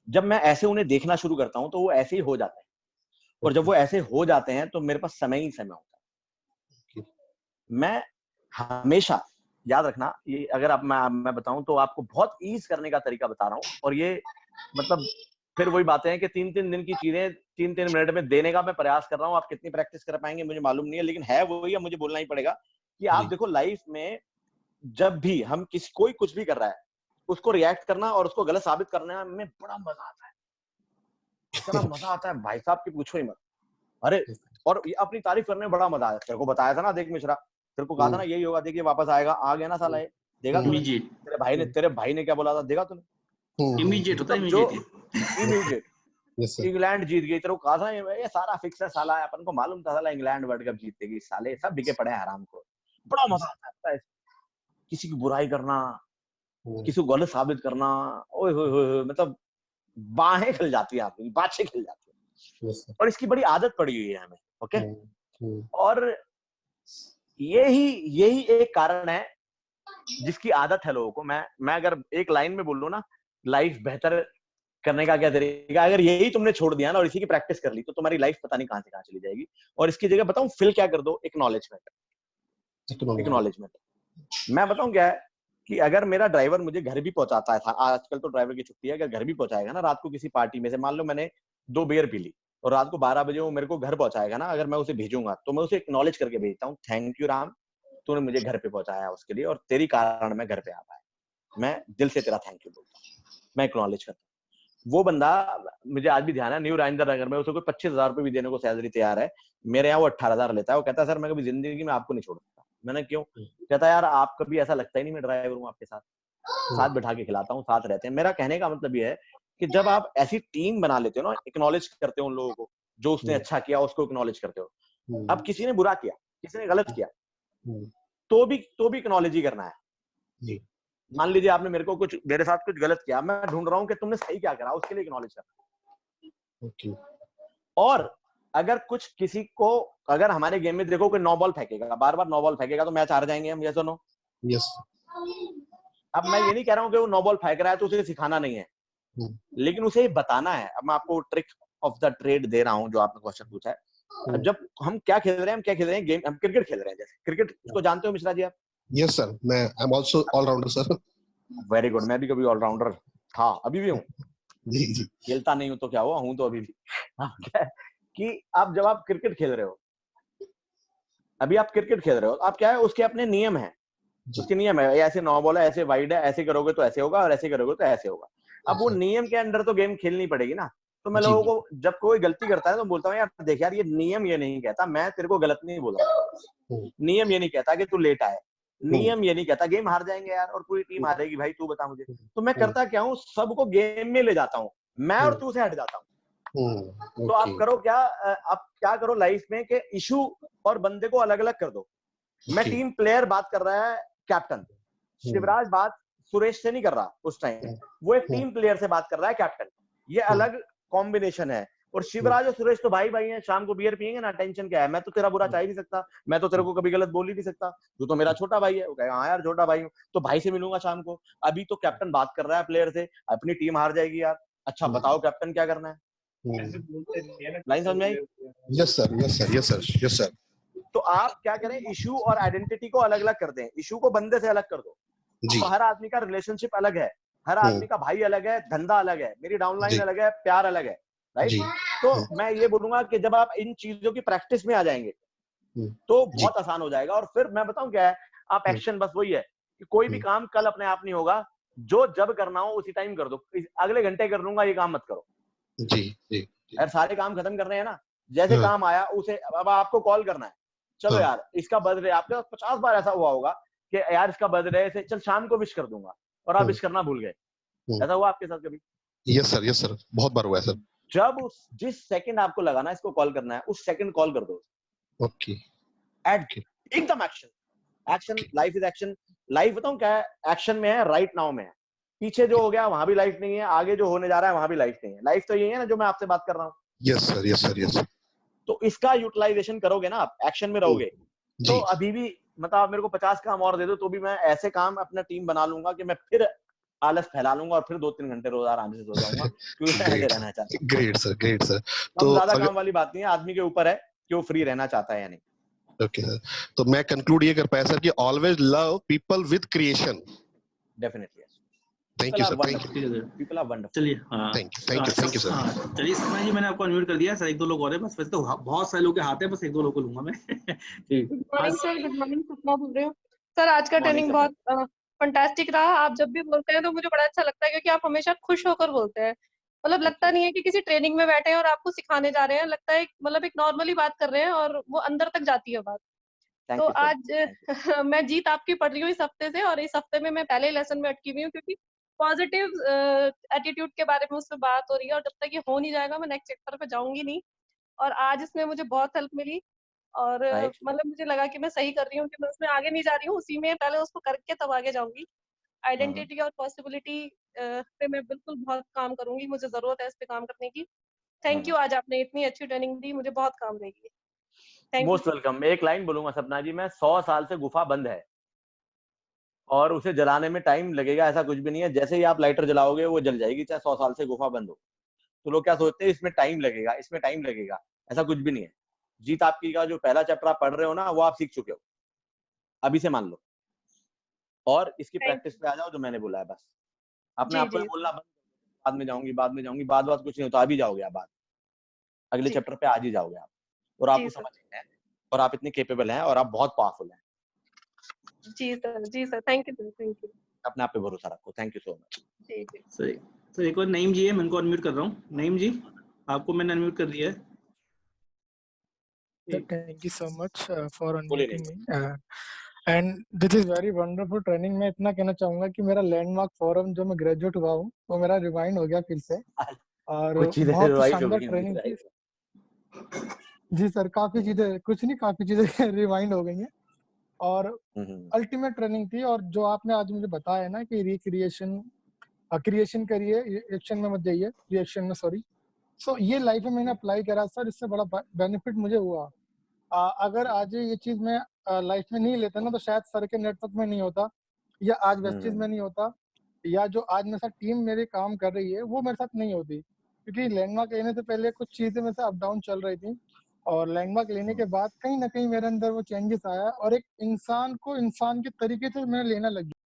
जब मैं ऐसे उन्हें देखना शुरू करता हूँ तो वो ऐसे ही हो जाते हैं, और जब वो ऐसे हो जाते हैं तो मेरे पास समय ही समय होता है। मैं हमेशा, याद रखना ये, अगर आप मैं बताऊं तो आपको बहुत ईज करने का तरीका बता रहा हूं, और ये मतलब फिर वही बातें हैं कि 3-3 दिन की चीजें 3-3 मिनट में देने का मैं प्रयास कर रहा हूं। आप कितनी प्रैक्टिस कर पाएंगे मुझे मालूम नहीं है, लेकिन है वही है, मुझे बोलना ही पड़ेगा कि आप देखो लाइफ में जब भी हम किसी कोई कुछ भी कर रहा है उसको रिएक्ट करना और उसको गलत साबित करने में बड़ा मजा आता है। इतना मजा आता है भाई साहब की पूछो ही मत। अरे, और अपनी तारीफ करने में बड़ा मजा आया। तेरे को बताया था ना, देख मिश्रा, तेरे को कहा था ना यही होगा, देखिए वापस आएगा, आ गया ना साला ये, देखा तूने? इमीडिएट तेरे भाई ने क्या बोला था, देखा तूने? इमीडिएट होता है, मतलब जो immediate. Immediate yes sir. England जीत गई, तेरे को कहा था ये सारा फिक्स है साला, अपन को मालूम था साला इंग्लैंड वर्ल्ड कप जीतेगी, साले सब बिके पड़े हैं हराम को। बड़ा मजा आता है किसी की बुराई करना, किसी को गलत साबित करना। ओए होए होए, मतलब बाहें खिल जाती है आपकी, बाछें खिल जाती है, और इसकी बड़ी आदत पड़ी हुई है हमें। ओके, और यही यही एक कारण है जिसकी आदत है लोगों को। मैं अगर एक लाइन में बोल लूं ना, लाइफ बेहतर करने का क्या तरीका, अगर यही तुमने छोड़ दिया ना और इसी की प्रैक्टिस कर ली तो तुम्हारी लाइफ पता नहीं कहां से कहां चली जाएगी। और इसकी जगह बताऊं फिल क्या कर दो, एक्नॉलेजमेंट। एक्नॉलेजमेंट मैं बताऊं क्या है कि अगर मेरा ड्राइवर मुझे घर भी पहुंचाता है, आजकल तो ड्राइवर की छुट्टी है, अगर घर भी पहुंचाएगा ना रात को किसी पार्टी में से, मान लो मैंने 2 बियर पी ली और रात को 12 बजे वो मेरे को घर पहुंचाएगा ना, अगर मैं उसे भेजूंगा तो मैं उसे एक्नॉलेज करके भेजता हूँ, थैंक यू राम, तूने मुझे घर पे पहुंचाया उसके लिए, और तेरी कारण मैं घर पे आ पाया। मैं दिल से तेरा थैंक यू बोलता हूँ, मैं एक्नॉलेज करता हूँ। वो बंदा, मुझे आज भी ध्यान है, न्यू राजेंद्र नगर में उसे कोई 25,000 रुपए भी देने को सैलरी तैयार है, मेरे यहाँ वो 18,000 लेता है। वो कहता है सर मैं कभी जिंदगी में आपको नहीं छोड़ सकता। मैंने क्यों? कहता है यार आप कभी ऐसा लगता ही नहीं मैं ड्राइवर हूँ आपके साथ, साथ बैठा के खिलाता हूँ, साथ रहते हैं। मेरा कहने का मतलब ये है कि जब आप ऐसी टीम बना लेते हो ना, एक्नॉलेज करते हो उन लोगों को, जो उसने अच्छा किया उसको एक्नॉलेज करते हो। अब किसी ने बुरा किया, किसी ने गलत किया, तो भी एक्नॉलेज ही करना है। मान लीजिए आपने मेरे साथ कुछ गलत किया, मैं ढूंढ रहा हूँ कि तुमने सही क्या करा, उसके लिए एक्नॉलेज करना। और अगर कुछ किसी को, अगर हमारे गेम में देखो कोई 9 बॉल फेंकेगा, बार बार 9 बॉल फेंकेगा तो मैच हार जाएंगे हम, यस और नो? यस। अब मैं ये नहीं कह रहा हूँ कि वो 9 बॉल फेंक रहा है तो उसे सिखाना नहीं है, लेकिन उसे बताना है। अब मैं आपको ट्रिक ऑफ द ट्रेड दे रहा हूँ जो आपने क्वेश्चन पूछा है। अब जब हम क्या खेल रहे हैं, गेम, हम क्रिकेट खेल रहे हैं। जैसे क्रिकेट को जानते हो मिश्रा जी आप? यस सर, मैं I am also allrounder sir. Very good, मैं भी कभी ऑलराउंडर था, अभी भी हूँ। जी जी। खेलता नहीं हूँ तो क्या हुआ, हूँ तो अभी भी। क्या है कि आप जब आप क्रिकेट खेल रहे हो, अभी आप क्रिकेट खेल रहे हो, आप क्या है, उसके अपने नियम है, उसके नियम है, ऐसे 9 बॉल है, ऐसे वाइड है, ऐसे करोगे तो ऐसे होगा और ऐसे करोगे तो ऐसे होगा। अब वो नियम के अंडर तो गेम खेलनी पड़ेगी ना। तो मैं लोगों को, जब कोई गलती करता है तो बोलता हूँ यार देख यार, ये नियम ये नहीं कहता, मैं तेरे को गलत नहीं बोल रहा, नियम ये नहीं कहता कि तू लेट आए, नियम ये नहीं कहता गेम हार जाएंगे यार और पूरी टीम हारेगी भाई, तू बता मुझे। तो मैं करता क्या हूँ, सबको गेम में ले जाता हूँ, मैं और तू से हट जाता हूँ। तो आप करो क्या, आप क्या करो लाइफ में कि इशू और बंदे को अलग अलग कर दो। मैं टीम प्लेयर बात कर रहा है, कैप्टन शिवराज बात सुरेश से नहीं कर रहा उस टाइम, वो एक टीम प्लेयर से बात कर रहा है, कैप्टन। ये अलग कॉम्बिनेशन है। और शिवराज और सुरेश तो भाई भाई हैं, शाम को बियर पियेंगे ना, टेंशन क्या है, मैं तो तेरा बुरा चाह ही नहीं सकता, मैं तो तेरे को कभी गलत बोल ही नहीं सकता, तू तो मेरा छोटा भाई है। वो कहेगा हाँ यार छोटा भाई हूँ, तो भाई से मिलूंगा शाम को। अभी तो कैप्टन बात कर रहा है प्लेयर से, अपनी टीम हार जाएगी यार, अच्छा बताओ कैप्टन क्या करना है, लाइन समझ में आई? Yes sir, yes sir, yes sir, yes sir. तो आप क्या करें, इशू और आइडेंटिटी को अलग अलग कर दें, इशू को बंदे से अलग कर दो। जी तो हर आदमी का रिलेशनशिप अलग है, हर आदमी का भाई अलग है, धंधा अलग है, मेरी डाउनलाइन जी अलग है, प्यार अलग है, राइट। जी तो मैं ये बोलूंगा कि जब आप इन चीजों की प्रैक्टिस में आ जाएंगे तो जी बहुत आसान हो जाएगा। और फिर मैं बताऊं क्या है, आप एक्शन बस वही है कि कोई भी काम कल अपने आप नहीं होगा, जो जब करना हो उसी टाइम कर दो। अगले घंटे कर लूंगा ये काम मत करो। जी जी जी यार सारे काम खत्म करने हैं ना, जैसे हाँ, काम आया उसे अब आपको कॉल करना है, चलो हाँ, यार इसका बर्थडे, आपके साथ 50 बार ऐसा हुआ होगा कि यार इसका बर्थडे है, चल शाम को विश कर दूंगा, और आप विश करना भूल गए। ऐसा हुआ आपके साथ कभी? यस सर, बहुत बार हुआ है सर। जब जिस सेकंड आपको लगा ना इसको कॉल करना है, उस सेकंड कॉल कर दो। ओके एड ओके एकदम action, action, okay life is action. Life बताऊं क्या है, एक्शन में है, राइट नाउ में है। पीछे जो हो गया वहां भी लाइफ नहीं है, आगे जो होने जा रहा है वहां भी लाइफ नहीं है। लाइफ तो यही है ना जो मैं आपसे बात कर रहा हूँ। Yes sir yes sir yes तो इसका यूटिलाइजेशन करोगे ना, आप एक्शन में रहोगे, तो जी अभी भी मतलब आप मेरे को 50 काम और दे दो तो भी मैं ऐसे काम अपना टीम बना लूंगा कि मैं फिर आलस फैला लूंगा और फिर 2-3 घंटे रोज आराम से सो जाऊंगा, क्योंकि मैं ऐसे ग्रेट रहना चाहता हूँ। Great sir. कम तो ज्यादा अगर काम वाली बात नहीं है, आदमी के ऊपर है कि वो फ्री रहना चाहता है या नहीं। ओके सर, तो मैं कंक्लूड ये कर पाया सर कि always love people with creation. Definitely yes, thank people you are sir, thank wonderful, you, ठीक है सर, पीपल आर वंडरफुल। चलिए। हाँ थैंक यू सर। हाँ चलिए सपना जी, मैंने आपको अनम्यूट कर दिया सर, एक दो लोग और हैं बस, वैसे तो बहुत सारे लोग के हाथ है, बस एक दो लोग को लूंगा मैं। ठीक, गुड आज मॉर्निंग सर, गुड मॉर्निंग, सपना बोल रही हूँ। सर आज का मॉर्निंग ट्रेनिंग सपना। बहुत फंटास्टिक रहा। आप जब भी बोलते हैं तो मुझे बड़ा अच्छा लगता है, क्योंकि आप हमेशा खुश होकर बोलते हैं। मतलब थैंक लगता यू, नहीं है कि किसी ट्रेनिंग में बैठे हैं और आपको सिखाने जा रहे हैं, लगता है मतलब एक नॉर्मली बात कर रहे हैं और वो अंदर तक जाती है बात। तो थैंक यू सो आज मच, थैंक यू। मैं जीत आपकी पढ़ रही हूँ इस हफ्ते से, और इस हफ्ते में मैं पहले ही लेसन में अटकी हुई हूँ, क्योंकि पॉजिटिव एटीट्यूड के बारे में उसमें बात हो रही है, और जब तक ये हो नहीं जाएगा मैं नेक्स्ट चैप्टर पे जाऊंगी नहीं। और आज इसमें मुझे बहुत हेल्प मिली, और राइट, मतलब मुझे लगा कि मैं सही कर रही हूँ, कि मैं उसमें आगे नहीं जा रही हूँ, उसी में पहले उसको करके तब आगे जाऊंगी। आइडेंटिटी और पॉसिबिलिटी पे मैं बिल्कुल बहुत काम करूंगी, मुझे जरूरत है इस पे काम करने की। थैंक यू, आज आपने इतनी अच्छी ट्रेनिंग दी, मुझे बहुत काम देगी। Thank you most sir. Welcome. एक लाइन बोलूंगा सपना जी, मैं 100 साल से गुफा बंद है और उसे जलाने में टाइम लगेगा, ऐसा कुछ भी नहीं है। जैसे ही आप लाइटर जलाओगे वो जल जाएगी, चाहे 100 साल से गुफा बंद हो। तो लोग क्या सोचते हैं इसमें टाइम लगेगा, इसमें टाइम लगेगा, ऐसा कुछ भी नहीं है। जीत आपकी का जो पहला चैप्टर आप पढ़ रहे हो ना, वो आप सीख चुके हो, अभी से मान लो, और इसकी थैंक प्रैक्टिस यू। पे आ जाओ जो मैंने बोला है। बस अपने जी आप को ये जी बोलना बंद, बाद में जाऊंगी, बाद में जाऊंगी, बाद बात कुछ नहीं होता, अभी जाओगे आप, बाद अगले जी चैप्टर पे आज ही जाओगे आप, और आपको जी सर। समझ है, और आप इतने केपेबल हैं, और आप बहुत पावरफुल हैं। जी सर, जी sir, thank you sir, thank you. अपने आप पे भरोसा रखो। Thank you so much. जी जी। सही। तो एक और नईम जी है, मैं उनको अनम्यूट कर रहा हूँ। नईम जी, आपको मैंने अनम्यूट कर दिया है। Sir, thank you so much for बोलिए unmuting नहीं। me. And this is very wonderful training. मैं इतना कहना चाहूंगा कि मेरा लैंडमार्क फोरम जो मैं ग्रेजुएट हुआ हूँ वो मेरा रिवाइंड हो गया फिर से, और कुछ चीजें बहुत रिवाइंड हो शानदार गई हैं, ट्रेनिंग थी। right? जी सर, काफी चीजें, कुछ नहीं, काफी चीजें रिवाइंड हो गई हैं, और अल्टीमेट ट्रेनिंग थी। और जो आपने आज मुझे बताया ना कि रिक्रिएशन, क्रिएशन करिए, एक्शन में मत जाइए, रिएक्शन में, सॉरी। सो ये लाइफ में मैंने अप्लाई करा सर, इससे बड़ा बेनिफिट मुझे हुआ। अगर आज ये चीज मैं लाइफ में नहीं लेता ना, तो शायद सर के नेटवर्क में नहीं होता, या आज वेस्टीज में नहीं होता, या जो आज मेरे साथ टीम मेरी काम कर रही है वो मेरे साथ नहीं होती। क्योंकि लैंडमार्क लेने से पहले कुछ चीजें मेरे से अप डाउन चल रही थी, और लैंडमार्क लेने के बाद कहीं ना कहीं मेरे अंदर वो चेंजेस आया, और एक इंसान को इंसान के तरीके से मैं लेना लग गया।